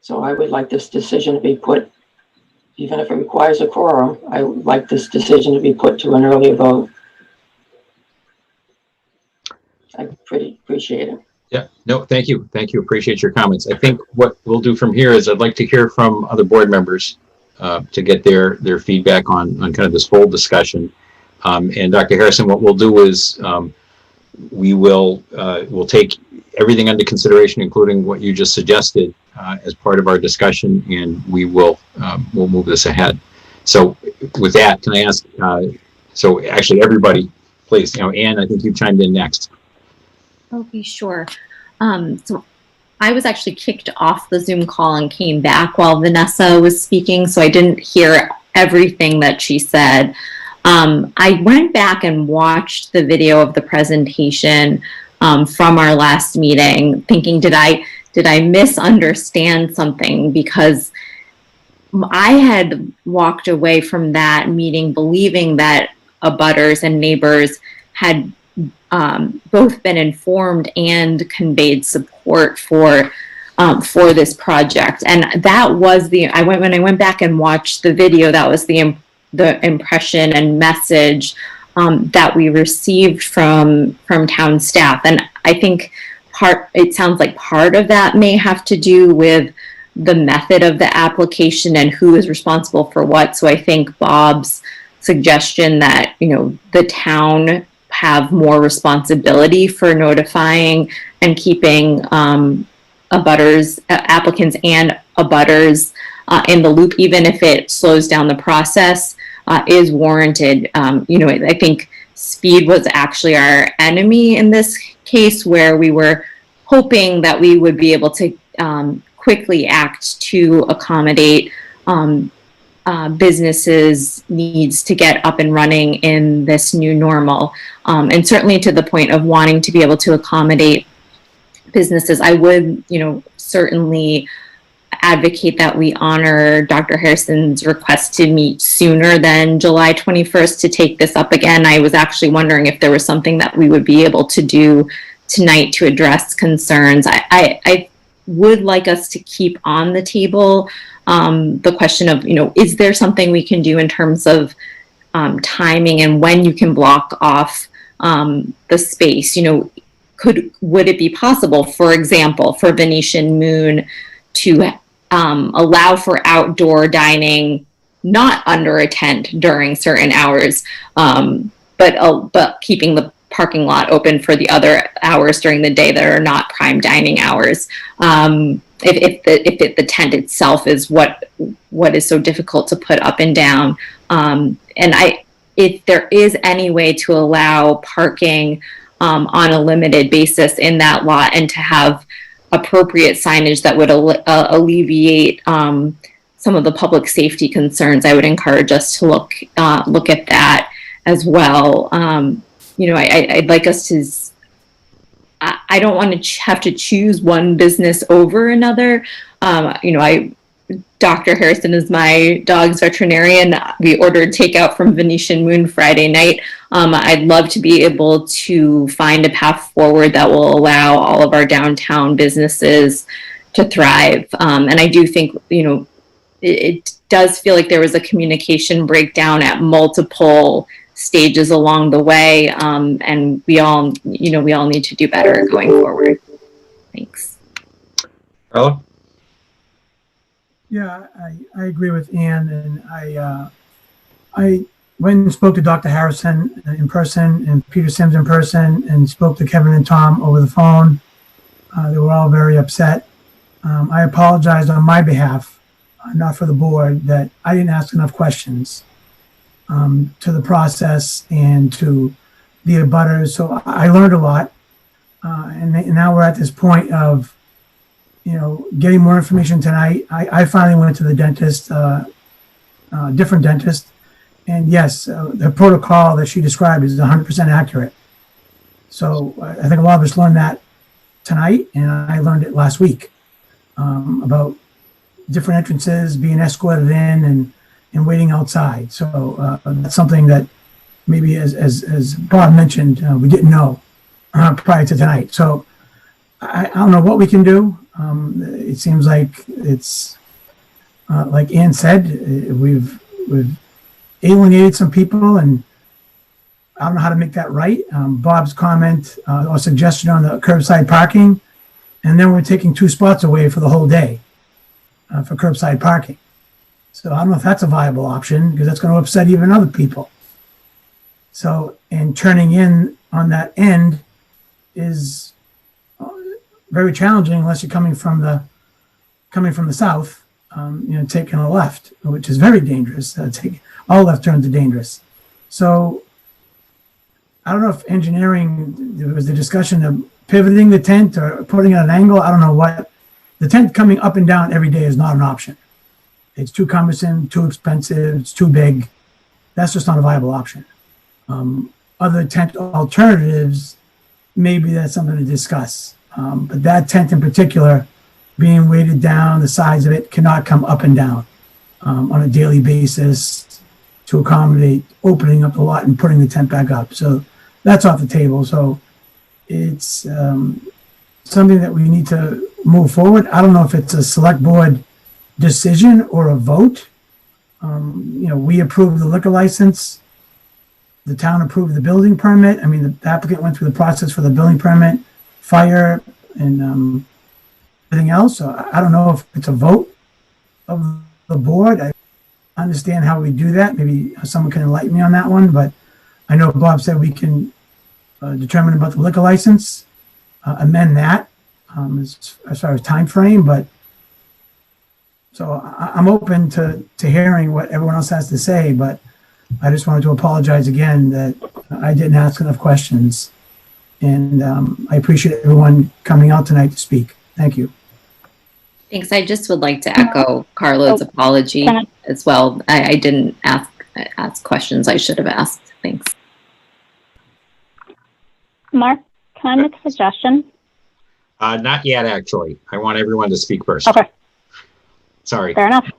So I would like this decision to be put, even if it requires a quorum, I would like this decision to be put to an earlier vote. I pretty appreciate it. Yeah, no, thank you. Thank you. Appreciate your comments. I think what we'll do from here is I'd like to hear from other board members to get their feedback on kind of this whole discussion. And Dr. Harrison, what we'll do is we'll take everything under consideration, including what you just suggested, as part of our discussion, and we'll move this ahead. So with that, can I ask, so actually everybody, please, Ann, I think you chimed in next. Okay, sure. So I was actually kicked off the Zoom call and came back while Vanessa was speaking, so I didn't hear everything that she said. I went back and watched the video of the presentation from our last meeting, thinking, did I misunderstand something? Because I had walked away from that meeting believing that abutters and neighbors had both been informed and conveyed support for this project, and that was when I went back and watched the video, that was the impression and message that we received from town staff. And I think it sounds like part of that may have to do with the method of the application and who is responsible for what. So I think Bob's suggestion that the town have more responsibility for notifying and keeping abutters, applicants and abutters in the loop, even if it slows down the process, is warranted. I think speed was actually our enemy in this case, where we were hoping that we would be able to quickly act to accommodate businesses' needs to get up and running in this new normal. And certainly to the point of wanting to be able to accommodate businesses, I would, certainly advocate that we honor Dr. Harrison's request to meet sooner than July 21st to take this up again. I was actually wondering if there was something that we would be able to do tonight to address concerns. I would like us to keep on the table the question of, is there something we can do in terms of timing and when you can block off the space? Would it be possible, for example, for Venetian Moon to allow for outdoor dining, not under a tent during certain hours, but keeping the parking lot open for the other hours during the day that are not prime dining hours? If the tent itself is what is so difficult to put up and down, if there is any way to allow parking on a limited basis in that lot and to have appropriate signage that would alleviate some of the public safety concerns, I would encourage us to look at that as well. I'd like us to. I don't want to have to choose one business over another. Dr. Harrison is my dog's veterinarian. We ordered takeout from Venetian Moon Friday night. I'd love to be able to find a path forward that will allow all of our downtown businesses to thrive. And I do think, it does feel like there was a communication breakdown at multiple stages along the way. And we all need to do better going forward. Thanks. Carla? Yeah, I agree with Ann, and I went and spoke to Dr. Harrison in person and Peter Sims in person, and spoke to Kevin and Tom over the phone. They were all very upset. I apologized on my behalf, not for the board, that I didn't ask enough questions to the process and to the abutters. So I learned a lot, and now we're at this point of getting more information tonight. I finally went to the dentist, different dentist, and yes, the protocol that she described is 100% accurate. So I think a lot of us learned that tonight, and I learned it last week about different entrances being escorted in and waiting outside. So that's something that maybe, as Bob mentioned, we didn't know prior to tonight. So I don't know what we can do. It seems like it's like Ann said, we've alienated some people, and I don't know how to make that right. Bob's comment or suggestion on the curbside parking, and then we're taking 2 spots away for the whole day for curbside parking. So I don't know if that's a viable option, because that's going to upset even other people. So, and turning in on that end is very challenging unless you're coming from the south, taking a left, which is very dangerous. All left turns are dangerous. So I don't know if engineering, there was the discussion of pivoting the tent or putting it at an angle. I don't know what. The tent coming up and down every day is not an option. It's too cumbersome, too expensive, it's too big. That's just not a viable option. Other tent alternatives, maybe that's something to discuss. But that tent in particular, being weighted down, the size of it cannot come up and down on a daily basis to accommodate opening up the lot and putting the tent back up. So that's off the table. So it's something that we need to move forward. I don't know if it's a select board decision or a vote. We approved the liquor license. The town approved the building permit. I mean, the applicant went through the process for the building permit, fire, and everything else. So I don't know if it's a vote of the board. I understand how we do that. Maybe someone can enlighten me on that one, but I know Bob said we can determine about the liquor license, amend that as far as time frame, but so I'm open to hearing what everyone else has to say, but I just wanted to apologize again that I didn't ask enough questions. And I appreciate everyone coming out tonight to speak. Thank you. Thanks. I just would like to echo Carla's apology as well. I didn't ask questions I should have asked. Thanks. Mark, can I make a suggestion? Not yet, actually. I want everyone to speak first. Okay. Sorry. Fair enough.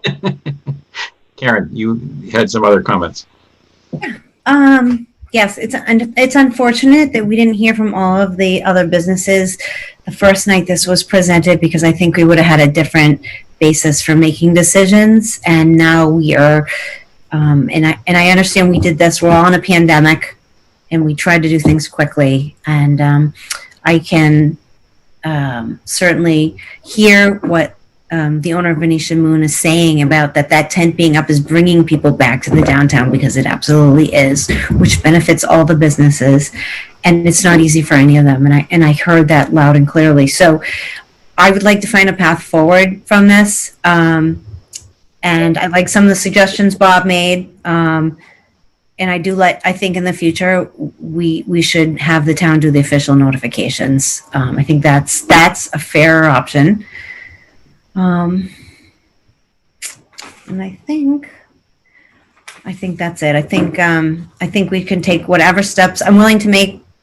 Karen, you had some other comments. Yes, it's unfortunate that we didn't hear from all of the other businesses the first night this was presented, because I think we would have had a different basis for making decisions. And now we are, and I understand we did this. We're all in a pandemic, and we tried to do things quickly. And I can certainly hear what the owner of Venetian Moon is saying about that tent being up is bringing people back to the downtown, because it absolutely is, which benefits all the businesses, and it's not easy for any of them. And I heard that loud and clearly. So I would like to find a path forward from this. And I like some of the suggestions Bob made. And I think in the future, we should have the town do the official notifications. I think that's a fair option. And I think that's it. I think we can take whatever steps. I'm willing to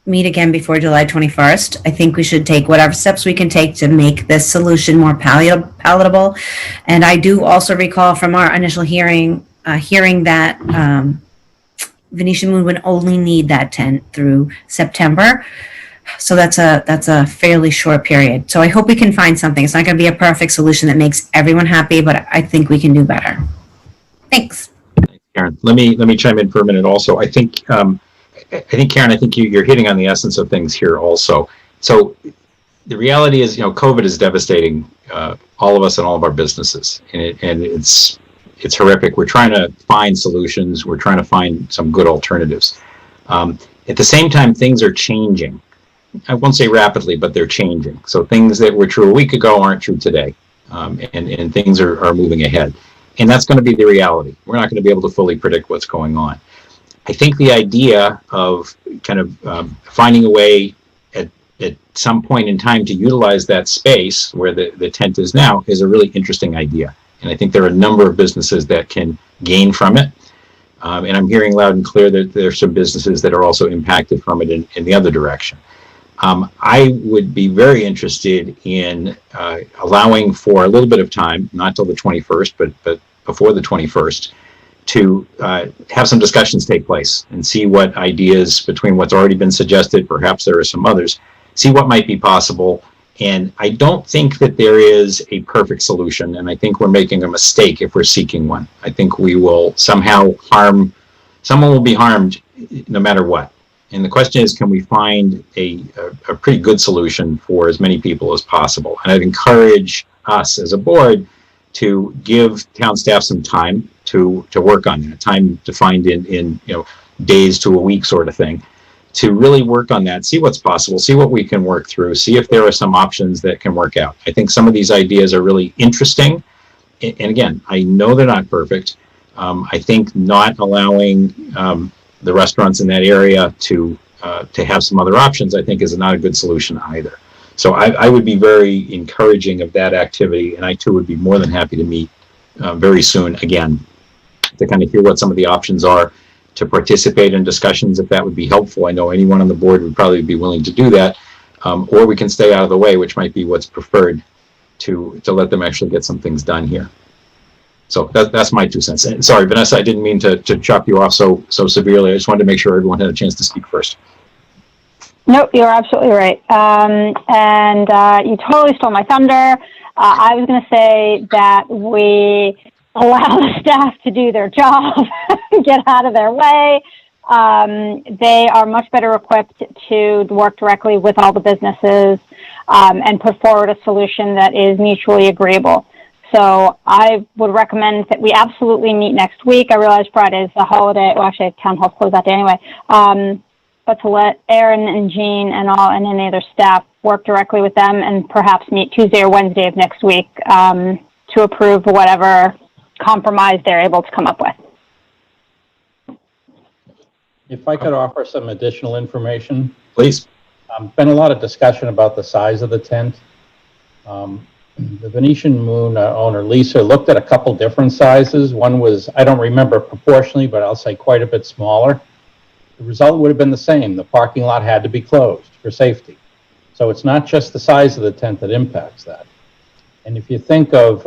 meet again before July 21st. I think we should take whatever steps we can take to make this solution more palatable. And I do also recall from our initial hearing that Venetian Moon would only need that tent through September. So that's a fairly short period. So I hope we can find something. It's not going to be a perfect solution that makes everyone happy, but I think we can do better. Thanks. Karen, let me chime in for a minute also. I think Karen, I think you're hitting on the essence of things here also. So the reality is, COVID is devastating all of us and all of our businesses, and it's horrific. We're trying to find solutions. We're trying to find some good alternatives. At the same time, things are changing. I won't say rapidly, but they're changing. So things that were true a week ago aren't true today, and things are moving ahead. And that's going to be the reality. We're not going to be able to fully predict what's going on. I think the idea of kind of finding a way at some point in time to utilize that space where the tent is now is a really interesting idea. And I think there are a number of businesses that can gain from it. And I'm hearing loud and clear that there's some businesses that are also impacted from it in the other direction. I would be very interested in allowing for a little bit of time, not till the 21st, but before the 21st, to have some discussions take place and see what ideas between what's already been suggested, perhaps there are some others, see what might be possible. And I don't think that there is a perfect solution, and I think we're making a mistake if we're seeking one. I think we will somehow someone will be harmed no matter what. And the question is, can we find a pretty good solution for as many people as possible? And I'd encourage us as a board to give town staff some time to work on that, time defined in days to a week sort of thing, to really work on that, see what's possible, see what we can work through, see if there are some options that can work out. I think some of these ideas are really interesting. And again, I know they're not perfect. I think not allowing the restaurants in that area to have some other options, I think is not a good solution either. So I would be very encouraging of that activity, and I too would be more than happy to meet very soon again to kind of hear what some of the options are, to participate in discussions if that would be helpful. I know anyone on the board would probably be willing to do that, or we can stay out of the way, which might be what's preferred, to let them actually get some things done here. So that's my 2 cents. And sorry, Vanessa, I didn't mean to chop you off so severely. I just wanted to make sure everyone had a chance to speak first. Nope, you're absolutely right. And you totally stole my thunder. I was going to say that we allow the staff to do their job, get out of their way. They are much better equipped to work directly with all the businesses and put forward a solution that is mutually agreeable. So I would recommend that we absolutely meet next week. I realize Friday is a holiday. Well, actually, town hall's closed that day anyway. But to let Aaron and Jean and any other staff work directly with them and perhaps meet Tuesday or Wednesday of next week to approve whatever compromise they're able to come up with. If I could offer some additional information. Please. Been a lot of discussion about the size of the tent. The Venetian Moon owner, Lisa, looked at a couple different sizes. One was, I don't remember proportionally, but I'll say quite a bit smaller. The result would have been the same. The parking lot had to be closed for safety. So it's not just the size of the tent that impacts that. And if you think of,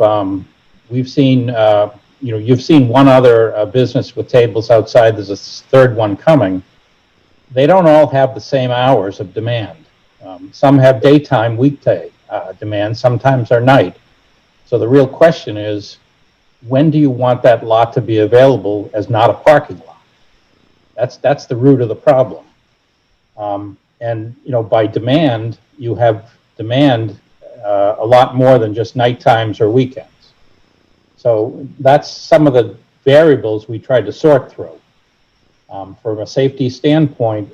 we've seen, you've seen one other business with tables outside. There's a third one coming. They don't all have the same hours of demand. Some have daytime, weekday demand. Sometimes are night. So the real question is, when do you want that lot to be available as not a parking lot? That's the root of the problem. And by demand, you have demand a lot more than just night times or weekends. So that's some of the variables we tried to sort through. From a safety standpoint,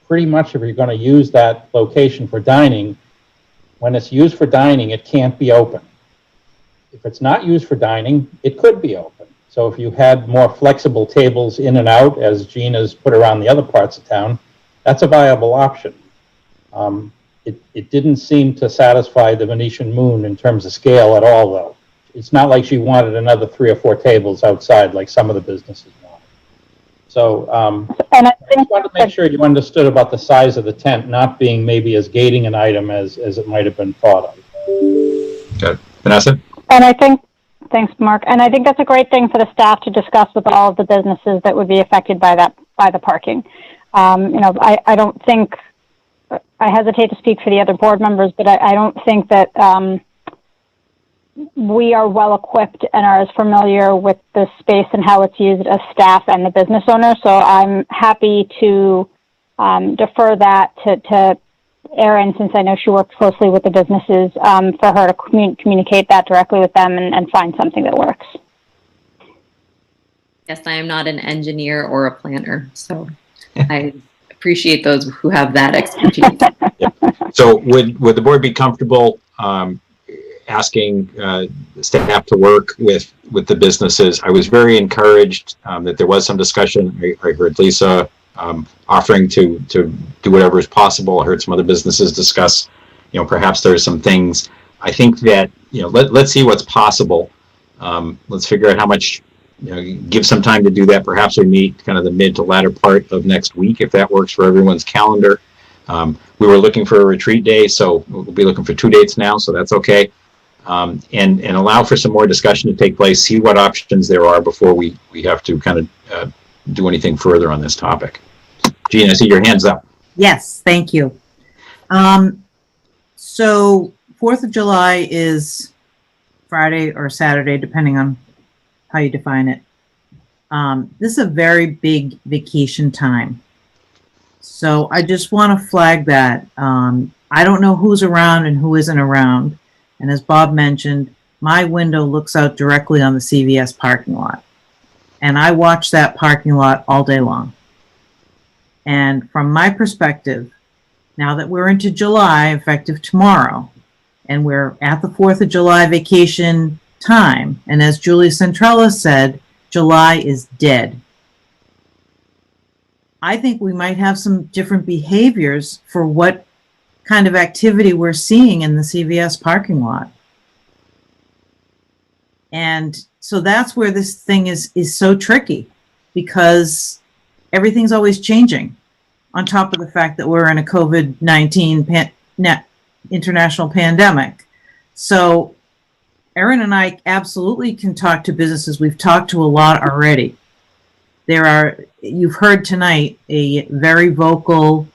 pretty much if you're going to use that location for dining, when it's used for dining, it can't be open. If it's not used for dining, it could be open. So if you had more flexible tables in and out, as Gina's put around the other parts of town, that's a viable option. It didn't seem to satisfy the Venetian Moon in terms of scale at all, though. It's not like she wanted another 3 or 4 tables outside like some of the businesses want. So and I just wanted to make sure you understood about the size of the tent not being maybe as gating an item as it might have been thought of. Good. Vanessa? And I think, thanks, Mark. And I think that's a great thing for the staff to discuss with all of the businesses that would be affected by the parking. I don't think, I hesitate to speak for the other board members, but I don't think that we are well equipped and are as familiar with the space and how it's used as staff and the business owner. So I'm happy to defer that to Erin, since I know she works closely with the businesses, for her to communicate that directly with them and find something that works. Yes, I am not an engineer or a planner, so I appreciate those who have that expertise. Yeah. So would the board be comfortable asking staff to work with the businesses? I was very encouraged that there was some discussion. I heard Lisa offering to do whatever is possible. I heard some other businesses discuss, perhaps there's some things. I think that, let's see what's possible. Let's figure out how much, give some time to do that. Perhaps we meet kind of the mid to latter part of next week, if that works for everyone's calendar. We were looking for a retreat day, so we'll be looking for 2 dates now, so that's okay. And allow for some more discussion to take place, see what options there are before we have to kind of do anything further on this topic. Gina, I see your hand's up. Yes, thank you. So 4th of July is Friday or Saturday, depending on how you define it. This is a very big vacation time. So I just want to flag that. I don't know who's around and who isn't around. And as Bob mentioned, my window looks out directly on the CVS parking lot. And I watch that parking lot all day long. And from my perspective, now that we're into July, effective tomorrow, and we're at the 4th of July vacation time, and as Julie Centrella said, July is dead. I think we might have some different behaviors for what kind of activity we're seeing in the CVS parking lot. And so that's where this thing is so tricky, because everything's always changing, on top of the fact that we're in a COVID-19 international pandemic. So Erin and I absolutely can talk to businesses. We've talked to a lot already. You've heard tonight, a very vocal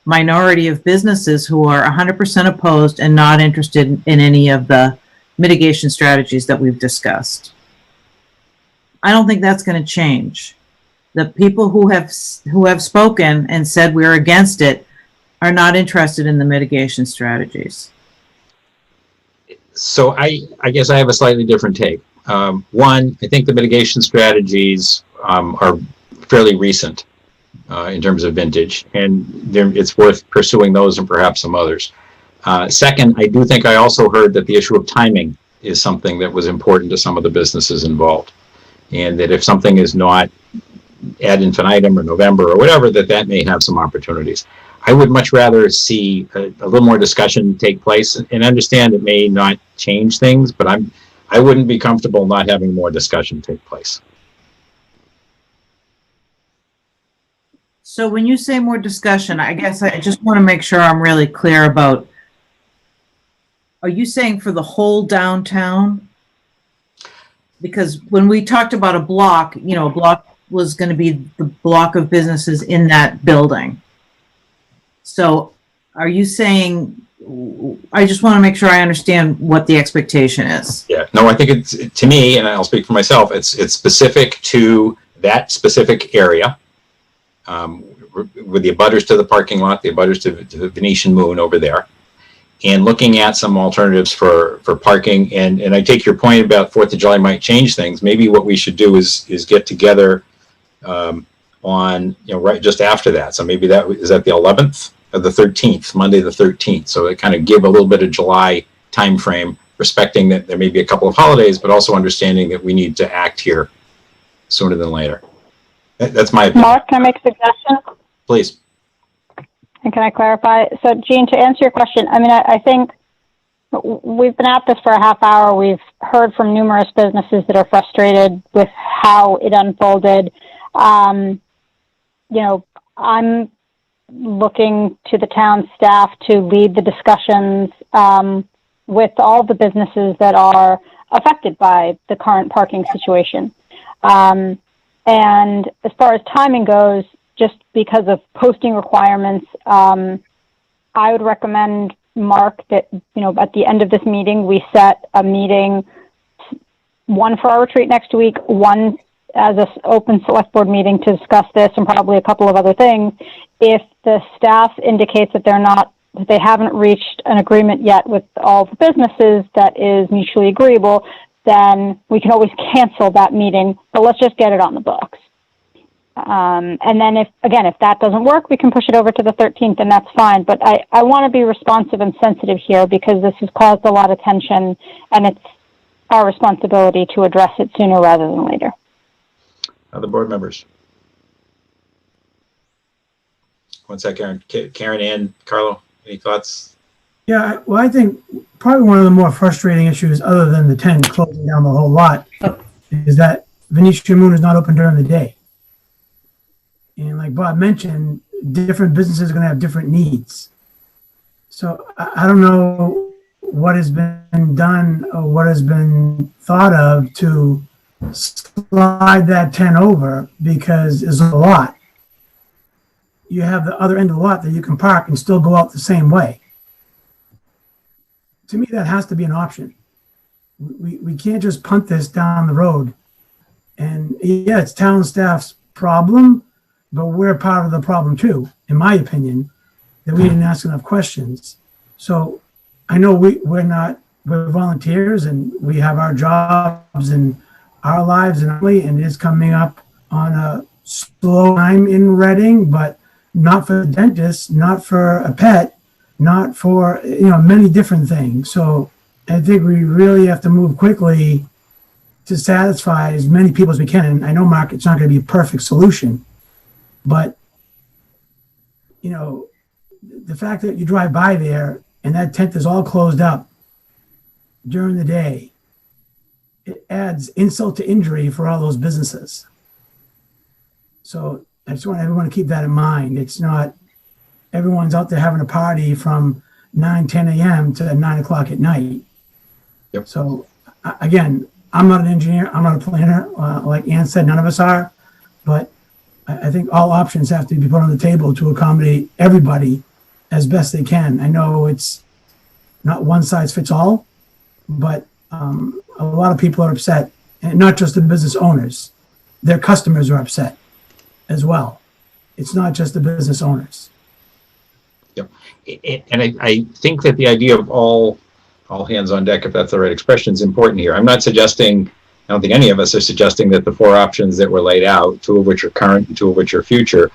minority of businesses who are 100% opposed and not interested in any of the mitigation strategies that we've discussed. I don't think that's going to change. The people who have spoken and said we're against it are not interested in the mitigation strategies. So I guess I have a slightly different take. One, I think the mitigation strategies are fairly recent in terms of vintage, and it's worth pursuing those and perhaps some others. Second, I do think I also heard that the issue of timing is something that was important to some of the businesses involved. And that if something is not ad infinitum or November or whatever, that may have some opportunities. I would much rather see a little more discussion take place, and understand it may not change things, but I wouldn't be comfortable not having more discussion take place. So when you say more discussion, I guess I just want to make sure I'm really clear about, are you saying for the whole downtown? Because when we talked about a block, a block was going to be the block of businesses in that building. So are you saying, I just want to make sure I understand what the expectation is. Yeah, no, I think it's, to me, and I'll speak for myself, it's specific to that specific area. With the abutters to the parking lot, the abutters to the Venetian Moon over there, and looking at some alternatives for parking. And I take your point about 4th of July might change things. Maybe what we should do is get together on, right just after that. So maybe is that the 11th or the 13th, Monday the 13th. So it kind of give a little bit of July time frame, respecting that there may be a couple of holidays, but also understanding that we need to act here sooner than later. That's my opinion. Mark, can I make a suggestion? Please. And can I clarify? So, Jean, to answer your question, I think we've been at this for a half hour. We've heard from numerous businesses that are frustrated with how it unfolded. I'm looking to the town staff to lead the discussions with all the businesses that are affected by the current parking situation. And as far as timing goes, just because of posting requirements, I would recommend, Mark, that, at the end of this meeting, we set a meeting, one for our retreat next week, one as an open select board meeting to discuss this and probably a couple of other things. If the staff indicates that they haven't reached an agreement yet with all the businesses that is mutually agreeable, then we can always cancel that meeting, but let's just get it on the books. And then if that doesn't work, we can push it over to the 13th, and that's fine. But I want to be responsive and sensitive here because this has caused a lot of tension, and it's our responsibility to address it sooner rather than later. Other board members? One sec, Karen. Karen and Carlo, any thoughts? Yeah, well, I think probably one of the more frustrating issues, other than the 10 closing down the whole lot, is that Venetian Moon is not open during the day. And like Bob mentioned, different businesses are going to have different needs. So I don't know what has been done or what has been thought of to slide that 10 over, because there's a lot. You have the other end of the lot that you can park and still go out the same way. To me, that has to be an option. We can't just punt this down the road. And yeah, it's town staff's problem, but we're part of the problem too, in my opinion, that we didn't ask enough questions. So I know we're volunteers and we have our jobs and our lives, and it is coming up on a slow time in Reading, but not for the dentist, not for a pet, not for, many different things. So I think we really have to move quickly to satisfy as many people as we can. And I know, Mark, it's not going to be a perfect solution, but, the fact that you drive by there and that tent is all closed up during the day, it adds insult to injury for all those businesses. So I just want everyone to keep that in mind. It's not everyone's out there having a party from 9, 10 a.m. to 9 o'clock at night. Yep. So again, I'm not an engineer. I'm not a planner. Like Ann said, none of us are. But I think all options have to be put on the table to accommodate everybody as best they can. I know it's not one size fits all, but a lot of people are upset, and not just the business owners. Their customers are upset as well. It's not just the business owners. Yep. And I think that the idea of all hands on deck, if that's the right expression, is important here. I'm not suggesting, I don't think any of us are suggesting that the 4 options that were laid out, 2 of which are current and 2 of which are future,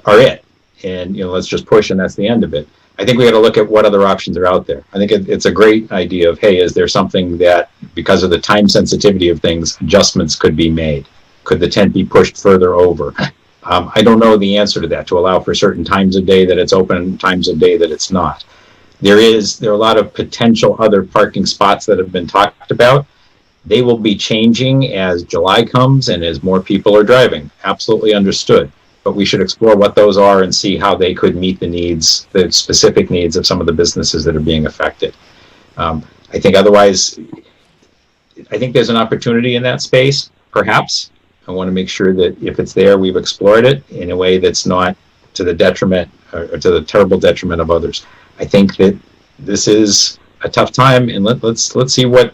are it. And, let's just push and that's the end of it. I think we got to look at what other options are out there. I think it's a great idea of, hey, is there something that, because of the time sensitivity of things, adjustments could be made? Could the tent be pushed further over? I don't know the answer to that, to allow for certain times of day that it's open, times of day that it's not. There are a lot of potential other parking spots that have been talked about. They will be changing as July comes and as more people are driving. Absolutely understood. But we should explore what those are and see how they could meet the needs, the specific needs of some of the businesses that are being affected. I think otherwise, I think there's an opportunity in that space, perhaps. I want to make sure that if it's there, we've explored it in a way that's not to the detriment or to the terrible detriment of others. I think that this is a tough time, and let's see what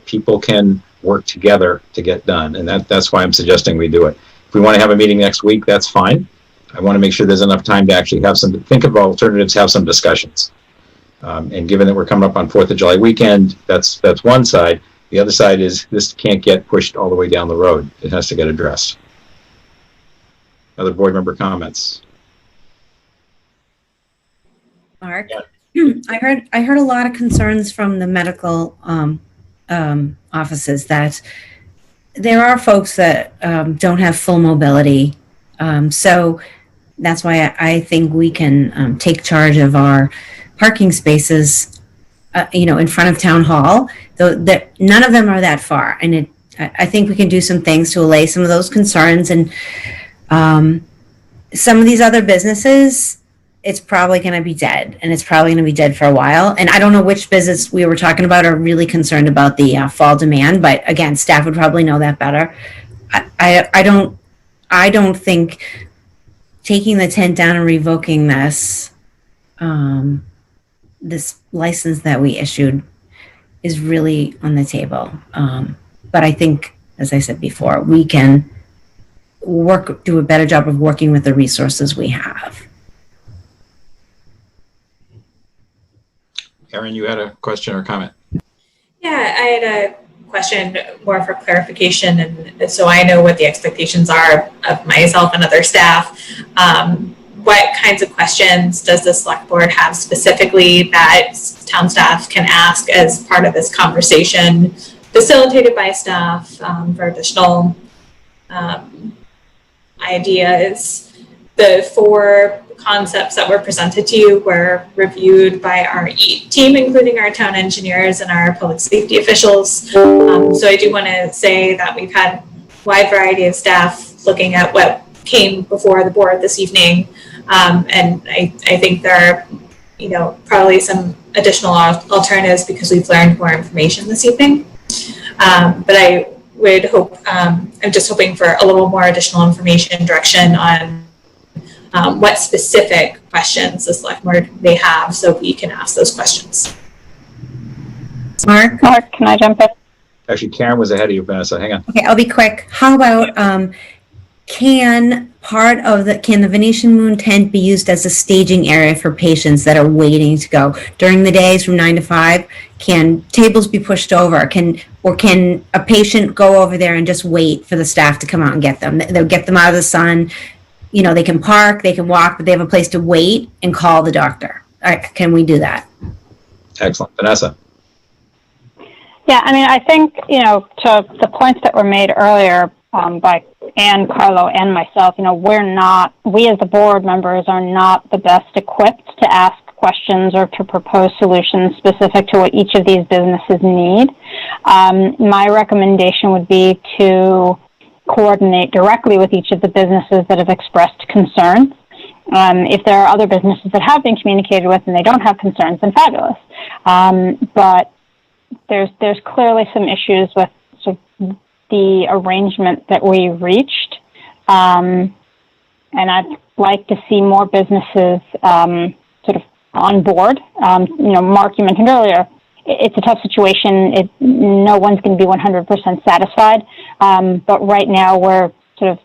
people can work together to get done, and that's why I'm suggesting we do it. If we want to have a meeting next week, that's fine. I want to make sure there's enough time to actually think of alternatives, have some discussions. And given that we're coming up on 4th of July weekend, that's one side. The other side is this can't get pushed all the way down the road. It has to get addressed. Other board member comments? Mark, I heard a lot of concerns from the medical offices that there are folks that don't have full mobility. So that's why I think we can take charge of our parking spaces, in front of town hall. Though that none of them are that far, and I think we can do some things to allay some of those concerns. And some of these other businesses, it's probably going to be dead, and it's probably going to be dead for a while. And I don't know which business we were talking about are really concerned about the fall demand, but again, staff would probably know that better. I don't think taking the tent down and revoking this license that we issued is really on the table. But I think, as I said before, we can do a better job of working with the resources we have. Erin, you had a question or comment? Yeah, I had a question more for clarification, and so I know what the expectations are of myself and other staff. What kinds of questions does the select board have specifically that town staff can ask as part of this conversation, facilitated by staff, for additional ideas? The 4 concepts that were presented to you were reviewed by our team, including our town engineers and our public safety officials. So I do want to say that we've had a wide variety of staff looking at what came before the board this evening. And I think there are, probably some additional alternatives because we've learned more information this evening. But I would hope, I'm just hoping for a little more additional information, direction on what specific questions the select board may have, so we can ask those questions. Mark, can I jump in? Actually, Karen was ahead of you, Vanessa. Hang on. Okay, I'll be quick. How about can the Venetian Moon tent be used as a staging area for patients that are waiting to go during the days from 9 to 5? Can tables be pushed over? Can a patient go over there and just wait for the staff to come out and get them? They'll get them out of the sun. They can park, they can walk, but they have a place to wait and call the doctor. Can we do that? Excellent. Vanessa? Yeah, I think, to the points that were made earlier by Ann, Carlo, and myself, we as the board members are not the best equipped to ask questions or to propose solutions specific to what each of these businesses need. My recommendation would be to coordinate directly with each of the businesses that have expressed concerns. If there are other businesses that have been communicated with and they don't have concerns, then fabulous. But there's clearly some issues with sort of the arrangement that we reached. And I'd like to see more businesses sort of on board. Mark, you mentioned earlier, it's a tough situation. No one's going to be 100% satisfied. But right now we're sort of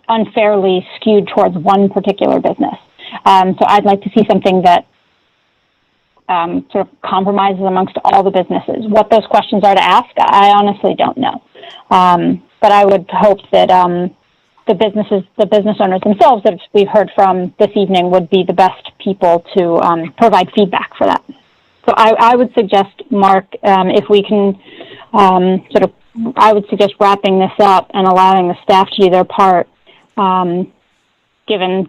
unfairly skewed towards one particular business. So I'd like to see something that sort of compromises amongst all the businesses. What those questions are to ask, I honestly don't know. But I would hope that the business owners themselves that we've heard from this evening would be the best people to provide feedback for that. So I would suggest, Mark, if we can I would suggest wrapping this up and allowing the staff to do their part, given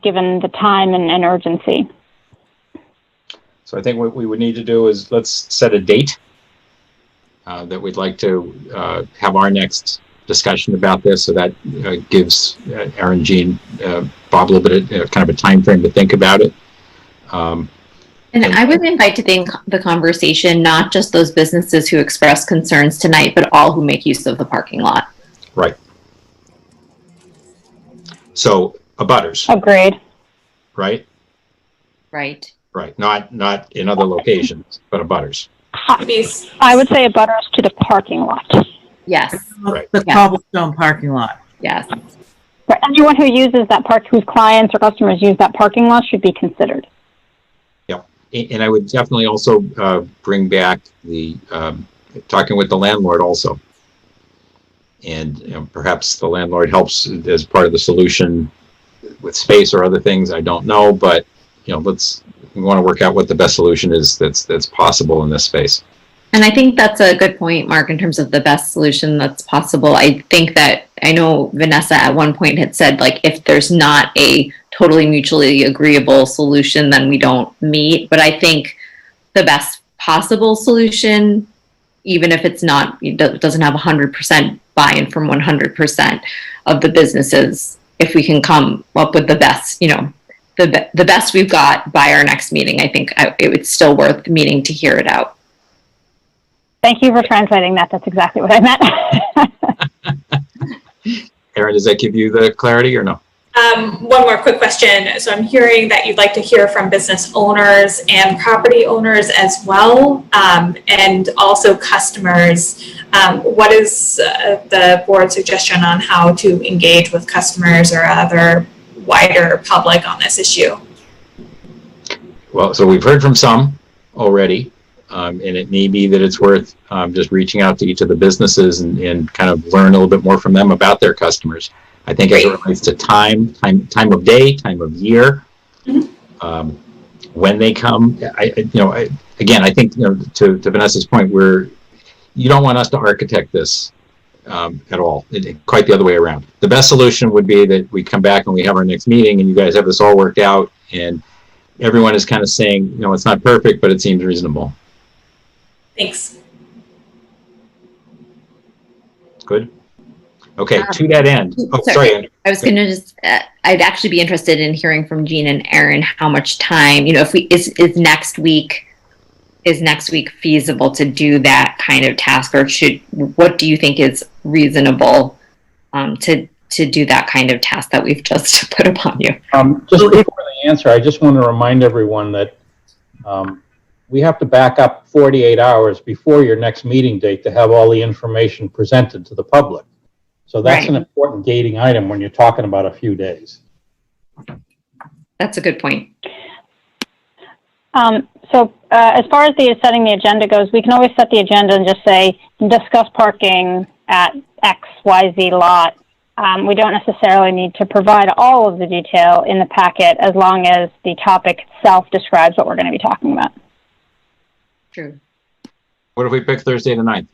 the time and urgency. So I think what we would need to do is let's set a date that we'd like to have our next discussion about this. So that gives Aaron, Jean, Bob a little bit of kind of a time frame to think about it. And I would invite to think the conversation, not just those businesses who express concerns tonight, but all who make use of the parking lot. Right. So abutters. Agreed. Right? Right. Right. Not in other locations, but abutters. I would say abutters to the parking lot. Yes. Right. The cobblestone parking lot. Yes. Right. Anyone who uses that whose clients or customers use that parking lot should be considered. And I would definitely also bring back the talking with the landlord also. And perhaps the landlord helps as part of the solution with space or other things. I don't know, but we want to work out what the best solution is that's possible in this space. And I think that's a good point, Mark, in terms of the best solution that's possible. I think that I know Vanessa at one point had said, like, if there's not a totally mutually agreeable solution, then we don't meet. But I think the best possible solution, even if it's not, it doesn't have 100% buy-in from 100% of the businesses, if we can come up with the best, the best we've got by our next meeting, I think it would still worth meeting to hear it out. Thank you for translating that. That's exactly what I meant. Aaron, does that give you the clarity or no? One more quick question. So I'm hearing that you'd like to hear from business owners and property owners as well, and also customers. What is the board's suggestion on how to engage with customers or other wider public on this issue? Well, so we've heard from some already, and it may be that it's worth just reaching out to each of the businesses and kind of learn a little bit more from them about their customers. I think as it relates to time of day, time of year, when they come, I think to Vanessa's point, you don't want us to architect this at all. Quite the other way around. The best solution would be that we come back and we have our next meeting and you guys have this all worked out and everyone is kind of saying, it's not perfect, but it seems reasonable. Thanks. Good. Okay, to that end. Oh, sorry. I was going to just, I'd actually be interested in hearing from Jean and Aaron how much time, if is next week feasible to do that kind of task, or what do you think is reasonable to do that kind of task that we've just put upon you? Just before the answer, I just want to remind everyone that we have to back up 48 hours before your next meeting date to have all the information presented to the public. So that's an important gating item when you're talking about a few days. That's a good point. So as far as setting the agenda goes, we can always set the agenda and just say, discuss parking at XYZ lot. We don't necessarily need to provide all of the detail in the packet as long as the topic itself describes what we're going to be talking about. True. What if we pick Thursday the 9th?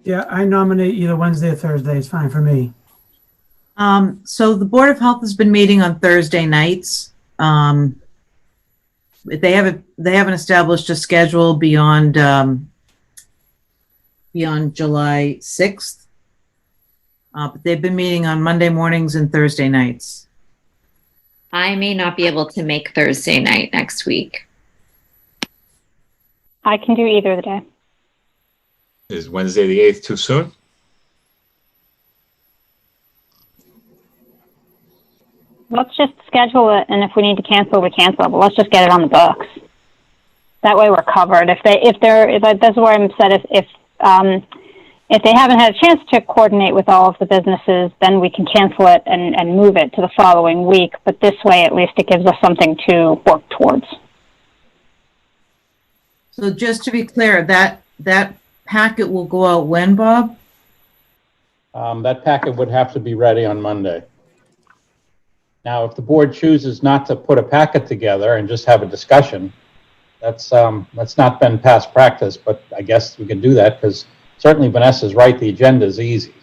Yeah, I nominate either Wednesday or Thursday. It's fine for me. So the Board of Health has been meeting on Thursday nights. They haven't established a schedule beyond July 6th. But they've been meeting on Monday mornings and Thursday nights. I may not be able to make Thursday night next week. I can do either of the day. Is Wednesday the 8th too soon? Let's just schedule it, and if we need to cancel, we cancel. But let's just get it on the books. That way, we're covered. That's where I'm said. If they haven't had a chance to coordinate with all of the businesses, then we can cancel it and move it to the following week. But this way, at least, it gives us something to work towards. So just to be clear, that packet will go out when, Bob? That packet would have to be ready on Monday. Now, if the board chooses not to put a packet together and just have a discussion, that's not been past practice, but I guess we can do that because certainly Vanessa's right, the agenda is easy.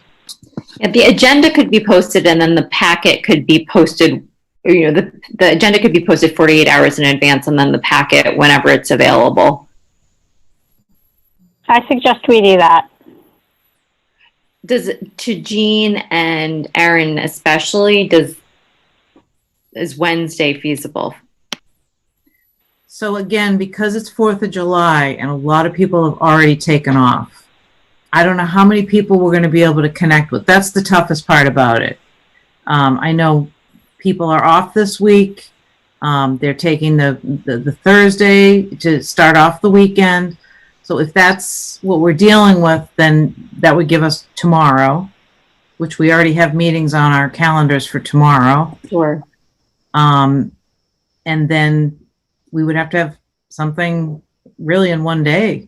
Yeah, the agenda could be posted and then the packet could be posted, the agenda could be posted 48 hours in advance and then the packet whenever it's available. I suggest we do that. To Jean and Erin especially, is Wednesday feasible? So again, because it's 4th of July and a lot of people have already taken off, I don't know how many people we're going to be able to connect with. That's the toughest part about it. I know people are off this week. They're taking the Thursday to start off the weekend. So if that's what we're dealing with, then that would give us tomorrow, which we already have meetings on our calendars for tomorrow. Sure. And then we would have to have something really in one day.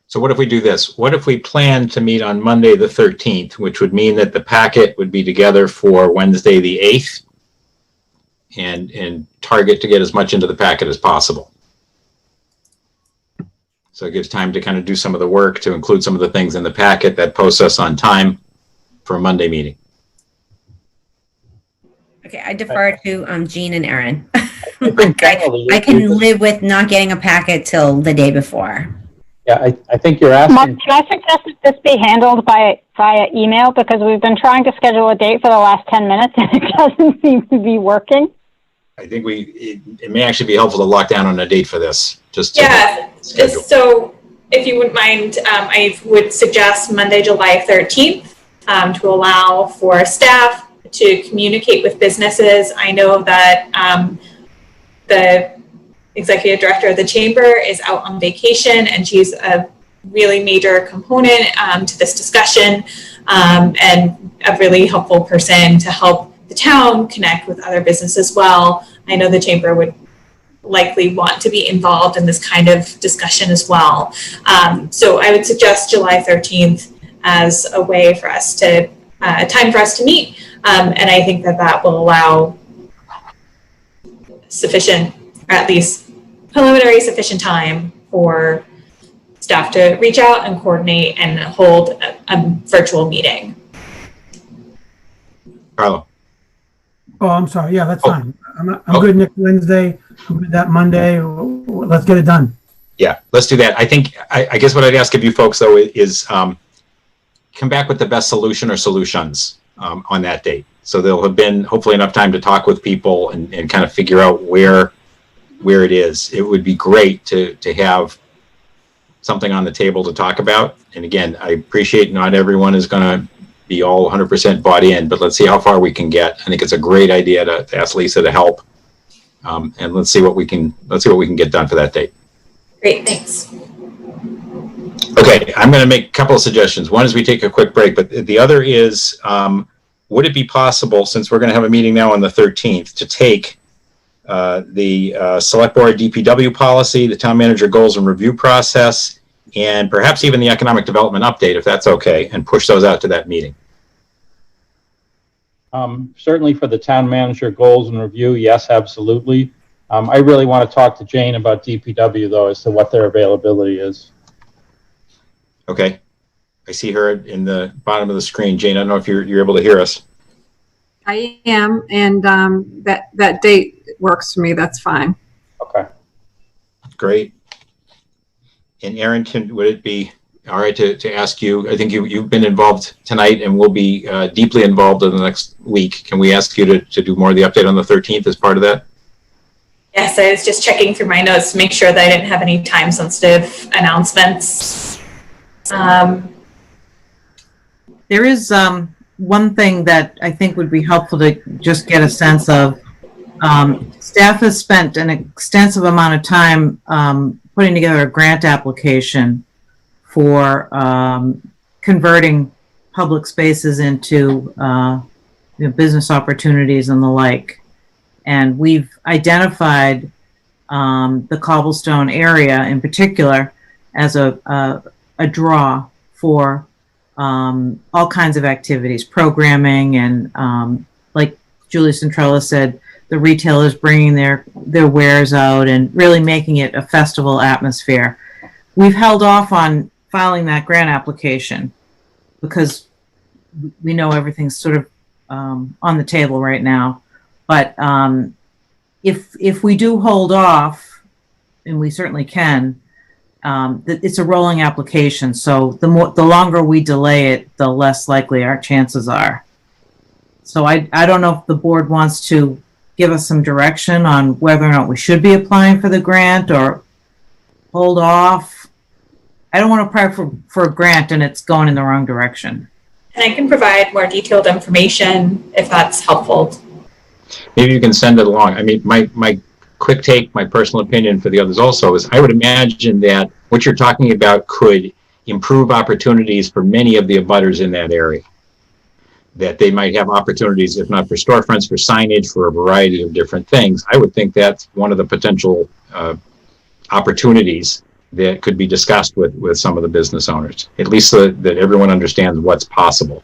So what if we do this? What if we plan to meet on Monday, the 13th, which would mean that the packet would be together for Wednesday, the 8th, and target to get as much into the packet as possible. So it gives time to kind of do some of the work to include some of the things in the packet that posts us on time for a Monday meeting. Okay, I defer to Jean and Erin. I can live with not getting a packet till the day before. Yeah, I think you're asking. Mark, can I suggest that this be handled via email because we've been trying to schedule a date for the last 10 minutes and it doesn't seem to be working. I think it may actually be helpful to lock down on a date for this. Schedule. So if you wouldn't mind, I would suggest Monday, July 13th to allow for staff to communicate with businesses. I know that the executive director of the chamber is out on vacation and she's a really major component to this discussion and a really helpful person to help the town connect with other business as well. I know the chamber would likely want to be involved in this kind of discussion as well. So I would suggest July 13th as a way for us to, time for us to meet. And I think that will allow sufficient, or at least preliminary sufficient time for staff to reach out and coordinate and hold a virtual meeting. Carlo. Oh, I'm sorry. Yeah, that's fine. I'm good next Wednesday. I'm good that Monday. Let's get it done. Yeah, let's do that. I think, I guess what I'd ask of you folks though is come back with the best solution or solutions on that date. So there'll have been hopefully enough time to talk with people and kind of figure out where it is. It would be great to have something on the table to talk about. And again, I appreciate not everyone is going to be all 100% bought in, but let's see how far we can get. I think it's a great idea to ask Lisa to help. And let's see what we can get done for that date. Great, thanks. Okay, I'm going to make a couple of suggestions. One is we take a quick break, but the other is, would it be possible, since we're going to have a meeting now on the 13th, to take the select board DPW policy, the town manager goals and review process, and perhaps even the economic development update, if that's okay, and push those out to that meeting? Certainly for the town manager goals and review, yes, absolutely. I really want to talk to Jane about DPW though, as to what their availability is. Okay. I see her in the bottom of the screen. Jane, I don't know if you're able to hear us. I am, and that date works for me. That's fine. Okay. Great. And Erin, would it be all right to ask you, I think you've been involved tonight and will be deeply involved in the next week. Can we ask you to do more of the update on the 13th as part of that? Yes, I was just checking through my notes to make sure that I didn't have any time sensitive announcements. There is one thing that I think would be helpful to just get a sense of. Staff has spent an extensive amount of time putting together a grant application for converting public spaces into business opportunities and the like. And we've identified the cobblestone area in particular as a draw for all kinds of activities, programming, and like Julie Centrella said, the retailers bringing their wares out and really making it a festival atmosphere. We've held off on filing that grant application because we know everything's sort of on the table right now. But if we do hold off, and we certainly can, it's a rolling application. So the longer we delay it, the less likely our chances are. So I don't know if the board wants to give us some direction on whether or not we should be applying for the grant or hold off. I don't want to apply for a grant and it's going in the wrong direction. And I can provide more detailed information if that's helpful. Maybe you can send it along. I mean, my quick take, my personal opinion for the others also is I would imagine that what you're talking about could improve opportunities for many of the abutters in that area. That they might have opportunities, if not for storefronts, for signage, for a variety of different things. I would think that's one of the potential opportunities that could be discussed with some of the business owners, at least so that everyone understands what's possible.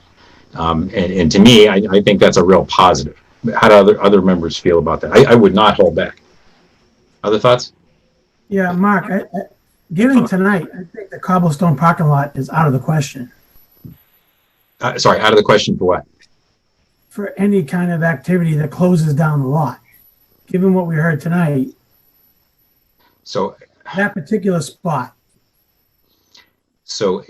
And to me, I think that's a real positive. How do other members feel about that? I would not hold back. Other thoughts? Yeah, Mark, given tonight, I think the cobblestone parking lot is out of the question. Sorry, out of the question for what? For any kind of activity that closes down the lot. Given what we heard tonight, so that particular spot. So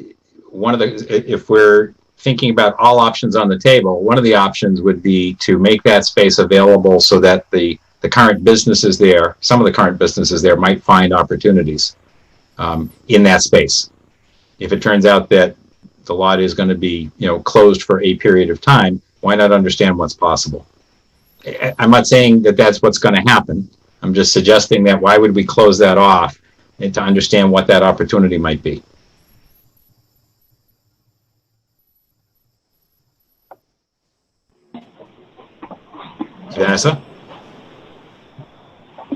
one of the, if we're thinking about all options on the table, one of the options would be to make that space available so that the current businesses there, some of the current businesses there might find opportunities in that space. If it turns out that the lot is going to be, closed for a period of time, why not understand what's possible? I'm not saying that that's what's going to happen. I'm just suggesting that why would we close that off and to understand what that opportunity might be. Vanessa?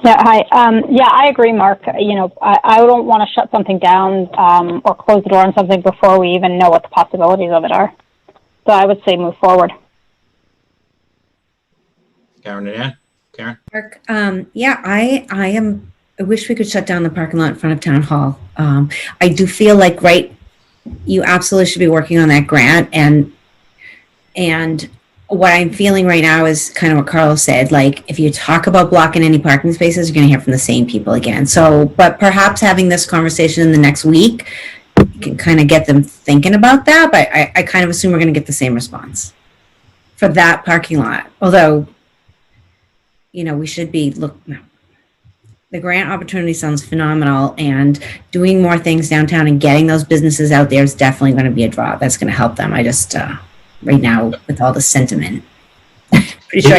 Yeah, hi. Yeah, I agree, Mark. I don't want to shut something down or close the door on something before we even know what the possibilities of it are. So I would say move forward. Karen and Ann? Karen? Mark, yeah, I wish we could shut down the parking lot in front of Town Hall. I do feel like, you absolutely should be working on that grant, and what I'm feeling right now is kind of what Carlos said, if you talk about blocking any parking spaces, you're going to hear from the same people again. So, but perhaps having this conversation in the next week can kind of get them thinking about that, but I kind of assume we're going to get the same response for that parking lot. Although, we should be, the grant opportunity sounds phenomenal, and doing more things downtown and getting those businesses out there is definitely going to be a draw. That's going to help them. I just, right now, with all the sentiment, pretty sure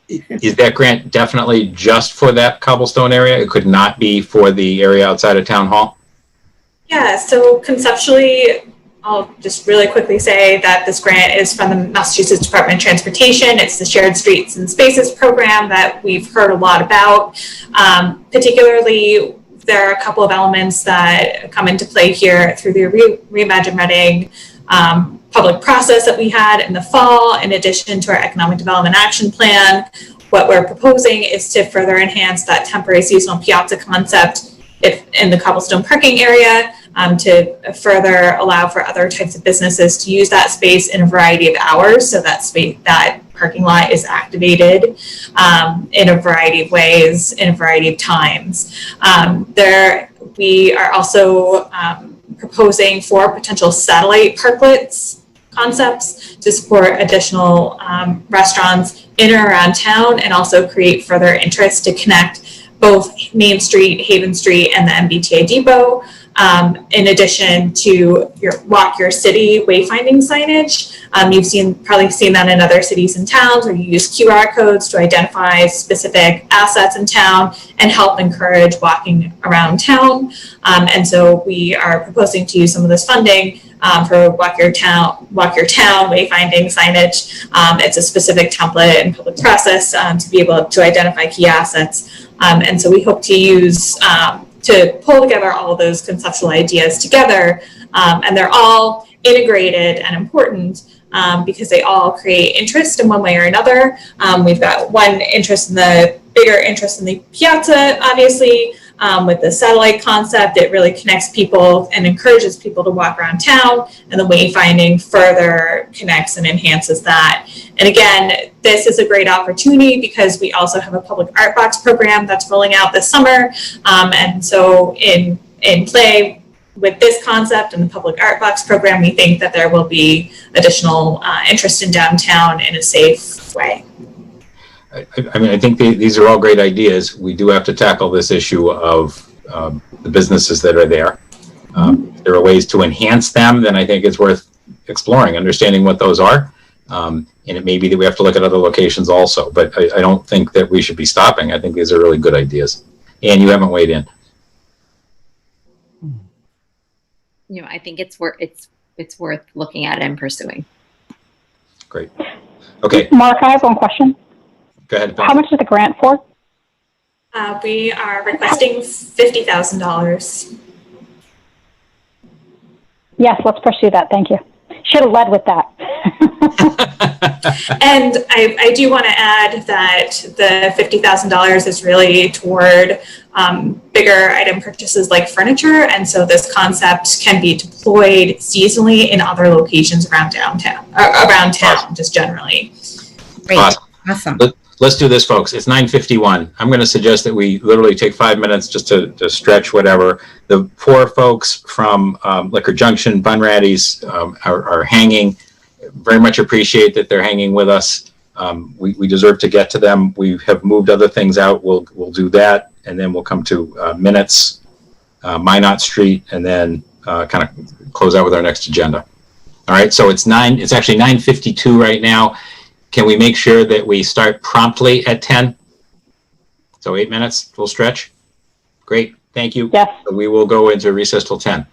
is that grant definitely just for that cobblestone area? It could not be for the area outside of Town Hall? Yeah, so conceptually, I'll just really quickly say that this grant is from the Massachusetts Department of Transportation. It's the Shared Streets and Spaces program that we've heard a lot about. Particularly, there are a couple of elements that come into play here through the Reimagine Reading public process that we had in the fall, in addition to our Economic Development Action Plan. What we're proposing is to further enhance that temporary seasonal piazza concept in the cobblestone parking area, to further allow for other types of businesses to use that space in a variety of hours, so that parking lot is activated in a variety of ways, in a variety of times. We are also proposing 4 potential satellite parklets concepts to support additional restaurants in and around town, and also create further interest to connect both Main Street, Haven Street, and the MBTA depot, in addition to your Walk Your City wayfinding signage. You've probably seen that in other cities and towns, where you use QR codes to identify specific assets in town and help encourage walking around town. And so we are proposing to use some of this funding for Walk Your Town wayfinding signage. It's a specific template and public process to be able to identify key assets. And so we hope to use to pull together all of those conceptual ideas together. And they're all integrated and important because they all create interest in one way or another. We've got one interest in the bigger interest in the piazza, obviously. With the satellite concept, it really connects people and encourages people to walk around town, and the wayfinding further connects and enhances that. And again, this is a great opportunity because we also have a public art box program that's rolling out this summer. And so in play with this concept and the public art box program, we think that there will be additional interest in downtown in a safe way. I mean, I think these are all great ideas. We do have to tackle this issue of the businesses that are there. If there are ways to enhance them, then I think it's worth exploring, understanding what those are. And it may be that we have to look at other locations also, but I don't think that we should be stopping. I think these are really good ideas. And you haven't weighed in. You know, I think it's worth looking at and pursuing. Great. Okay. Mark, I have one question. Go ahead. How much is the grant for? We are requesting $50,000. Yes, let's pursue that. Thank you. Should have led with that. And I do want to add that the $50,000 is really toward bigger item purchases like furniture. And so this concept can be deployed seasonally in other locations around downtown, around town, just generally. Great. Awesome. Let's do this, folks. It's 9:51. I'm going to suggest that we literally take 5 minutes just to stretch whatever. The poor folks from Liquor Junction, Bunratties are hanging. Very much appreciate that they're hanging with us. We deserve to get to them. We have moved other things out. We'll do that, and then we'll come to minutes, Minot Street, and then kind of close out with our next agenda. All right. So it's actually 9:52 right now. Can we make sure that we start promptly at 10? So 8 minutes, full stretch? Great, thank you. Yes. We will go into recess till 10.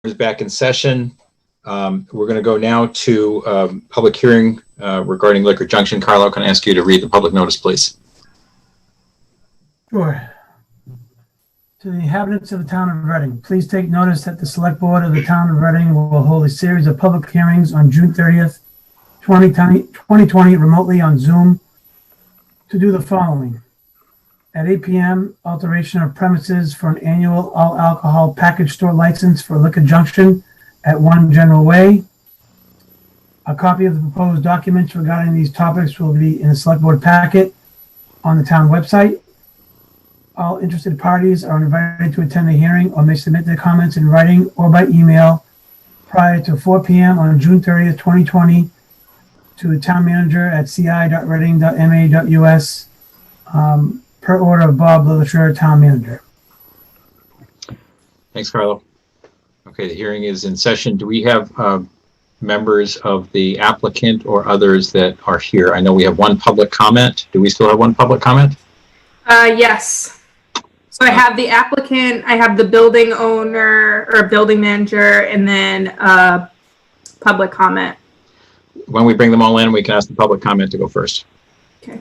is back in session. We're going to go now to public hearing regarding Liquor Junction. Carlo, can I ask you to read the public notice, please? Sure. To the inhabitants of the town of Reading, please take notice that the Select Board of the town of Reading will hold a series of public hearings on June 30th, 2020 remotely on Zoom to do the following. At 8 p.m., alteration of premises for an annual all alcohol package store license for Liquor Junction at 1 General Way. A copy of the proposed documents regarding these topics will be in the Select Board packet on the town website. All interested parties are invited to attend the hearing or may submit their comments in writing or by email prior to 4 p.m. on June 30th, 2020 to the town manager at ci.reading.ma.us per order of Bob Lillishire, town manager. Thanks, Carlo. Okay, the hearing is in session. Do we have members of the applicant or others that are here? I know we have one public comment. Do we still have one public comment? Yes. So I have the applicant, I have the building owner or building manager, and then public comment. When we bring them all in, we can ask the public comment to go first. Okay.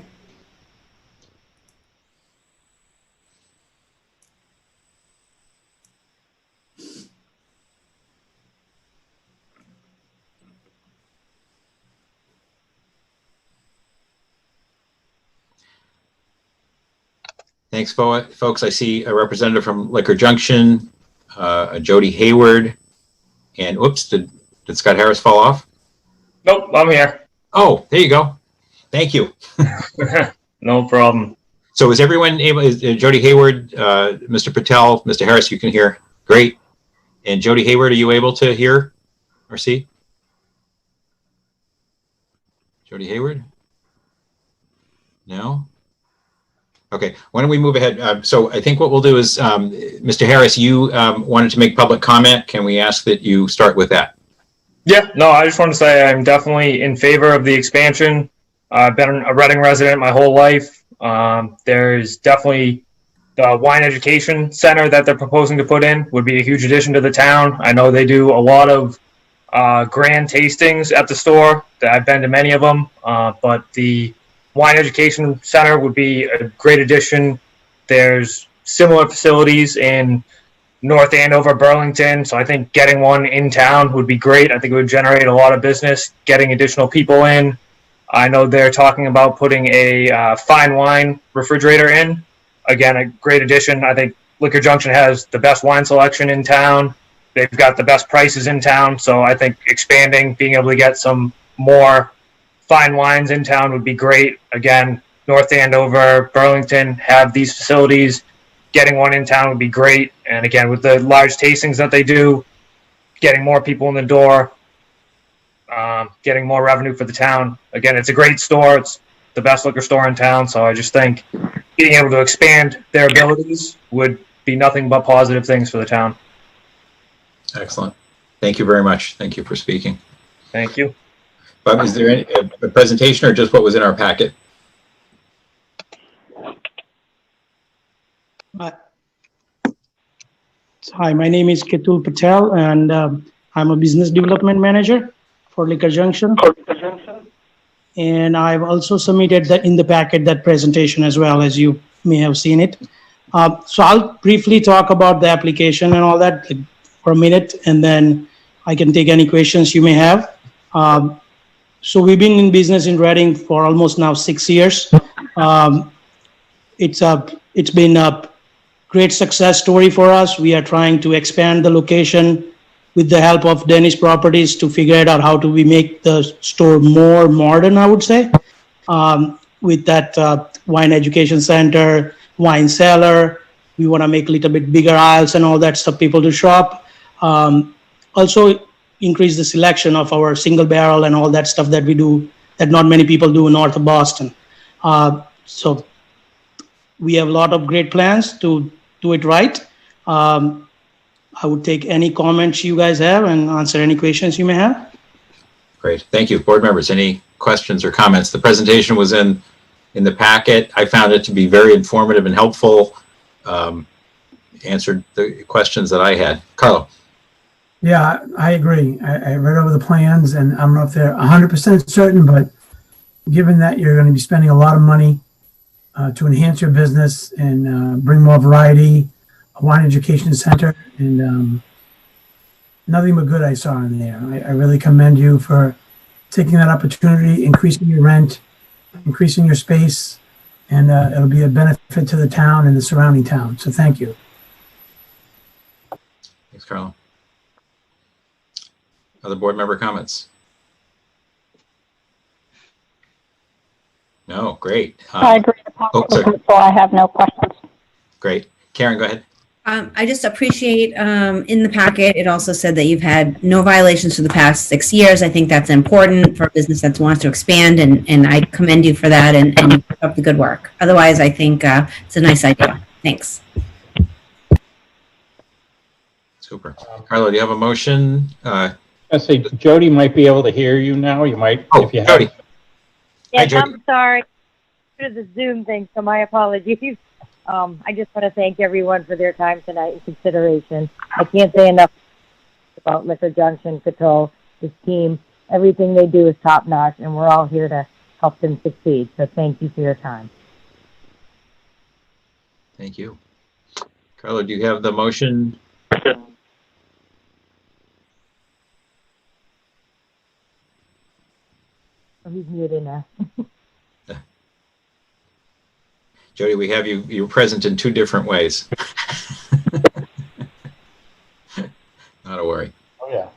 Thanks, folks. I see a representative from Liquor Junction, Jody Hayward, and oops, did Scott Harris fall off? Nope, I'm here. Oh, there you go. Thank you. No problem. So is everyone able, Jody Hayward, Mr. Patel, Mr. Harris, you can hear? Great. And Jody Hayward, are you able to hear or see? Jody Hayward? No? Okay, why don't we move ahead? So I think what we'll do is, Mr. Harris, you wanted to make public comment. Can we ask that you start with that? Yeah, no, I just want to say I'm definitely in favor of the expansion. I've been a Reading resident my whole life. There's definitely the wine education center that they're proposing to put in would be a huge addition to the town. I know they do a lot of grand tastings at the store. I've been to many of them, but the wine education center would be a great addition. There's similar facilities in North Andover, Burlington, so I think getting one in town would be great. I think it would generate a lot of business, getting additional people in. I know they're talking about putting a fine wine refrigerator in. Again, a great addition. I think Liquor Junction has the best wine selection in town. They've got the best prices in town, so I think expanding, being able to get some more fine wines in town would be great. Again, North Andover, Burlington have these facilities. Getting one in town would be great. And again, with the large tastings that they do, getting more people in the door, getting more revenue for the town. Again, it's a great store. It's the best liquor store in town. So I just think being able to expand their abilities would be nothing but positive things for the town. Excellent. Thank you very much. Thank you for speaking. Thank you. But is there any a presentation or just what was in our packet? Hi, my name is Ketul Patel, and I'm a business development manager for Liquor Junction. And I've also submitted in the packet that presentation as well, as you may have seen it. So I'll briefly talk about the application and all that for a minute, and then I can take any questions you may have. So we've been in business in Reading for almost now 6 years. It's been a great success story for us. We are trying to expand the location with the help of Dennis Properties to figure it out how do we make the store more modern, I would say, with that wine education center, wine cellar. We want to make a little bit bigger aisles and all that stuff, people to shop. Also increase the selection of our single barrel and all that stuff that we do that not many people do in north of Boston. So we have a lot of great plans to do it right. I would take any comments you guys have and answer any questions you may have. Great. Thank you. Board members, any questions or comments? The presentation was in the packet. I found it to be very informative and helpful. Answered the questions that I had. Carlo. Yeah, I agree. I read over the plans and I don't know if they're 100% certain, but given that you're going to be spending a lot of money to enhance your business and bring more variety, a wine education center, and nothing but good I saw in there. I really commend you for taking that opportunity, increasing your rent, increasing your space, and it'll be a benefit to the town and the surrounding town. So thank you. Thanks, Carlo. Other board member comments? No, great. I agree. So I have no questions. Great. Karen, go ahead. I just appreciate in the packet, it also said that you've had no violations for the past 6 years. I think that's important for a business that wants to expand, and I commend you for that and keep up the good work. Otherwise, I think it's a nice idea. Thanks. Super. Carlo, do you have a motion? I say Jody might be able to hear you now. You might, if you Jody. have. Yes, Hi, Jody. I'm sorry for the Zoom thing, so my apologies. I just want to thank everyone for their time tonight and consideration. I can't say enough about Liquor Junction Control, this team. Everything they do is top notch, and we're all here to help them succeed. So thank you for your time. Thank you. Carlo, do you have the motion? Oh, he's muted now. Jody, we have you're present in two different ways. Not a worry. Oh, yeah.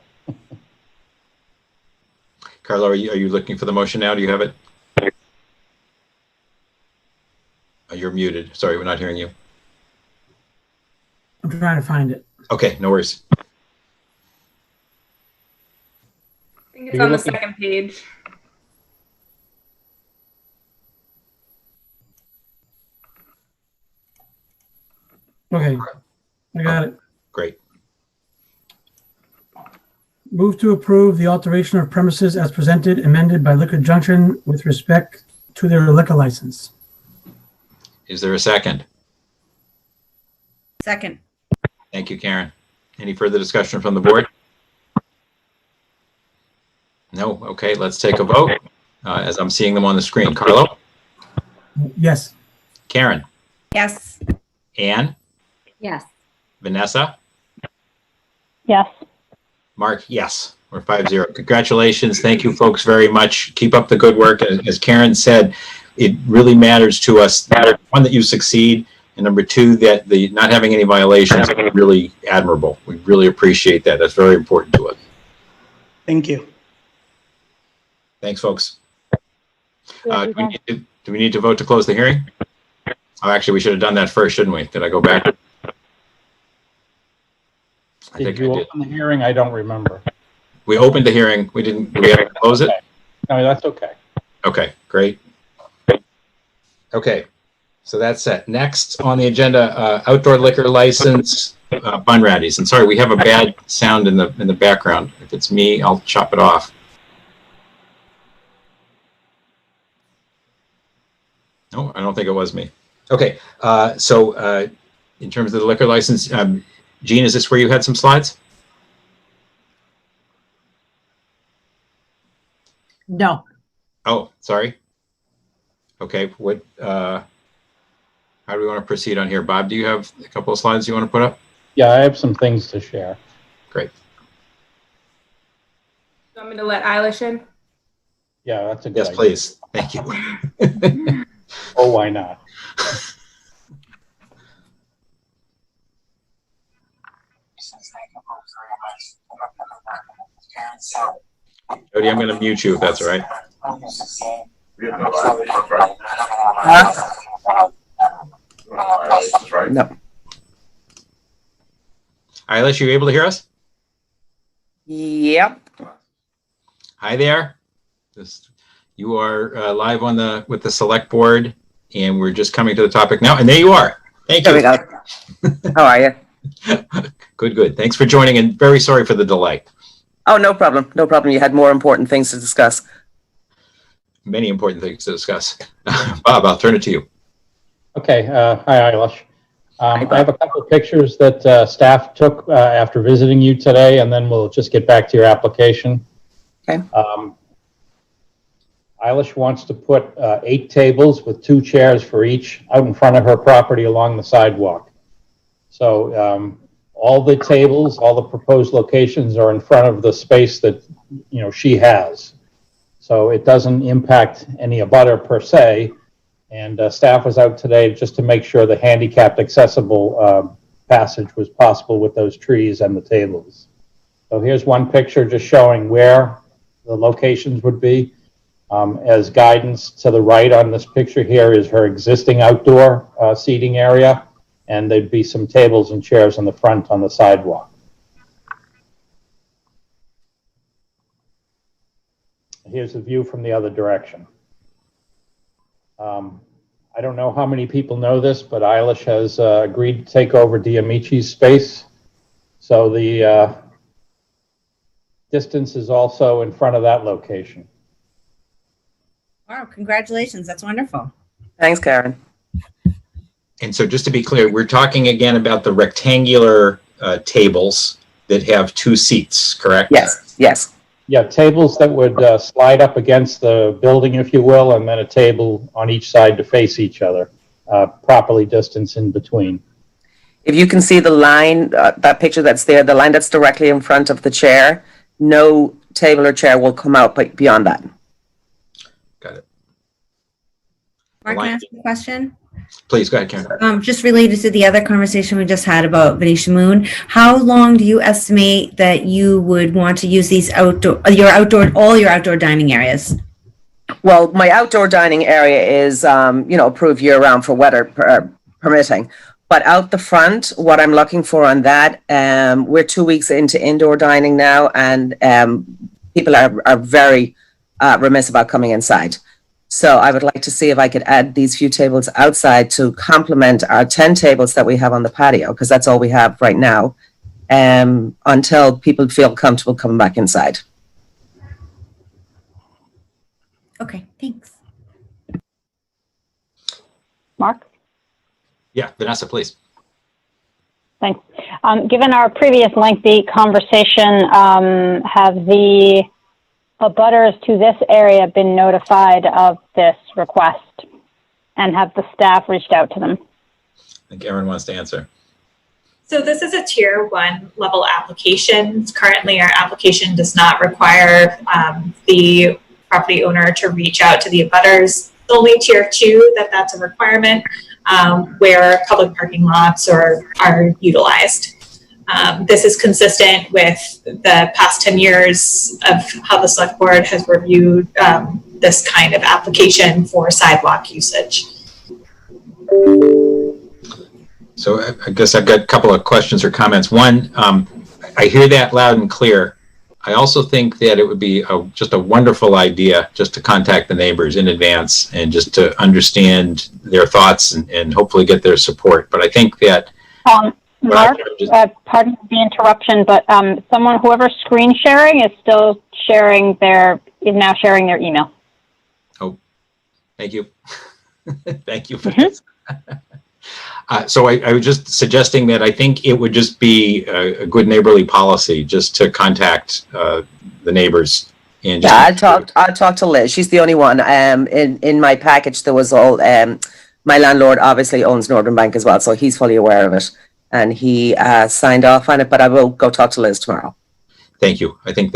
Carlo, are you looking for the motion now? Do you have it? Oh, you're muted. Sorry, we're not hearing you. I'm trying to find it. Okay, no worries. I think it's on the second page. Okay, I got it. Great. Move to approve the alteration of premises as presented, amended by Liquor Junction with respect to their liquor license. Is there a second? Second. Thank you, Karen. Any further discussion from the board? No? Okay, let's take a vote. As I'm seeing them on the screen. Carlo? Yes. Karen? Yes. Anne? Yes. Vanessa? Yes. Mark? Yes. We're 5-0. Congratulations. Thank you, folks, very much. Keep up the good work. As Karen said, it really matters to us, one, that you succeed, and number two, that the not having any violations is really admirable. We really appreciate that. That's very important to us. Thank you. Thanks, folks. Do we need to vote to close the hearing? Oh, actually, we should have done that first, shouldn't we? Did I go back? Did you open the hearing? I don't remember. We opened the hearing. We didn't. Do we have to close it? No, that's okay. Okay, great. Okay, so that's set. Next on the agenda, outdoor liquor license, Bunratties. And sorry, we have a bad sound in the background. If it's me, I'll chop it off. No, I don't think it was me. Okay, so in terms of the liquor license, Gene, is this where you had some slides? No. Oh, sorry. Okay, what? How do we want to proceed on here? Bob, do you have a couple of slides you want to put up? Yeah, I have some things to share. Great. You want me to let Eilish in? Yeah, that's a good Yes, idea. please. Thank you. Oh, why not? Jody, I'm going to mute you if that's all right. No. Eilish, you able to hear us? Yep. Hi there. You are live on with the select board, and we're just coming to the topic now. And there you are. Thank you. There we go. How are you? Good, good. Thanks for joining, and very sorry for the delay. Oh, no problem. No problem. You had more important things to discuss. Many important things to discuss. Bob, I'll turn it to you. Okay. Hi, Eilish. I have a couple of pictures that staff took after visiting you today, and then we'll just get back to your application. Okay. Eilish wants to put 8 tables with 2 chairs for each out in front of her property along the sidewalk. So all the tables, all the proposed locations are in front of the space that, you know, she has. So it doesn't impact any abutter per se. And staff was out today just to make sure the handicapped accessible passage was possible with those trees and the tables. So here's one picture just showing where the locations would be. As guidance, to the right on this picture here is her existing outdoor seating area, and there'd be some tables and chairs in the front on the sidewalk. Here's the view from the other direction. I don't know how many people know this, but Eilish has agreed to take over Diamici's space. So the distance is also in front of that location. Wow, congratulations. That's wonderful. Thanks, Karen. And so just to be clear, we're talking again about the rectangular tables that have 2 seats, correct? Yes, yes. Yeah, tables that would slide up against the building, if you will, and then a table on each side to face each other, properly distanced in between. If you can see the line, that picture that's there, the line that's directly in front of the chair, no table or chair will come out beyond that. Got it. Mark, can I ask a question? Please, go ahead, Karen. Just related to the other conversation we just had about Venetian Moon, how long do you estimate that you would want to use these all your outdoor dining areas? Well, my outdoor dining area is, approved year round for weather permitting. But out the front, what I'm looking for on that, we're 2 weeks into indoor dining now, and people are very remiss about coming inside. So I would like to see if I could add these few tables outside to complement our 10 tables that we have on the patio, because that's all we have right now, until people feel comfortable coming back inside. Okay, thanks. Mark? Yeah, Vanessa, please. Thanks. Given our previous lengthy conversation, have the abutters to this area been notified of this request? And have the staff reached out to them? I think Erin wants to answer. So this is a tier 1 level application. Currently, our application does not require the property owner to reach out to the abutters. It's only tier 2 that's a requirement, where public parking lots are utilized. This is consistent with the past 10 years of how the select board has reviewed this kind of application for sidewalk usage. So I guess I've got a couple of questions or comments. One, I hear that loud and clear. I also think that it would be just a wonderful idea just to contact the neighbors in advance and just to understand their thoughts and hopefully get their support. But I think that Mark, pardon the interruption, but whoever's screen sharing is still now sharing their email. Oh, thank you. Thank you for this. So I was just suggesting that I think it would just be a good neighborly policy just to contact the neighbors. And I'll talk to Liz. She's the only one. In my package, there was all, my landlord obviously owns Northern Bank as well, so he's fully aware of it. And he signed off on it, but I will go talk to Liz tomorrow. Thank you. I think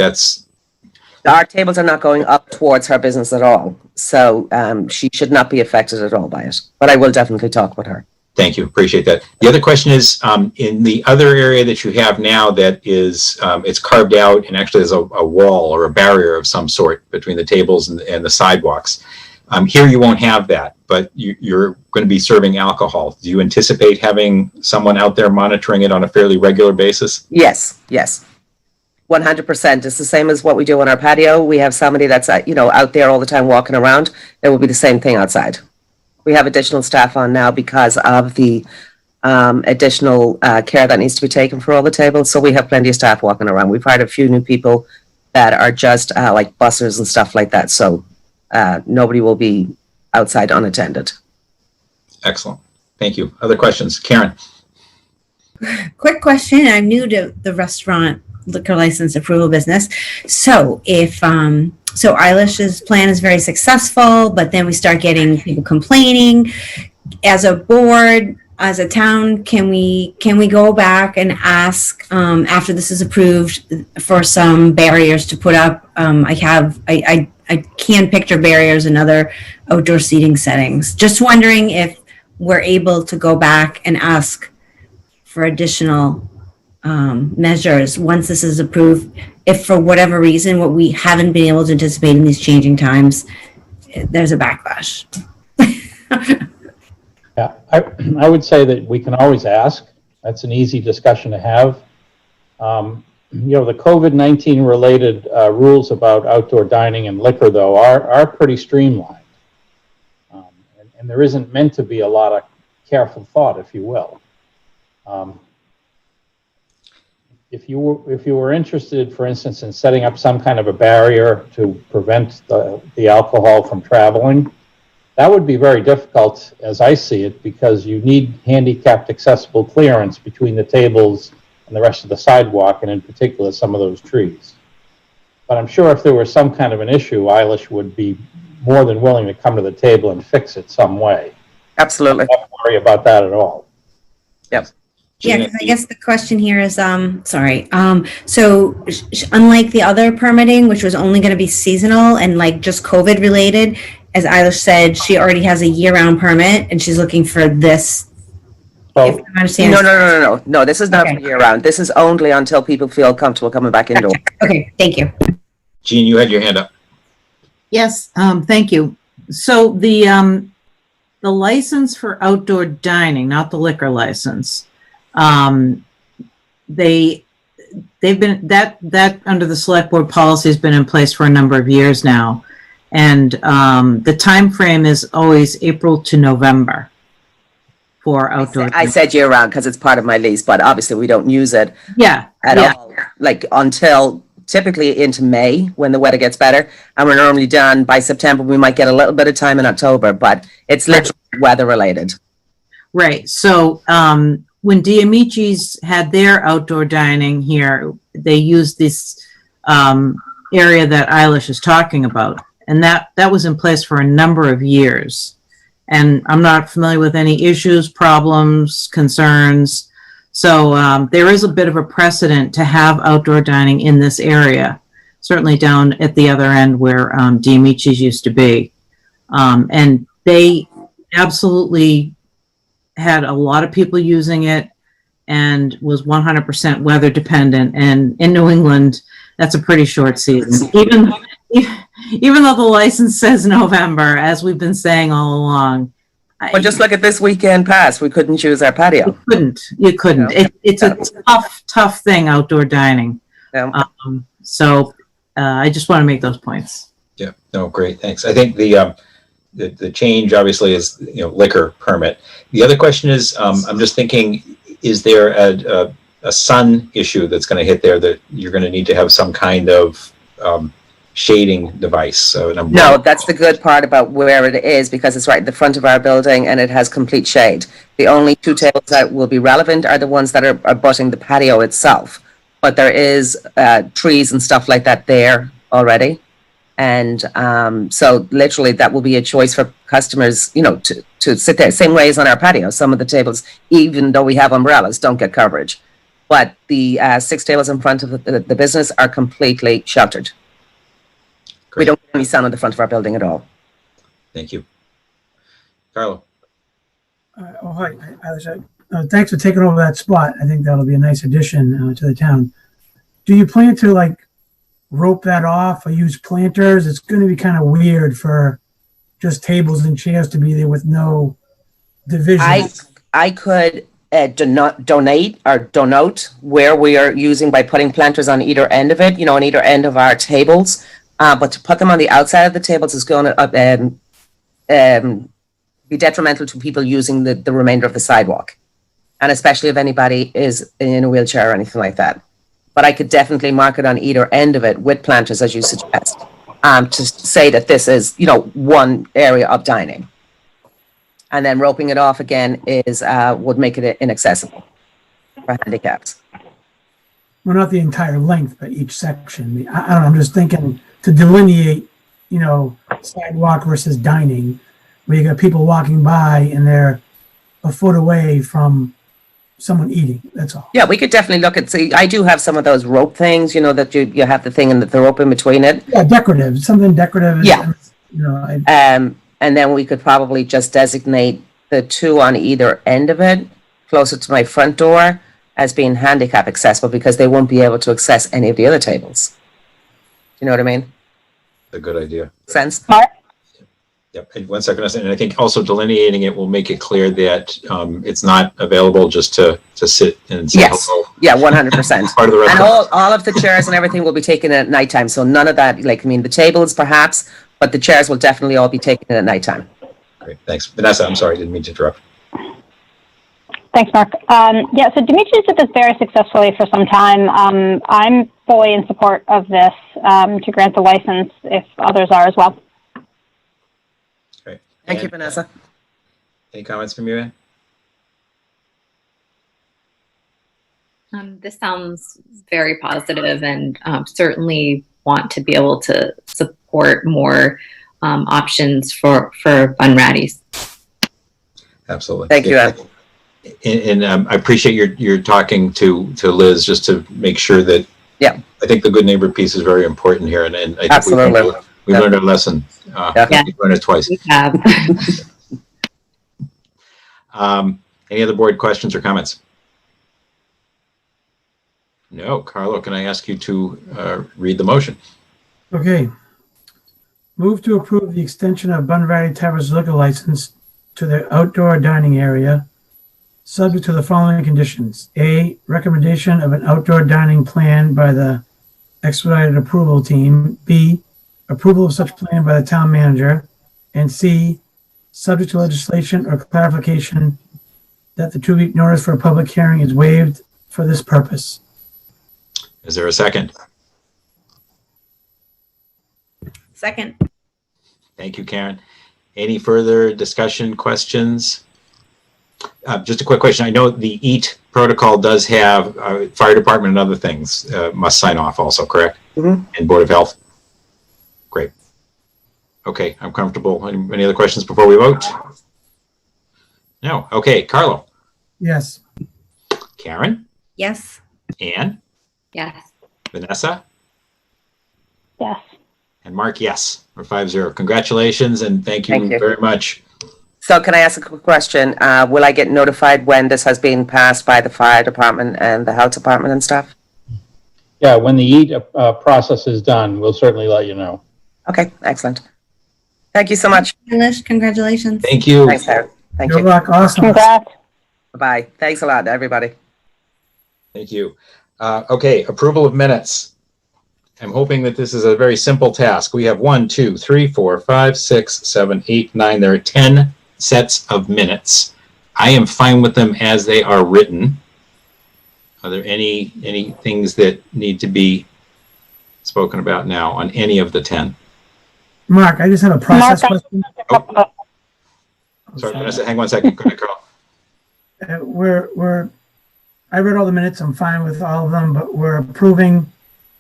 our tables are not going up towards her business at all. So she should not be affected at all by it, but I will definitely talk with her. Thank you. Appreciate that. The other question is, in the other area that you have now that is, it's carved out and actually there's a wall or a barrier of some sort between the tables and the sidewalks. Here you won't have that, but you're going to be serving alcohol. Do you anticipate having someone out there monitoring it on a fairly regular basis? Yes, 100%. It's the same as what we do on our patio. We have somebody that's out there all the time walking around. It will be the same thing outside. We have additional staff on now because of the additional care that needs to be taken for all the tables. So we have plenty of staff walking around. We've hired a few new people that are just like bussers and stuff like that. So nobody will be outside unattended. Excellent. Thank you. Other questions? Karen? Quick question. I'm new to the restaurant liquor license approval business. So if, so Eilish's plan is very successful, but then we start getting people complaining. As a board, as a town, can we go back and ask, after this is approved, for some barriers to put up? I can picture barriers in other outdoor seating settings. Just wondering if we're able to go back and ask for additional measures once this is approved, if for whatever reason what we haven't been able to anticipate in these changing times, there's a backlash. Yeah, I would say that we can always ask. That's an easy discussion to have. You know, the COVID-19 related rules about outdoor dining and liquor, though, are pretty streamlined. And there isn't meant to be a lot of careful thought, if you will. If you were interested, for instance, in setting up some kind of a barrier to prevent the alcohol from traveling, that would be very difficult, as I see it, because you need handicapped accessible clearance between the tables and the rest of the sidewalk, and in particular, some of those trees. But I'm sure if there was some kind of an issue, Eilish would be more than willing to come to the table and fix it some way. Absolutely. Don't worry about that at all. Yep. Yeah, because I guess the question here is, sorry. So unlike the other permitting, which was only going to be seasonal and like just COVID related, as Eilish said, she already has a year-round permit and she's looking for this. Well, if I understand. No, this is not for year-round. This is only until people feel comfortable coming back indoors. Okay, thank you. Jean, you had your hand up. Yes, thank you. So the license for outdoor dining, not the liquor license, they've been that under the select board policy has been in place for a number of years now, and the time frame is always April to November for outdoor. I said year round because it's part of my lease, but obviously we don't use it. At all. Like until typically into May when the weather gets better, and we're normally done by September. We might get a little bit of time in October, but it's literally weather related. Right. So when Diamici's had their outdoor dining here, they used this area that Eilish is talking about, and that was in place for a number of years. And I'm not familiar with any issues, problems, concerns. So there is a bit of a precedent to have outdoor dining in this area, certainly down at the other end where Diamici's used to be. And they absolutely had a lot of people using it and was 100% weather dependent. And in New England, that's a pretty short season. Even though the license says November, as we've been saying all along. Well, just look at this weekend past. We couldn't use our patio. You couldn't. No. It's a tough thing, outdoor dining. Yeah. So I just want to make those points. Yeah, no, great, thanks. I think the change obviously is, liquor permit. The other question is, I'm just thinking, is there a sun issue that's going to hit there that you're going to need to have some kind of shading device? So no, that's the good part about where it is, because it's right in the front of our building and it has complete shade. The only two tables that will be relevant are the ones that are abutting the patio itself, but there is trees and stuff like that there already. And so literally that will be a choice for customers, to sit there. Same way as on our patio. Some of the tables, even though we have umbrellas, don't get coverage. But the 6 tables in front of the business are completely sheltered. Great. We don't get any sun on the front of our building at all. Thank you. Carlo. Hi. Thanks for taking over that spot. I think that'll be a nice addition to the town. Do you plan to rope that off or use planters? It's going to be kind of weird for just tables and chairs to be there with no division. I could denote where we are using by putting planters on either end of it, on either end of our tables. But to put them on the outside of the tables is going to be detrimental to people using the remainder of the sidewalk. And especially if anybody is in a wheelchair or anything like that. But I could definitely mark it on either end of it with planters, as you suggest, to say that this is, one area of dining. And then roping it off again is, would make it inaccessible for handicaps. Well, not the entire length, but each section. I don't know, I'm just thinking to delineate, you know, sidewalk versus dining, where you got people walking by and they're a foot away from someone eating, that's all. Yeah, we could definitely look at, see, I do have some of those rope things, you know, that you have the thing and the rope in between it. Yeah, decorative, something decorative. Yeah. You know, And then we could probably just designate the two on either end of it, closer to my front door, as being handicap accessible, because they won't be able to access any of the other tables. Do you know what I mean? A good idea. Sense? Yep. And 1 second. And I think also delineating it will make it clear that it's not available just to sit and say Yes. hello. Yeah, 100%. Part of the And restaurant. all of the chairs and everything will be taken at nighttime. So none of that, like, I mean, the tables perhaps, but the chairs will definitely all be taken at nighttime. Great. Thanks. Vanessa, I'm sorry. Didn't mean to interrupt. Thanks, Mark. Yeah, so Demetrius did this very successfully for some time. I'm fully in support of this to grant the license if others are as well. Great. Thank you, Vanessa. Any comments from you, Ann? This sounds very positive, and certainly want to be able to support more options for Bunratties. Absolutely. Thank you, Ann. And I appreciate your talking to Liz just to make sure that. Yeah. I think the good neighbor piece is very important here, and I think Absolutely. we learned our lesson. Yeah. We learned it twice. We have. Any other board questions or comments? No. Carlo, can I ask you to read the motion? Okay. Move to approve the extension of Bunratty Tavern's liquor license to the outdoor dining area, subject to the following conditions. A, recommendation of an outdoor dining plan by the expedited approval team. B, approval of such plan by the town manager. And C, subject to legislation or clarification that the 2-week notice for a public hearing is waived for this purpose. Is there a second? Second. Thank you, Karen. Any further discussion, questions? Just a quick question. I know the EAT protocol does have fire department and other things must sign off also, correct? Mm-hmm. And Board of Health? Great. Okay, I'm comfortable. Any other questions before we vote? No. Okay, Carlo. Yes. Karen? Yes. Ann? Yes. Vanessa? Yes. And Mark, yes. We're 5-0. Congratulations and thank you very much. So can I ask a quick question? Will I get notified when this has been passed by the fire department and the health department and stuff? Yeah, when the EAT process is done, we'll certainly let you know. Okay, excellent. Thank you so much. Congratulations. Thank you. Thanks, Harry. Thank Good you. luck. Awesome. Congrats. Bye-bye. Thanks a lot, everybody. Thank you. Okay, approval of minutes. I'm hoping that this is a very simple task. We have 1, 2, 3, 4, 5, 6, 7, 8, 9. There are 10 sets of minutes. I am fine with them as they are written. Are there any things that need to be spoken about now on any of the 10? Mark, I just have a process question. Sorry, Vanessa, hang 1 second. Go ahead, Carl. I read all the minutes. I'm fine with all of them, but we're approving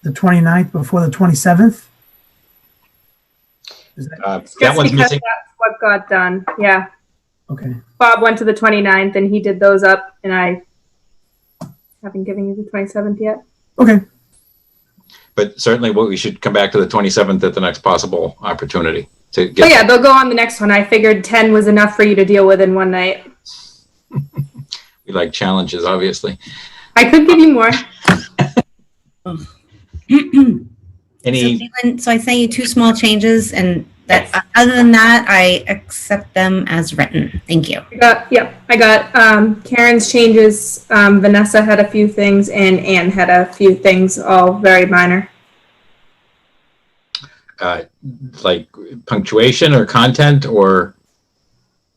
the 29th before the 27th. Is that That Just one's because missing. that's what got done. Yeah. okay? Bob went to the 29th and he did those up, and I haven't given you the 27th yet. Okay. But certainly we should come back to the 27th at the next possible opportunity to Oh get. yeah, they'll go on the next one. I figured 10 was enough for you to deal with in one night. We like challenges, obviously. I could give you more. Any? So I sent you 2 small changes, and that other than that, I accept them as written. Thank you. I got Karen's changes. Vanessa had a few things, and Anne had a few things, all very minor. Like punctuation or content, or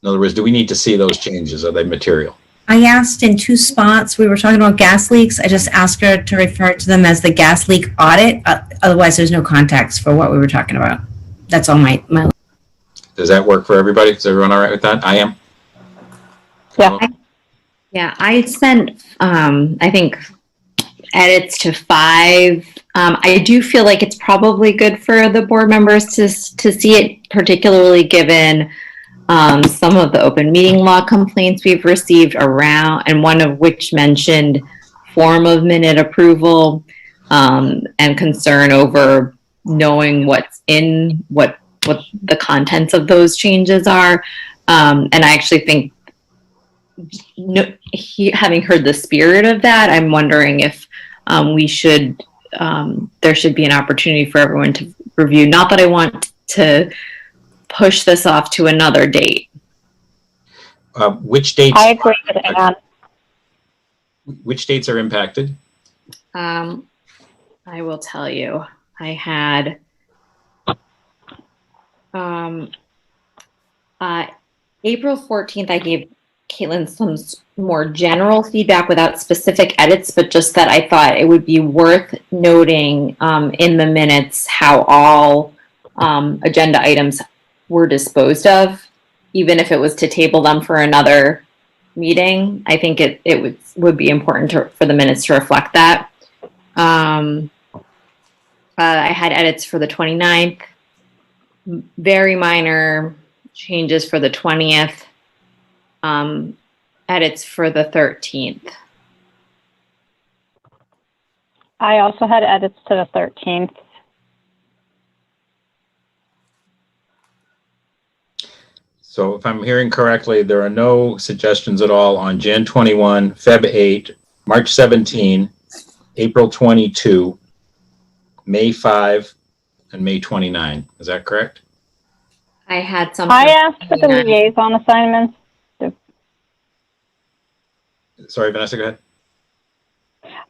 in other words, do we need to see those changes? Are they material? I asked in 2 spots, we were talking about gas leaks. I just asked her to refer to them as the gas leak audit. Otherwise, there's no context for what we were talking about. That's all my. Does that work for everybody? Is everyone all right with that? I am. Yeah. Yeah, I sent, I think, edits to 5. I do feel like it's probably good for the board members to see it, particularly given some of the open meeting law complaints we've received around, and one of which mentioned form of minute approval, and concern over knowing what's in, what the contents of those changes are. And I actually think, having heard the spirit of that, I'm wondering if we should, there should be an opportunity for everyone to review. Not that I want to push this off to another date. Which dates? I agree with Ann. Which dates are impacted? I will tell you. I had April 14th, I gave Caitlin some more general feedback without specific edits, but just that I thought it would be worth noting in the minutes how all agenda items were disposed of, even if it was to table them for another meeting. I think it would be important for the minutes to reflect that. I had edits for the 29th, very minor changes for the 20th, edits for the 13th. I also had edits to the 13th. So if I'm hearing correctly, there are no suggestions at all on Jan 21, Feb 8, March 17, April 22, May 5, and May 29. Is that correct? I had some. I asked for the liaison assignments. Sorry, Vanessa, go ahead.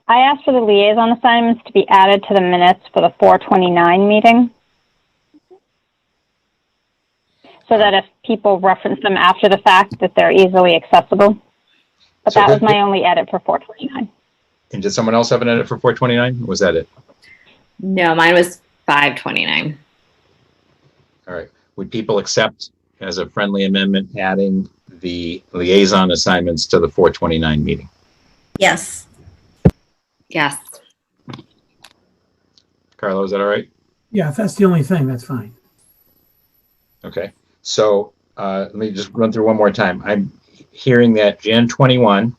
I asked for the liaison assignments to be added to the minutes for the 429 meeting, so that if people reference them after the fact, that they're easily accessible. But So that was my only edit for 429. And did someone else have an edit for 429? Or was that it? No, mine was 529. All right. Would people accept as a friendly amendment adding the liaison assignments to the 429 meeting? Yes. Yes. Carlo, is that all right? Yeah, if that's the only thing, that's fine. Okay. So let me just run through one more time. I'm hearing that Jan 21,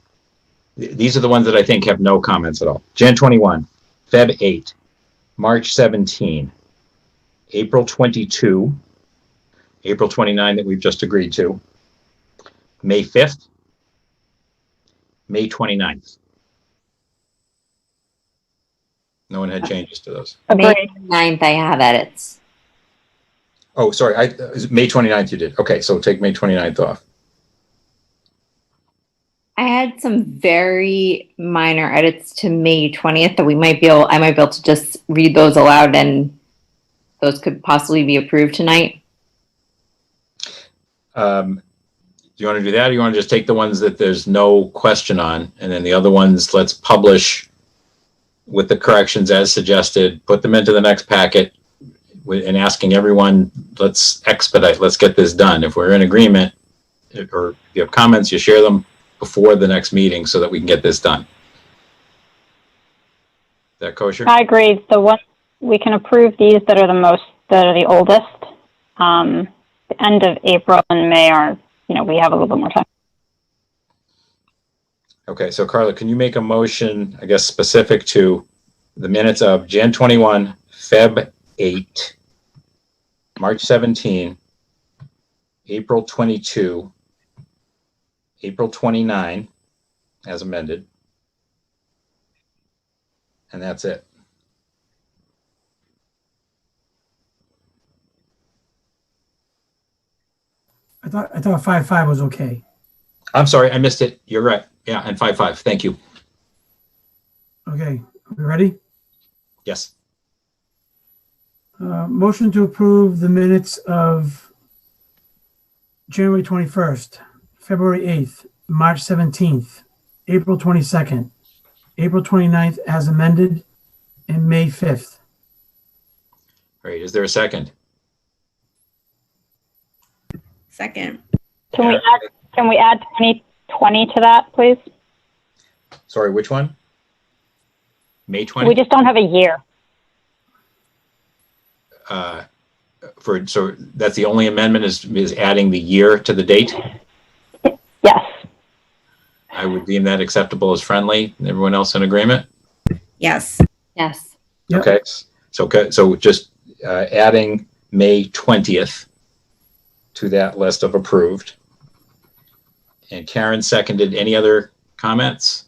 these are the ones that I think have no comments at all. Jan 21, Feb 8, March 17, April 22, April 29 that we've just agreed to, May 5th, May 29th. No one had changes to those. May 9th, I have edits. Oh, sorry. May 29th you did. Okay, so take May 29th off. I had some very minor edits to May 20th that I might be able to just read those aloud, and those could possibly be approved tonight. Do you want to do that, or you want to just take the ones that there's no question on, and then the other ones let's publish with the corrections as suggested, put them into the next packet, and asking everyone, let's expedite, let's get this done. If we're in agreement, or if you have comments, you share them before the next meeting so that we can get this done. Is that kosher? I agree. The one we can approve these that are the oldest. The end of April and May are, we have a little bit more time. Okay, so Carla, can you make a motion, I guess, specific to the minutes of Jan 21, Feb 8, March 17, April 22, April 29, as amended, and that's it. I thought 5-5 was okay. I'm sorry, I missed it. You're right. Yeah, and 5-5. Thank you. Okay, are we ready? Yes. Motion to approve the minutes of January 21st, February 8th, March 17th, April 22nd, April 29th as amended, and May 5th. All right, is there a second? Second. Can we add 20 to that, please? Sorry, which one? May 20? We just don't have a year. So that's the only amendment is adding the year to the date? Yes. I would deem that acceptable as friendly. Everyone else in agreement? Yes. Yes. Yep. Okay. So just adding May 20th to that list of approved. And Karen seconded. Any other comments?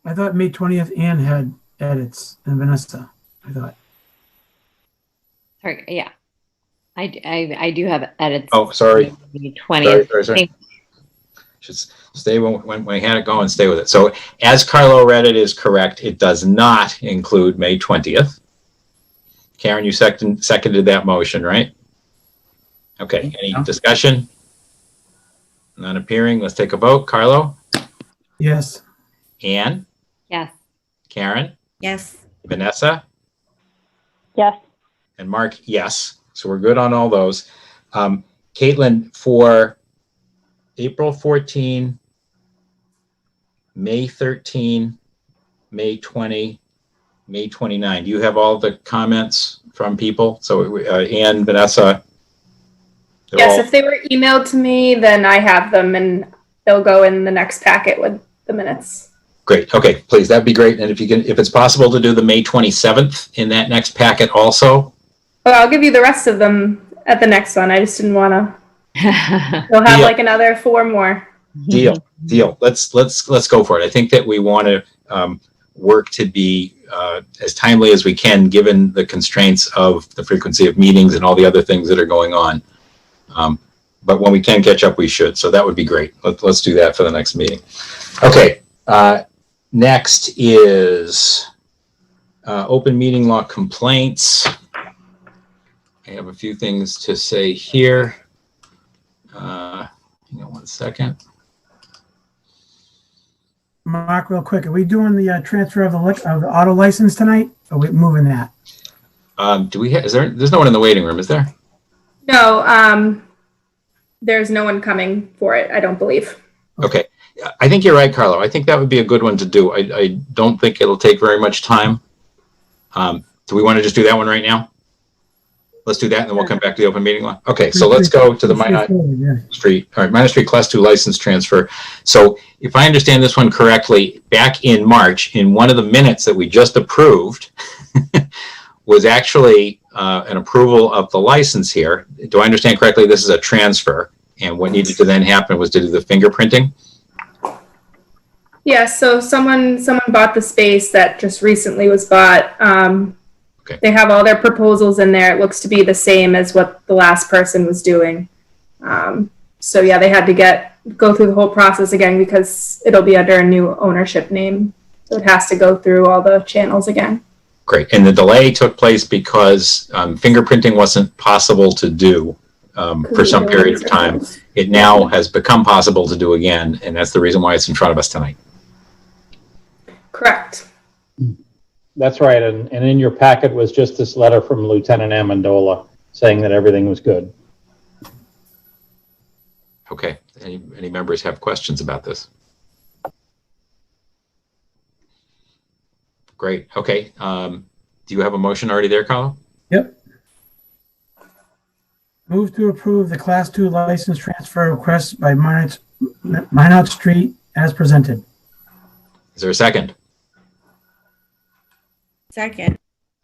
I thought May 20th Ann had edits and Vanessa, I thought. Sorry, yeah. I do have edits. Oh, sorry. 20th. Sorry. Just stay when we had it going, stay with it. So as Carlo read it is correct. It does not include May 20th. Karen, you seconded that motion, right? Okay. Any discussion? None appearing. Let's take a vote. Carlo? Yes. Anne? Yes. Karen? Yes. Vanessa? Yes. And Mark, yes. So we're good on all those. Caitlin, for April 14, May 13, May 20, May 29. Do you have all the comments from people? So Anne, Vanessa? Yes, if they were emailed to me, then I have them and they'll go in the next packet with the minutes. Great. Okay, please, that'd be great. And if you can, if it's possible to do the May 27th in that next packet also. Well, I'll give you the rest of them at the next one. I just didn't want to. We'll have like another 4 more. Deal. Let's go for it. I think that we want to work to be as timely as we can, given the constraints of the frequency of meetings and all the other things that are going on. But when we can catch up, we should. So that would be great. Let's do that for the next meeting. Okay. Next is open meeting law complaints. I have a few things to say here. Hang on one second. Mark, real quick, are we doing the transfer of the auto license tonight? Or are we moving that? Do we have, there's no one in the waiting room, is there? No, there's no one coming for it, I don't believe. Okay. I think you're right, Carlo. I think that would be a good one to do. I don't think it'll take very much time. Do we want to just do that one right now? Let's do that, and then we'll come back to the open meeting law. Okay, so let's go to the Minot Street, all right, Minot Street Class 2 license transfer. So if I understand this one correctly, back in March, in one of the minutes that we just approved, was actually an approval of the license here. Do I understand correctly? This is a transfer, and what needed to then happen was to do the fingerprinting? Yeah, so someone bought the space that just recently was bought. Okay. They have all their proposals in there. It looks to be the same as what the last person was doing. So yeah, they had to go through the whole process again because it'll be under a new ownership name. So it has to go through all the channels again. Great. And the delay took place because fingerprinting wasn't possible to do for some period of time. It now has become possible to do again, and that's the reason why it's in front of us tonight. Correct. That's right, and in your packet was just this letter from Lieutenant Amendola saying that everything was good. Okay, any members have questions about this? Great, okay. Do you have a motion already there, Carlo? Yep. Move to approve the Class 2 license transfer request by Minot Street as presented. Is there a second? Second.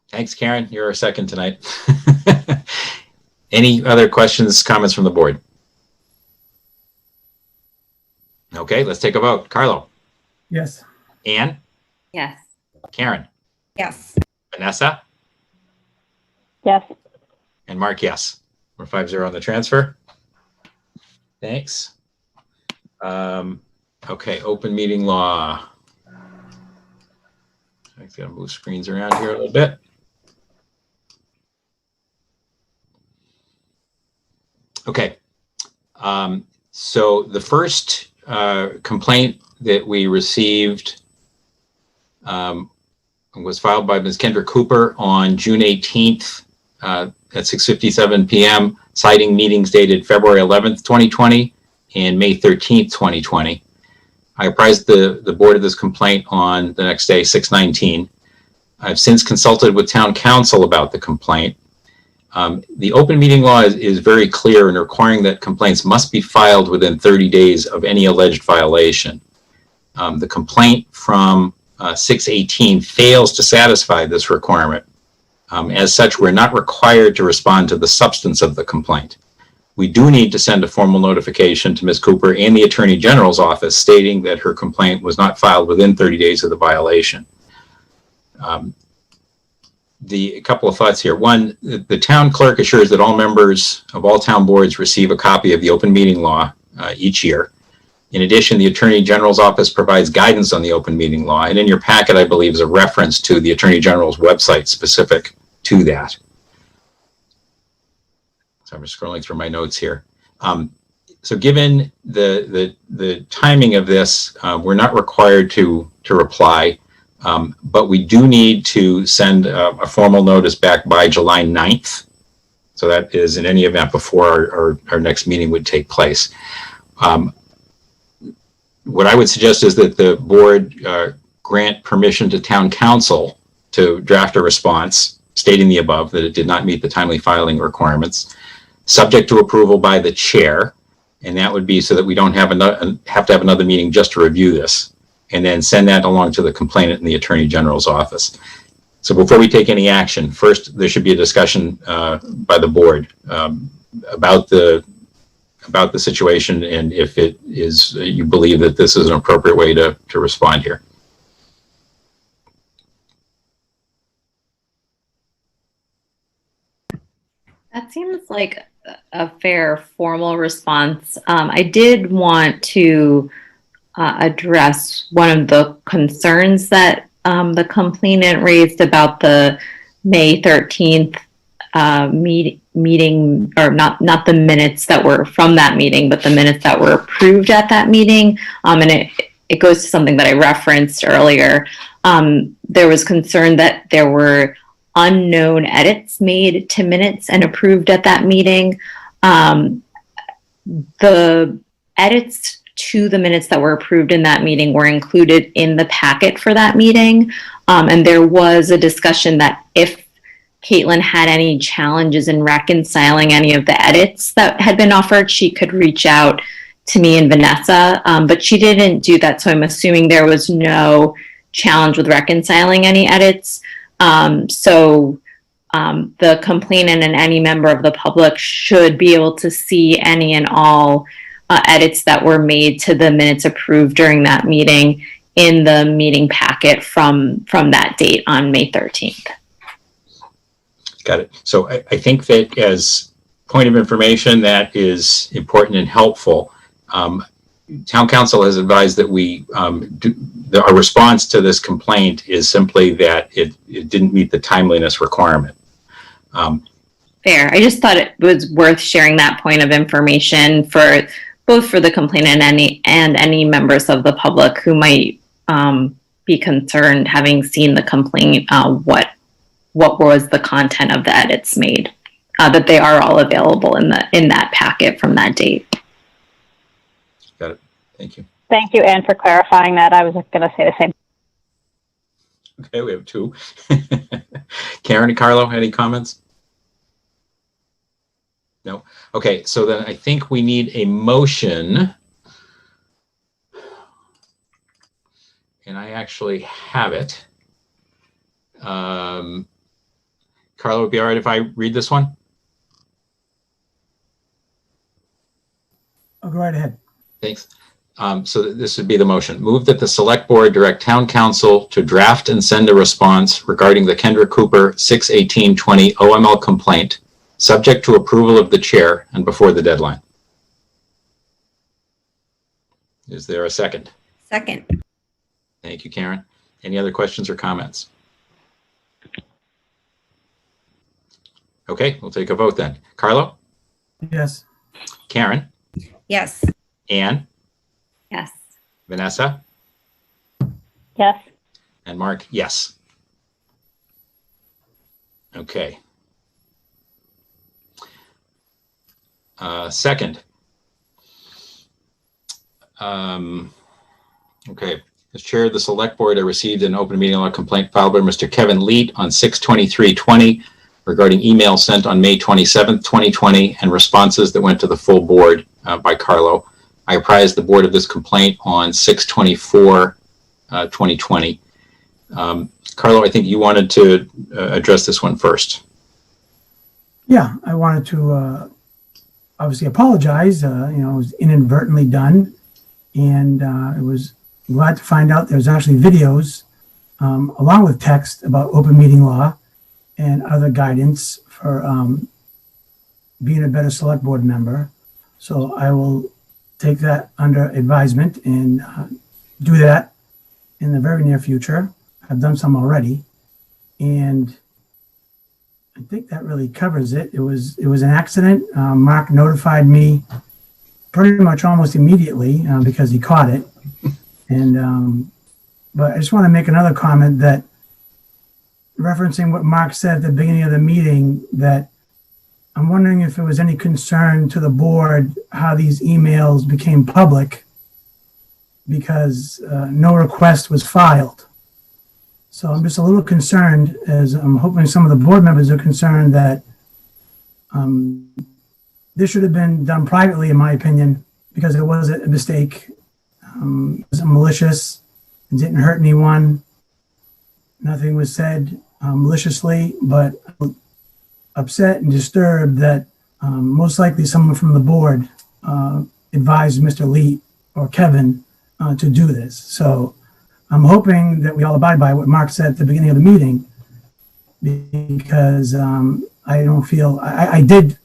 Thanks, Karen. You're our second tonight. Any other questions, comments from the board? Okay, let's take a vote. Carlo? Yes. Anne? Yes. Karen? Yes. Vanessa? Yes. And Mark, yes. We're 5-0 on the transfer. Thanks. Okay, open meeting law. I'm going to move screens around here a little bit. Okay. So the first complaint that we received was filed by Ms. Kendra Cooper on June 18th at 6:57 p.m., citing meetings dated February 11th, 2020 and May 13th, 2020. I apprised the board of this complaint on the next day, 6/19. I've since consulted with town council about the complaint. The open meeting law is very clear in requiring that complaints must be filed within 30 days of any alleged violation. The complaint from 6/18 fails to satisfy this requirement. As such, we're not required to respond to the substance of the complaint. We do need to send a formal notification to Ms. Cooper and the Attorney General's office stating that her complaint was not filed within 30 days of the violation. A couple of thoughts here. One, the town clerk assures that all members of all town boards receive a copy of the open meeting law each year. In addition, the Attorney General's office provides guidance on the open meeting law, and in your packet, I believe, is a reference to the Attorney General's website specific to that. So I'm just scrolling through my notes here. So given the timing of this, we're not required to reply, but we do need to send a formal notice back by July 9th. So that is in any event before our next meeting would take place. What I would suggest is that the board grant permission to town council to draft a response stating the above, that it did not meet the timely filing requirements, subject to approval by the chair. And that would be so that we don't have to have another meeting just to review this, and then send that along to the complainant in the Attorney General's office. So before we take any action, first there should be a discussion by the board about the situation, and if it is you believe that this is an appropriate way to respond here. That seems like a fair formal response. I did want to address one of the concerns that the complainant raised about the May 13th meeting, or not the minutes that were from that meeting, but the minutes that were approved at that meeting. And it goes to something that I referenced earlier. There was concern that there were unknown edits made to minutes and approved at that meeting. The edits to the minutes that were approved in that meeting were included in the packet for that meeting. And there was a discussion that if Caitlin had any challenges in reconciling any of the edits that had been offered, she could reach out to me and Vanessa, but she didn't do that. So I'm assuming there was no challenge with reconciling any edits. The complainant and any member of the public should be able to see any and all edits that were made to the minutes approved during that meeting in the meeting packet from that date on May 13th. Got it. So I think that as point of information that is important and helpful, Town Council has advised that our response to this complaint is simply that it didn't meet the timeliness requirement. Fair. I just thought it was worth sharing that point of information for both for the complainant and any members of the public who might be concerned, having seen the complaint, what was the content of the edits made, that they are all available in that packet from that date. Got it. Thank you. Thank you, Anne, for clarifying that. I was going to say the same. Okay, we have two. Karen and Carlo, any comments? No. Okay, so then I think we need a motion. And I actually have it. Carlo, would it be all right if I read this one? Oh, go right ahead. Thanks. So this would be the motion. Move that the select board direct town council to draft and send a response regarding the Kendra Cooper 6/18/20 OML complaint, subject to approval of the chair and before the deadline. Is there a second? Second. Thank you, Karen. Any other questions or comments? Okay, we'll take a vote then. Carlo? Yes. Karen? Yes. Anne? Yes. Vanessa? Yes. And Mark? Yes. Okay. Second, Okay. As chair of the select board, I received an open meeting law complaint filed by Mr. Kevin Leet on 6/23/20 regarding email sent on May 27th, 2020, and responses that went to the full board by Carlo. I apprised the board of this complaint on 6/24/2020. Carlo, I think you wanted to address this one first. Yeah, I wanted to obviously apologize. It was inadvertently done, and it was glad to find out there's actually videos along with text about open meeting law and other guidance for being a better select board member. So I will take that under advisement and do that in the very near future. I've done some already, and I think that really covers it. It was an accident. Mark notified me pretty much almost immediately because he caught it. And but I just want to make another comment that referencing what Mark said at the beginning of the meeting, that I'm wondering if there was any concern to the board how these emails became public because no request was filed. So I'm just a little concerned, as I'm hoping some of the board members are concerned, that this should have been done privately, in my opinion, because it was a mistake. It was malicious. It didn't hurt anyone. Nothing was said maliciously, but upset and disturbed that most likely someone from the board advised Mr. Lee or Kevin to do this. So I'm hoping that we all abide by what Mark said at the beginning of the meeting, because I don't feel, I did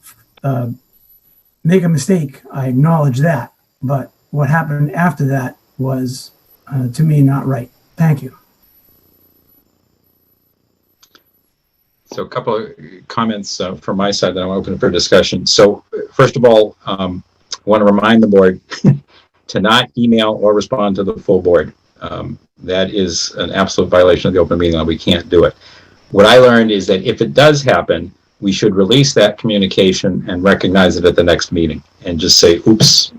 make a mistake. I acknowledge that, but what happened after that was, to me, not right. Thank you. So a couple of comments from my side that I'm open for discussion. So first of all, I want to remind the board to not email or respond to the full board. That is an absolute violation of the open meeting law. We can't do it. What I learned is that if it does happen, we should release that communication and recognize it at the next meeting and just say, oops,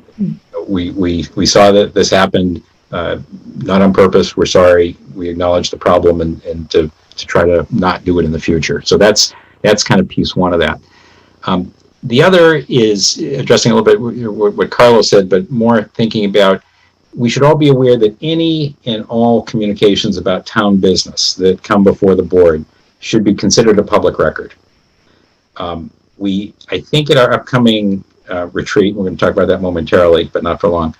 we saw that this happened, not on purpose. We're sorry. We acknowledge the problem and to try to not do it in the future. So that's kind of piece one of that. The other is addressing a little bit what Carlos said, but more thinking about, we should all be aware that any and all communications about town business that come before the board should be considered a public record. I think at our upcoming retreat, we're going to talk about that momentarily, but not for long,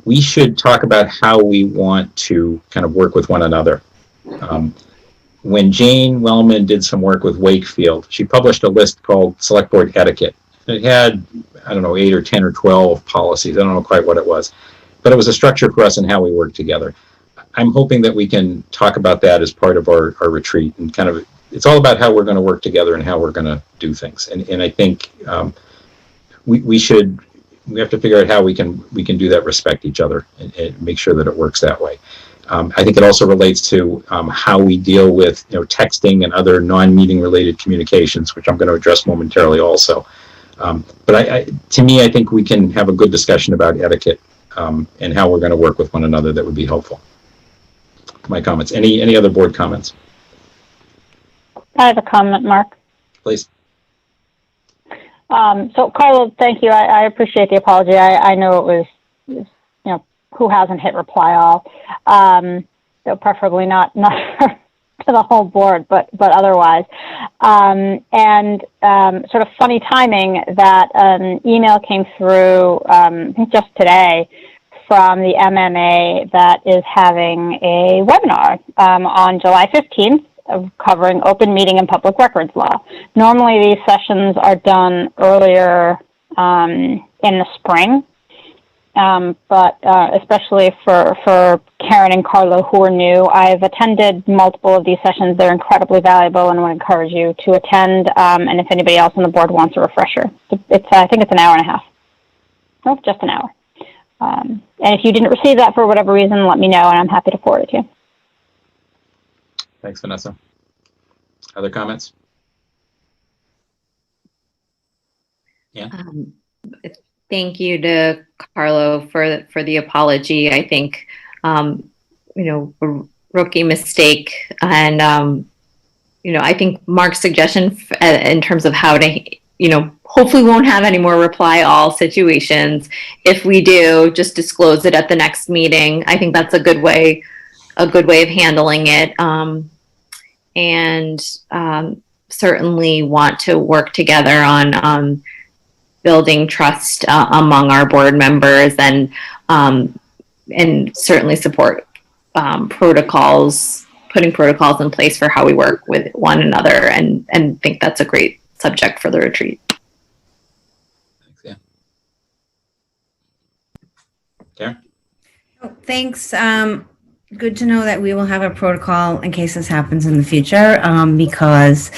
we should talk about how we want to kind of work with one another. When Jane Wellman did some work with Wakefield, she published a list called Select Board Etiquette. It had, I don't know, 8 or 10 or 12 policies. I don't know quite what it was, but it was a structure for us and how we work together. I'm hoping that we can talk about that as part of our retreat, and kind of, it's all about how we're going to work together and how we're going to do things. And I think we have to figure out how we can do that, respect each other, and make sure that it works that way. I think it also relates to how we deal with texting and other non-meeting related communications, which I'm going to address momentarily also. But to me, I think we can have a good discussion about etiquette and how we're going to work with one another. That would be helpful. My comments. Any other board comments? I have a comment, Mark. Please. So, Carlo, thank you. I appreciate the apology. I know it was, who hasn't hit reply all. So preferably not to the whole board, but otherwise. And sort of funny timing that an email came through, I think just today, from the MMA that is having a webinar on July 15th of covering open meeting and public records law. Normally these sessions are done earlier in the spring, but especially for Karen and Carlo, who are new, I've attended multiple of these sessions. They're incredibly valuable and would encourage you to attend. And if anybody else on the board wants a refresher, I think it's an hour and a half. Nope, just an hour. And if you didn't receive that for whatever reason, let me know and I'm happy to forward it to you. Thanks, Vanessa. Other comments? Yeah. Thank you to Carlo for the apology. I think, a rookie mistake. And, I think Mark's suggestion in terms of how to, hopefully we won't have any more reply all situations. If we do, just disclose it at the next meeting. I think that's a good way of handling it. Certainly want to work together on building trust among our board members and certainly support putting protocols in place for how we work with one another, and think that's a great subject for the retreat. Thanks. Good to know that we will have a protocol in case this happens in the future, because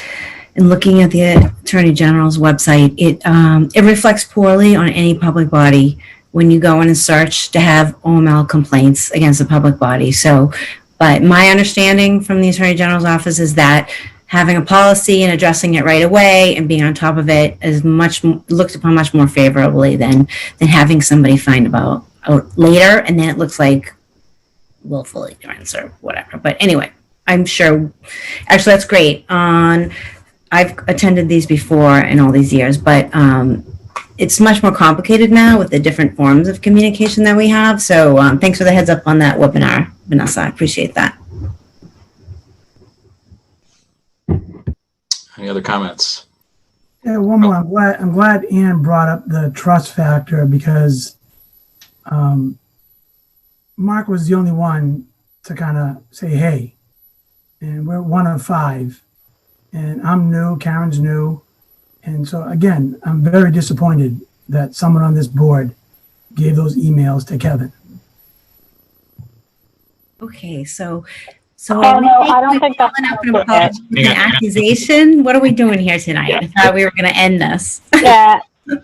in looking at the Attorney General's website, it reflects poorly on any public body when you go in and search to have OML complaints against a public body. So, but my understanding from the Attorney General's office is that having a policy and addressing it right away and being on top of it is looked upon much more favorably than having somebody find about out later, and then it looks like willful ignorance or whatever. But anyway, I'm sure, actually that's great. I've attended these before in all these years, but it's much more complicated now with the different forms of communication that we have. So thanks for the heads up on that webinar, Vanessa. I appreciate that. Any other comments? Yeah, one more. I'm glad Ann brought up the trust factor, because Mark was the only one to kind of say, hey, and we're one of 5, and I'm new, Karen's new. And so again, I'm very disappointed that someone on this board gave those emails to Kevin. Okay, so no, I don't think that's an accusation. What are we doing here tonight? Yeah. I thought we were going to end this. Yeah, this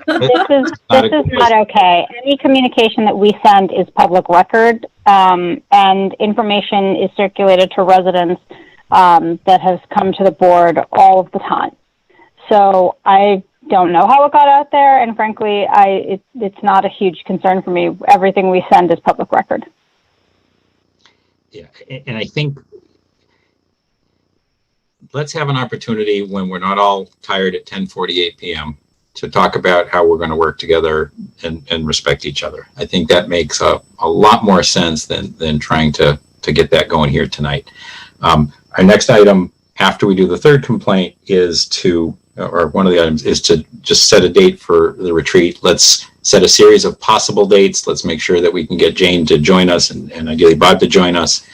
is not okay. Any communication that we send is public record, and information is circulated to residents that has come to the board all of the time. So I don't know how it got out there, and frankly, it's not a huge concern for me. Everything we send is public record. Yeah, and I think let's have an opportunity when we're not all tired at 10:48 p.m. to talk about how we're going to work together and respect each other. I think that makes a lot more sense than trying to get that going here tonight. Our next item after we do the third complaint is or one of the items is to just set a date for the retreat. Let's set a series of possible dates. Let's make sure that we can get Jane to join us and ideally Bob to join us.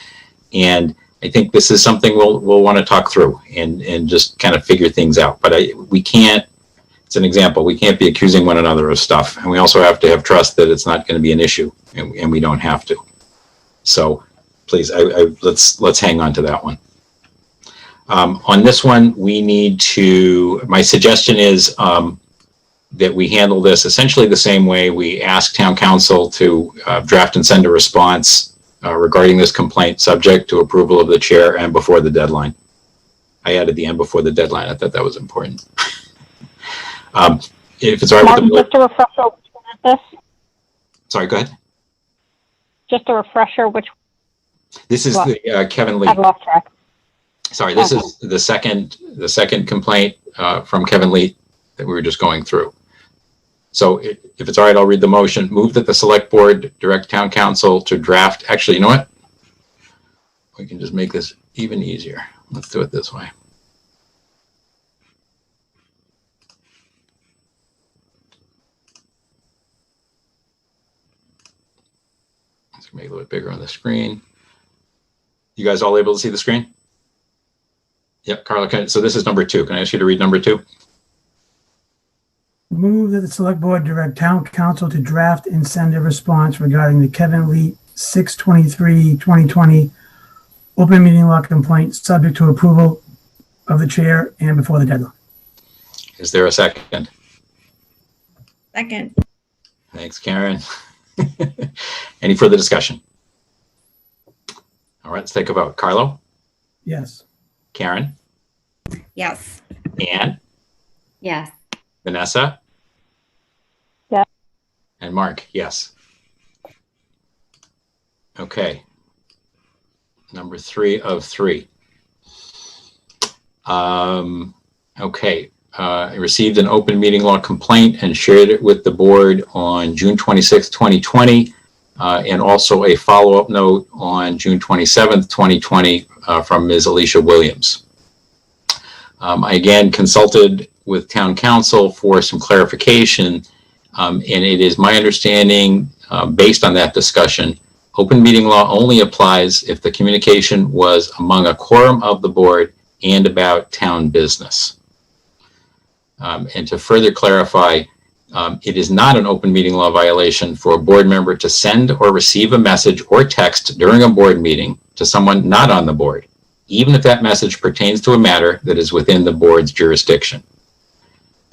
And I think this is something we'll want to talk through and just kind of figure things out. But we can't, it's an example, we can't be accusing one another of stuff. And we also have to have trust that it's not going to be an issue, and we don't have to. So please, let's hang on to that one. On this one, we need to, my suggestion is that we handle this essentially the same way we ask town council to draft and send a response regarding this complaint, subject to approval of the chair and before the deadline. I added the "and" before the deadline. I thought that was important. If it's all right with the board. Just a refresher, which one is this? Sorry, go ahead. Just a refresher, which? This is the Kevin Lee. I've lost track. Sorry, this is the second complaint from Kevin Lee that we were just going through. So if it's all right, I'll read the motion. Move that the select board direct town council to draft. Actually, you know what? We can just make this even easier. Let's do it this way. Let's make it a little bit bigger on the screen. You guys all able to see the screen? Yep, Carla, so this is number 2. Can I ask you to read number 2? Move that the select board direct town council to draft and send a response regarding the Kevin Lee 6/23/2020 open meeting law complaint, subject to approval of the chair and before the deadline. Is there a second? Second. Thanks, Karen. Any further discussion? All right, let's take a vote. Carlo? Yes. Karen? Yes. Ann? Yes. Vanessa? Yes. And Mark, yes. Okay. Number 3 of 3. Okay. I received an open meeting law complaint and shared it with the board on June 26, 2020, and also a follow-up note on June 27th, 2020, from Ms. Alicia Williams. I again consulted with town council for some clarification, and it is my understanding, based on that discussion, open meeting law only applies if the communication was among a quorum of the board and about town business. And to further clarify, it is not an open meeting law violation for a board member to send or receive a message or text during a board meeting to someone not on the board, even if that message pertains to a matter that is within the board's jurisdiction.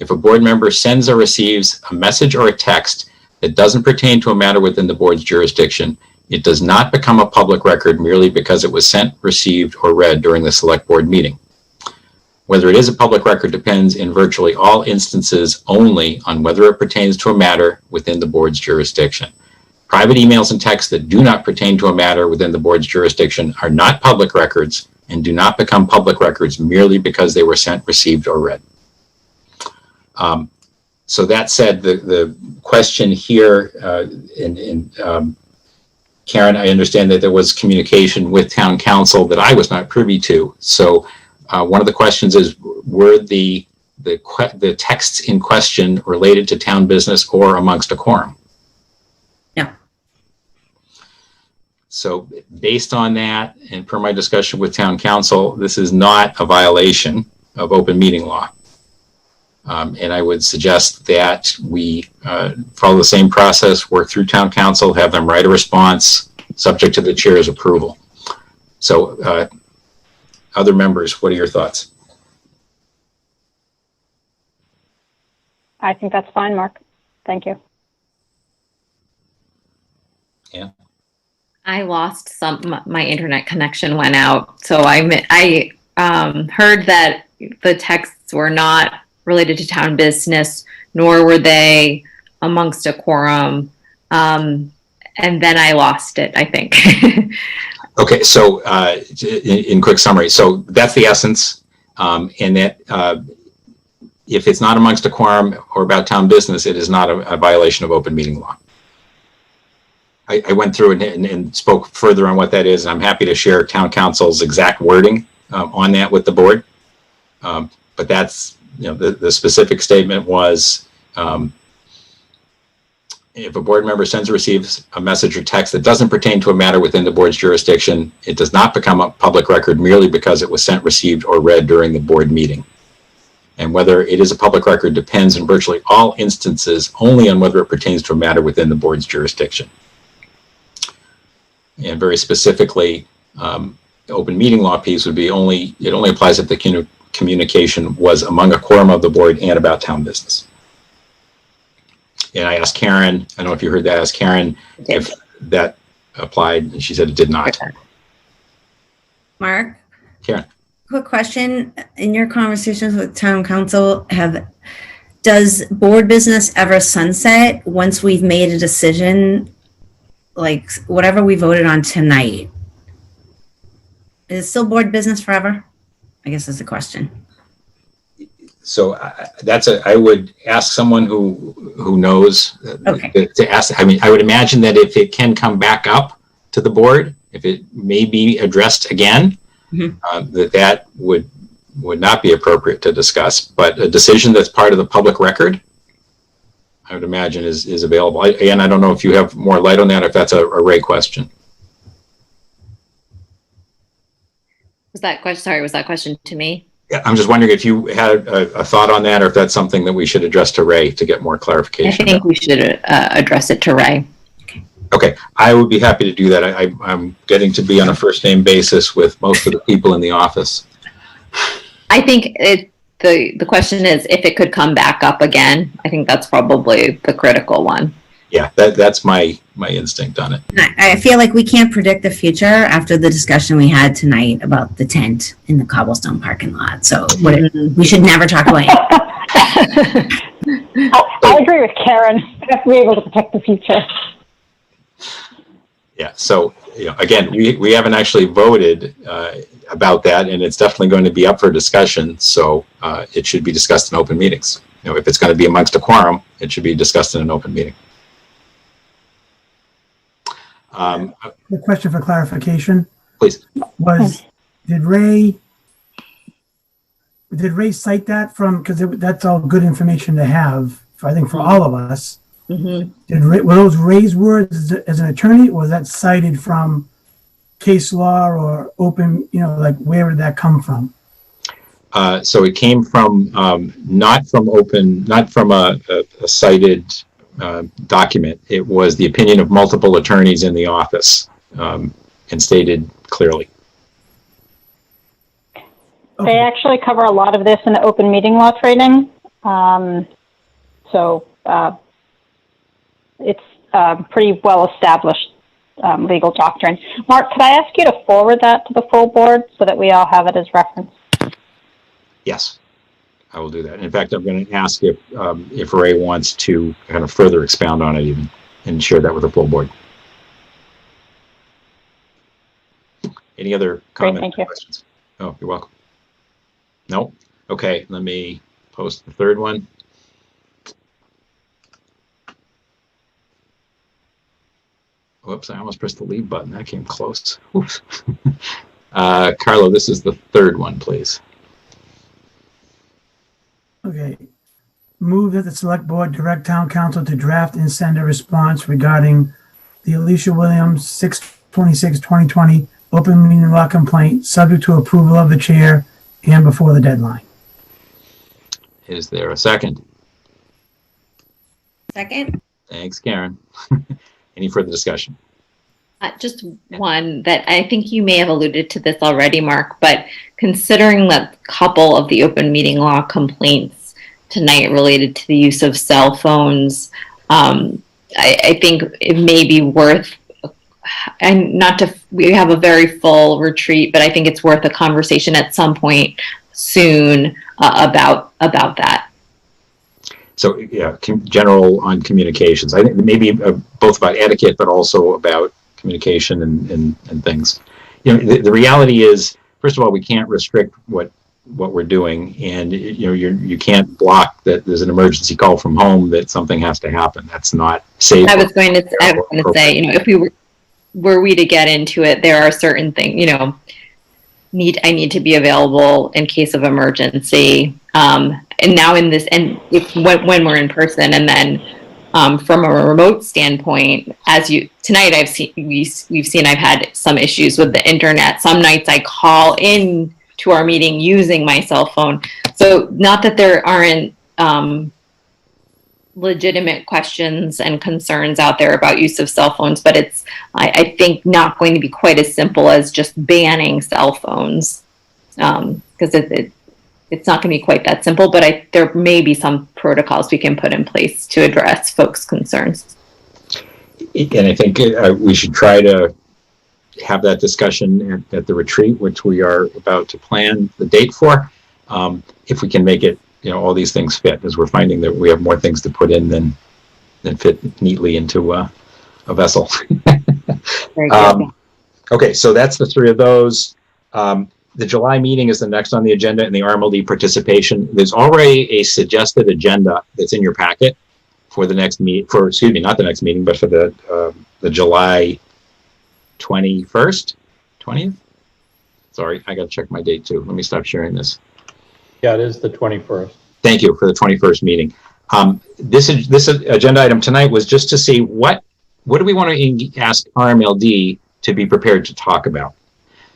If a board member sends or receives a message or a text that doesn't pertain to a matter within the board's jurisdiction, it does not become a public record merely because it was sent, received, or read during the select board meeting. Whether it is a public record depends in virtually all instances only on whether it pertains to a matter within the board's jurisdiction. Private emails and texts that do not pertain to a matter within the board's jurisdiction are not public records and do not become public records merely because they were sent, received, or read. So that said, the question here, Karen, I understand that there was communication with town council that I was not privy to. So one of the questions is, were the texts in question related to town business or amongst a quorum? No. So based on that, and per my discussion with town council, this is not a violation of open meeting law. And I would suggest that we follow the same process, work through town council, have them write a response subject to the chair's approval. So other members, what are your thoughts? I think that's fine, Mark. Thank you. Yeah. I lost my internet connection went out. So I heard that the texts were not related to town business, nor were they amongst a quorum. And then I lost it, I think. Okay, so in quick summary, so that's the essence, and that if it's not amongst a quorum or about town business, it is not a violation of open meeting law. I went through and spoke further on what that is, and I'm happy to share town council's exact wording on that with the board. But that's, the specific statement was, if a board member sends or receives a message or text that doesn't pertain to a matter within the board's jurisdiction, it does not become a public record merely because it was sent, received, or read during the board meeting. And whether it is a public record depends in virtually all instances only on whether it pertains to a matter within the board's jurisdiction. And very specifically, the open meeting law piece would be it only applies if the communication was among a quorum of the board and about town business. And I asked Karen, I don't know if you heard that, I asked Karen if that applied, and she said it did not. Mark? Karen. Quick question. In your conversations with town council, does board business ever sunset once we've made a decision, like whatever we voted on tonight? Is it still board business forever? I guess that's the question. So I would ask someone who knows to ask. I mean, I would imagine that if it can come back up to the board, if it may be addressed again, that would not be appropriate to discuss. But a decision that's part of the public record, I would imagine is available. Again, I don't know if you have more light on that, or if that's a Ray question. Was that question to me? Yeah, I'm just wondering if you had a thought on that, or if that's something that we should address to Ray to get more clarification. I think we should address it to Ray. Okay, I would be happy to do that. I'm getting to be on a first name basis with most of the people in the office. I think the question is if it could come back up again. I think that's probably the critical one. Yeah, that's my instinct on it. I feel like we can't predict the future after the discussion we had tonight about the tent in the cobblestone parking lot. So we should never talk about it. I agree agree with Karen. We have to be able to protect the future. Yeah, so, again, we haven't actually voted about that, and it's definitely going to be up for discussion, so it should be discussed in open meetings. If it's going to be amongst a quorum, it should be discussed in an open meeting. The question for clarification. Please. Was, did Ray cite that from, because that's all good information to have, I think, for all of us. Mm-hmm. Were those Ray's words as an attorney, or was that cited from case law or open, like where did that come from? So it came from, not from a cited document. It was the opinion of multiple attorneys in the office, and stated clearly. They actually cover a lot of this in the open meeting law training. So it's pretty well established legal doctrine. Mark, could I ask you to forward that to the full board so that we all have it as reference? Yes, I will do that. In fact, I'm going to ask if Ray wants to kind of further expound on it even and share that with the full board. Any other comments? Great, thank you. Questions? Oh, you're welcome. No? Okay, let me post the third one. Whoops, I almost pressed the leave button. That came close. Oops. Carlo, this is the third one, please. Okay. Move that the select board direct town council to draft and send a response regarding the Alicia Williams 6/26/2020 open meeting law complaint, subject to approval of the chair and before the deadline. Is there a second? Second. Thanks, Karen. Any further discussion? Just one that I think you may have alluded to this already, Mark, but considering that a couple of the open meeting law complaints tonight related to the use of cell phones, I think it may be worth, and not to, we have a very full retreat, but I think it's worth a conversation at some point soon about that. So, yeah, general on communications. I think maybe both about etiquette, but also about communication and things. The reality is, first of all, we can't restrict what we're doing, and you can't block that there's an emergency call from home that something has to happen. That's not safe. I was going to say, if we were we to get into it, there are certain things, I need to be available in case of emergency. And now in this, and when we're in person, and then from a remote standpoint, tonight we've seen I've had some issues with the internet. Some nights I call in to our meeting using my cell phone. So not that there aren't legitimate questions and concerns out there about use of cell phones, but it's, I think, not going to be quite as simple as just banning cell phones, because it's not going to be quite that simple, but there may be some protocols we can put in place to address folks' concerns. And I think we should try to have that discussion at the retreat, which we are about to plan the date for, if we can make it, all these things fit, as we're finding that we have more things to put in than fit neatly into a vessel. Okay, so that's the three of those. The July meeting is the next on the agenda, and the RMLD participation. There's already a suggested agenda that's in your packet for the next not the next meeting, but for the July 21st, 20th. Sorry, I got to check my date too. Let me stop sharing this. Yeah, it is the 21st. Thank you for the 21st meeting. This agenda item tonight was just to see what do we want to ask RMLD to be prepared to talk about.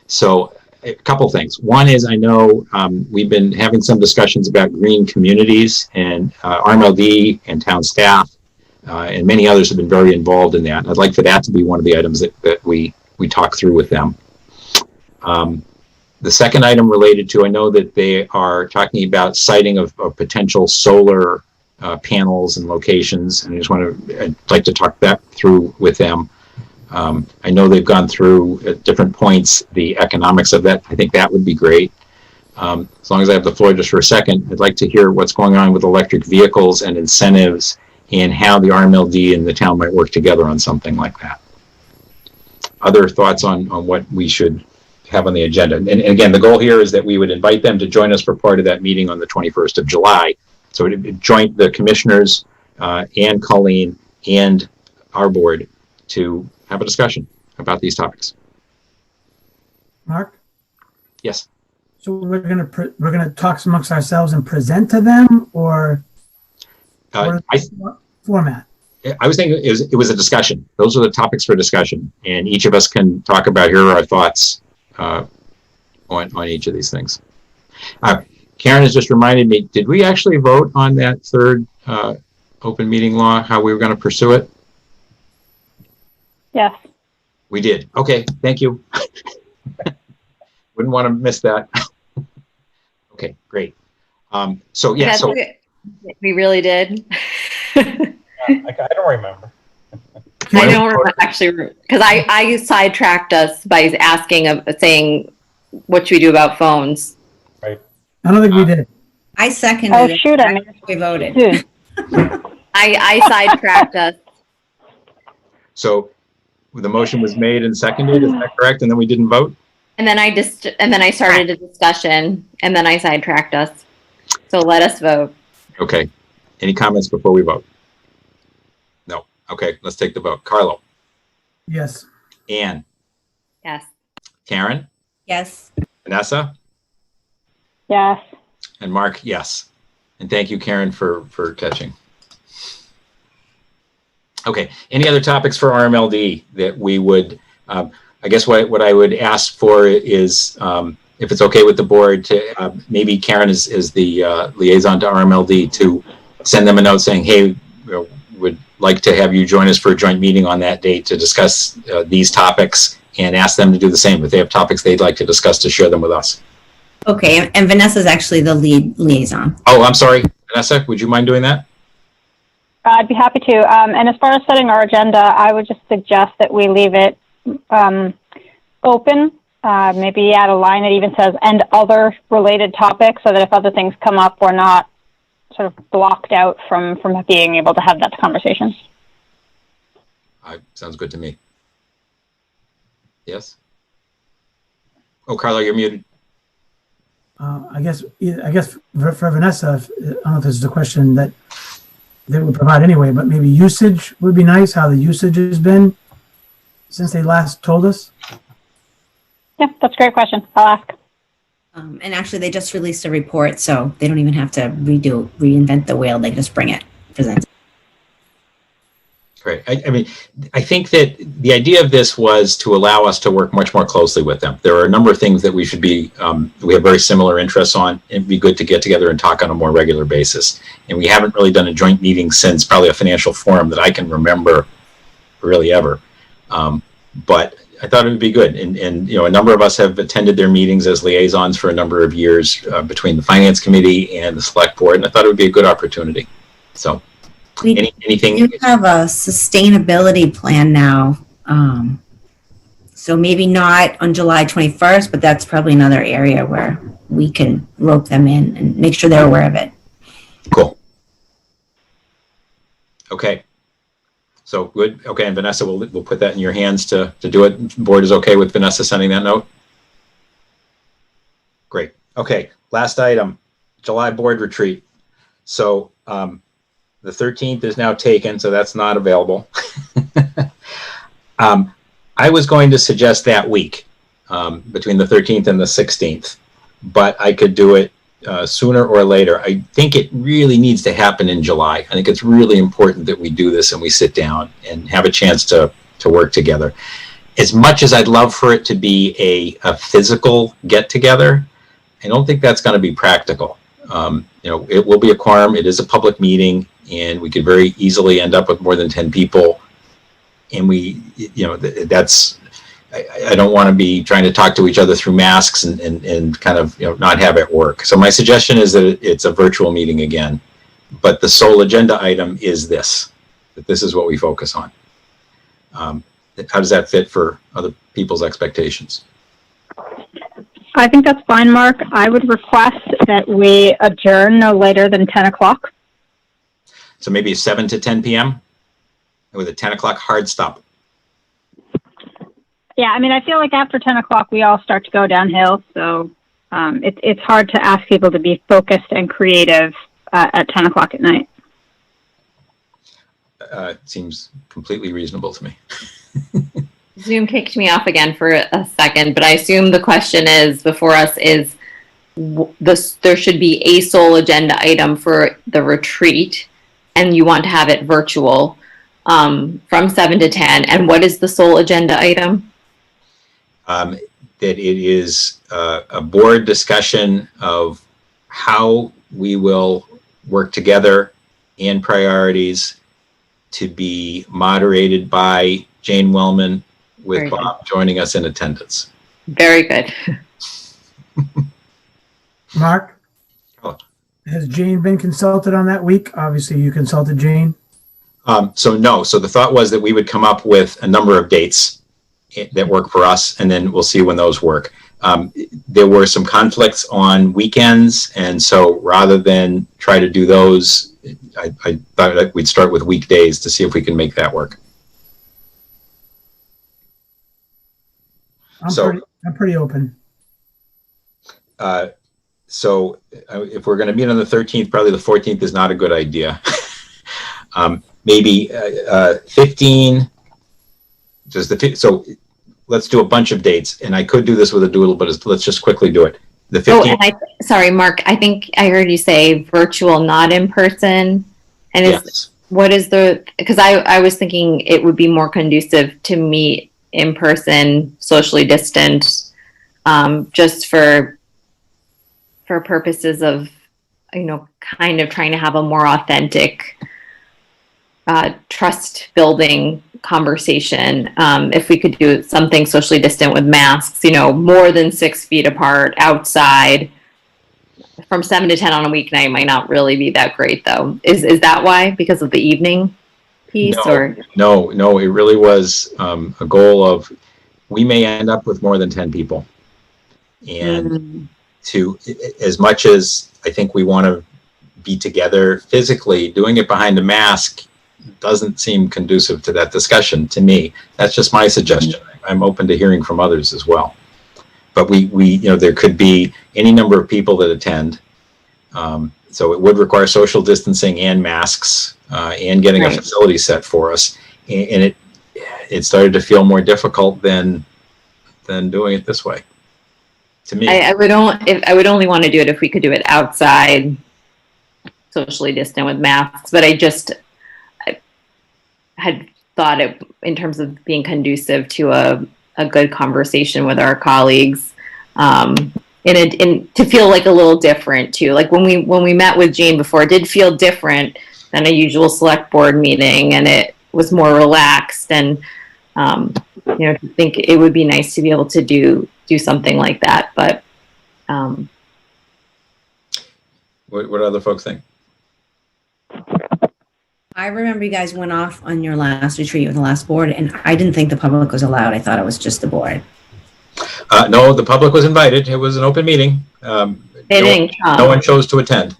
So a couple things. One is, I know we've been having some discussions about green communities, and RMLD and town staff and many others have been very involved in that. I'd like for that to be one of the items that we talk through with them. The second item related to, I know that they are talking about siting of potential solar panels and locations, and I'd like to talk that through with them. I know they've gone through at different points the economics of that. I think that would be great. As long as I have the floor just for a second, I'd like to hear what's going on with electric vehicles and incentives and how the RMLD and the town might work together on something like that. Other thoughts on what we should have on the agenda? And again, the goal here is that we would invite them to join us for part of that meeting on the 21st of July. So it join the commissioners and Colleen and our board to have a discussion about these topics. Mark? Yes. So we're gonna talk amongst ourselves and present to them, or format? I was thinking it was a discussion. Those are the topics for discussion, and each of us can talk about here are our thoughts on each of these things. Karen has just reminded me, did we actually vote on that third open meeting law, how we were going to pursue it? Yes. We did. Okay, thank you. Wouldn't want to miss that. Okay, great. So yeah, so we really did. I don't remember. I don't remember actually, because I sidetracked us by asking saying, what should we do about phones? Right. I don't think we did. I seconded Oh, it. shoot, I missed We voted. I sidetracked us. So the motion was made and seconded, is that correct? And then we didn't vote? And then I started a discussion, and then I sidetracked us. So let us vote. Okay. Any comments before we vote? No. Okay, let's take the vote. Carlo? Yes. Anne? Yes. Karen? Yes. Vanessa? Yes. And Mark, yes. And thank you, Karen, for catching. Okay, any other topics for RMLD that we would, I guess what I would ask for is, if it's okay with the board, to maybe Karen is the liaison to RMLD, to send them a note saying, hey, would like to have you join us for a joint meeting on that date to discuss these topics, and ask them to do the same. If they have topics they'd like to discuss, to share them with us. Okay, and Vanessa's actually the lead liaison. Oh, I'm sorry. Vanessa, would you mind doing that? I'd be happy to. And as far as setting our agenda, I would just suggest that we leave it open. Maybe add a line that even says, and other related topics, so that if other things come up, we're not sort of blocked out from being able to have that conversation. Sounds good to me. Yes? Oh, Carlo, you're muted. I guess for Vanessa, I don't know if this is a question that they would provide anyway, but maybe usage would be nice, how the usage has been since they last told us. Yeah, that's a great question. I'll ask. And actually, they just released a report, so they don't even have to reinvent the wheel. They just bring it, present it. Great. I mean, I think that the idea of this was to allow us to work much more closely with them. There are a number of things that we should be, we have very similar interests on. It'd be good to get together and talk on a more regular basis. And we haven't really done a joint meeting since probably a financial forum that I can remember really ever. But I thought it would be good. And a number of us have attended their meetings as liaisons for a number of years between the Finance Committee and the Select Board. And I thought it would be a good opportunity. So anything? You have a sustainability plan now. So maybe not on July 21st, but that's probably another area where we can rope them in and make sure they're aware of it. Cool. Okay. So good. Okay, and Vanessa, we'll put that in your hands to do it. The board is okay with Vanessa sending that note? Great. Okay, last item, July board retreat. So the 13th is now taken, so that's not available. I was going to suggest that week, between the 13th and the 16th, but I could do it sooner or later. I think it really needs to happen in July. I think it's really important that we do this and we sit down and have a chance to work together. As much as I'd love for it to be a physical get together, I don't think that's going to be practical. It will be a quorum. It is a public meeting, and we could very easily end up with more than 10 people. And I don't want to be trying to talk to each other through masks and kind of, not have it work. So my suggestion is that it's a virtual meeting again, but the sole agenda item is that this is what we focus on. How does that fit for other people's expectations? I think that's fine, Mark. I would request that we adjourn no later than 10 o'clock. So maybe 7 to 10 p.m. with a 10 o'clock hard stop. Yeah, I mean, I feel like after 10 o'clock, we all start to go downhill. So it's hard to ask people to be focused and creative at 10 o'clock at night. It seems completely reasonable to me. Zoom kicked me off again for a second, but I assume the question is before us is there should be a sole agenda item for the retreat, and you want to have it virtual from 7 to 10. And what is the sole agenda item? That it is a board discussion of how we will work together and priorities to be moderated by Jane Wellman, with Very Bob joining us in attendance. Very good. Mark? Oh. Has Jane been consulted on that week? Obviously, you consulted Jane. So no, so the thought was that we would come up with a number of dates that work for us, and then we'll see when those work. There were some conflicts on weekends, and so rather than try to do those, I thought that we'd start with weekdays to see if we can make that work. I'm pretty open. So if we're going to meet on the 13th, probably the 14th is not a good idea. Maybe 15. So let's do a bunch of dates, and I could do this with a doodle, but let's just quickly do it. The 15th. Oh, and sorry, Mark. I think I heard you say virtual, not in person. And Yes. what is because I was thinking it would be more conducive to meet in person, socially distant, just for purposes of, kind of trying to have a more authentic, trust building conversation. If we could do something socially distant with masks, more than 6 feet apart outside from 7 to 10 on a weeknight might not really be that great though. Is that why? Because of the evening piece? No, it really was a goal of, we may end up with more than 10 people. And to, as much as I think we want to be together physically, doing it behind a mask doesn't seem conducive to that discussion to me. That's just my suggestion. I'm open to hearing from others as well. But we there could be any number of people that attend. So it would require social distancing and masks and getting a facility set for us. And it started to feel more difficult than doing it this way. To me, I would only want to do it if we could do it outside, socially distant with masks. But I had thought it in terms of being conducive to a good conversation with our colleagues, and to feel like a little different too. Like when we met with Jane before, it did feel different than a usual select board meeting, and it was more relaxed. And I think it would be nice to be able to do something like that. But what other folks think? I remember you guys went off on your last retreat with the last board, and I didn't think the public was allowed. I thought it was just the board. No, the public was invited. It was an open meeting. No one chose to attend.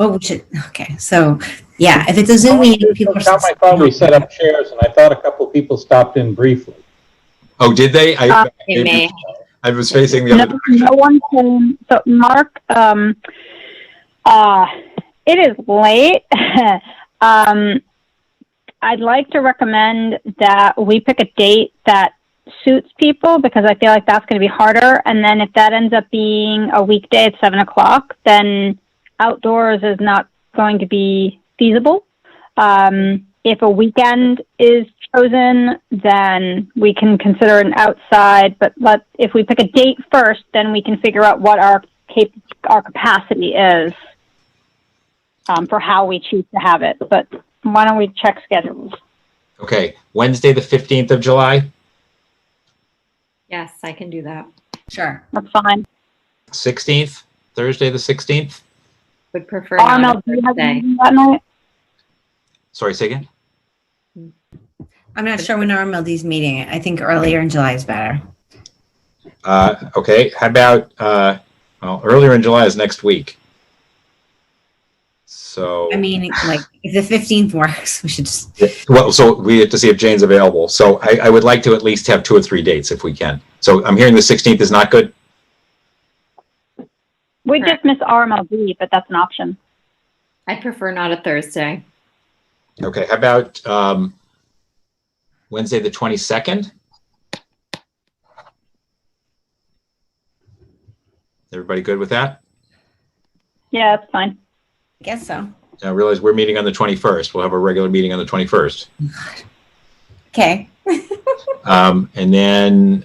Oh, okay. So, yeah, if it's a Zoom meeting, people are. I thought we set up chairs, and I thought a couple people stopped in briefly. Oh, did they? I was facing the other direction. No one came. So, Mark, it is late. I'd like to recommend that we pick a date that suits people, because I feel like that's going to be harder. And then if that ends up being a weekday at 7 o'clock, then outdoors is not going to be feasible. If a weekend is chosen, then we can consider an outside. But if we pick a date first, then we can figure out what our capacity is for how we choose to have it. But why don't we check schedules? Okay, Wednesday the 15th of July. Yes, I can do that. Sure. That's fine. 16th, Thursday the 16th. Would prefer Mel, not do you have Thursday. anything that night? Sorry, say again? I'm not sure when RMLD's meeting. I think earlier in July is better. Okay, how about, earlier in July is next week. So, I mean, like, if the 15th works, we should just, well, so we have to see if Jane's available. So I would like to at least have 2 or 3 dates if we can. So I'm hearing the 16th is not good. We just missed RMLD, but that's an option. I prefer not a Thursday. Okay, how about Wednesday the 22nd? Everybody good with that? Yeah, that's fine. I guess so. I realize we're meeting on the 21st. We'll have a regular meeting on the 21st. Okay. And then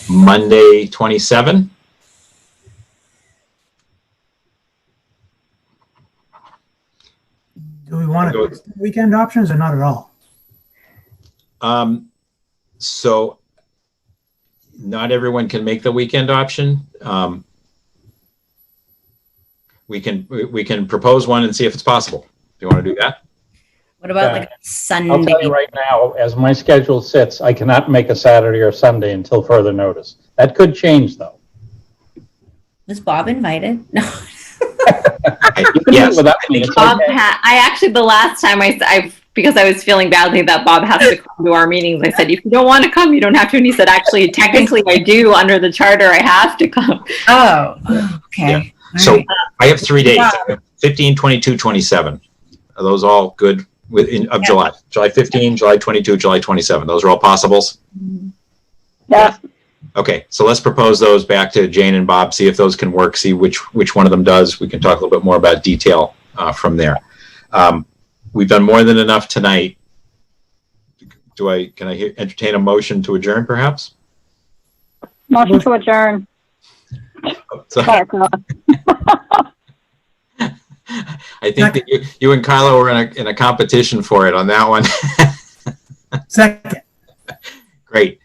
Monday 27. Do we want to weekend options or not at all? So not everyone can make the weekend option. We can propose one and see if it's possible. Do you want to do that? What about Yeah. like Sunday? I'll tell you right now, as my schedule sits, I cannot make a Saturday or Sunday until further notice. That could change, though. Was Bob invited? No. You can Yes. meet without me. It's Bob, okay. I actually, the last time because I was feeling badly that Bob has to come to our meetings, I said, if you don't want to come, you don't have to. And he said, actually, technically I do. Under the charter, I have to come. Oh, okay. Yeah. So I have 3 days, 15, 22, 27. Are those all good of July? July 15, July 22, July 27. Those are all possibles? Yeah. Okay, so let's propose those back to Jane and Bob, see if those can work, see which one of them does. We can talk a little bit more about detail from there. We've done more than enough tonight. Can I entertain a motion to adjourn, perhaps? Motion to adjourn. Sorry. I think that you and Carlo were in a competition for it on that one. Second. Great.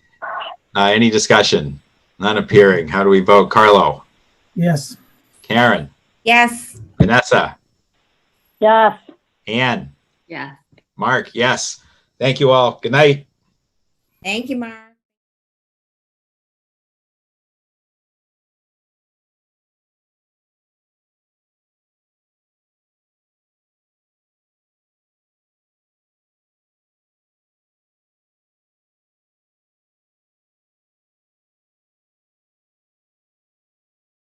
Any discussion? None appearing. How do we vote? Carlo? Yes. Karen? Yes. Vanessa? Yes. Ann? Yeah. Mark? Yes. Thank you all. Good night. Thank you, Mark.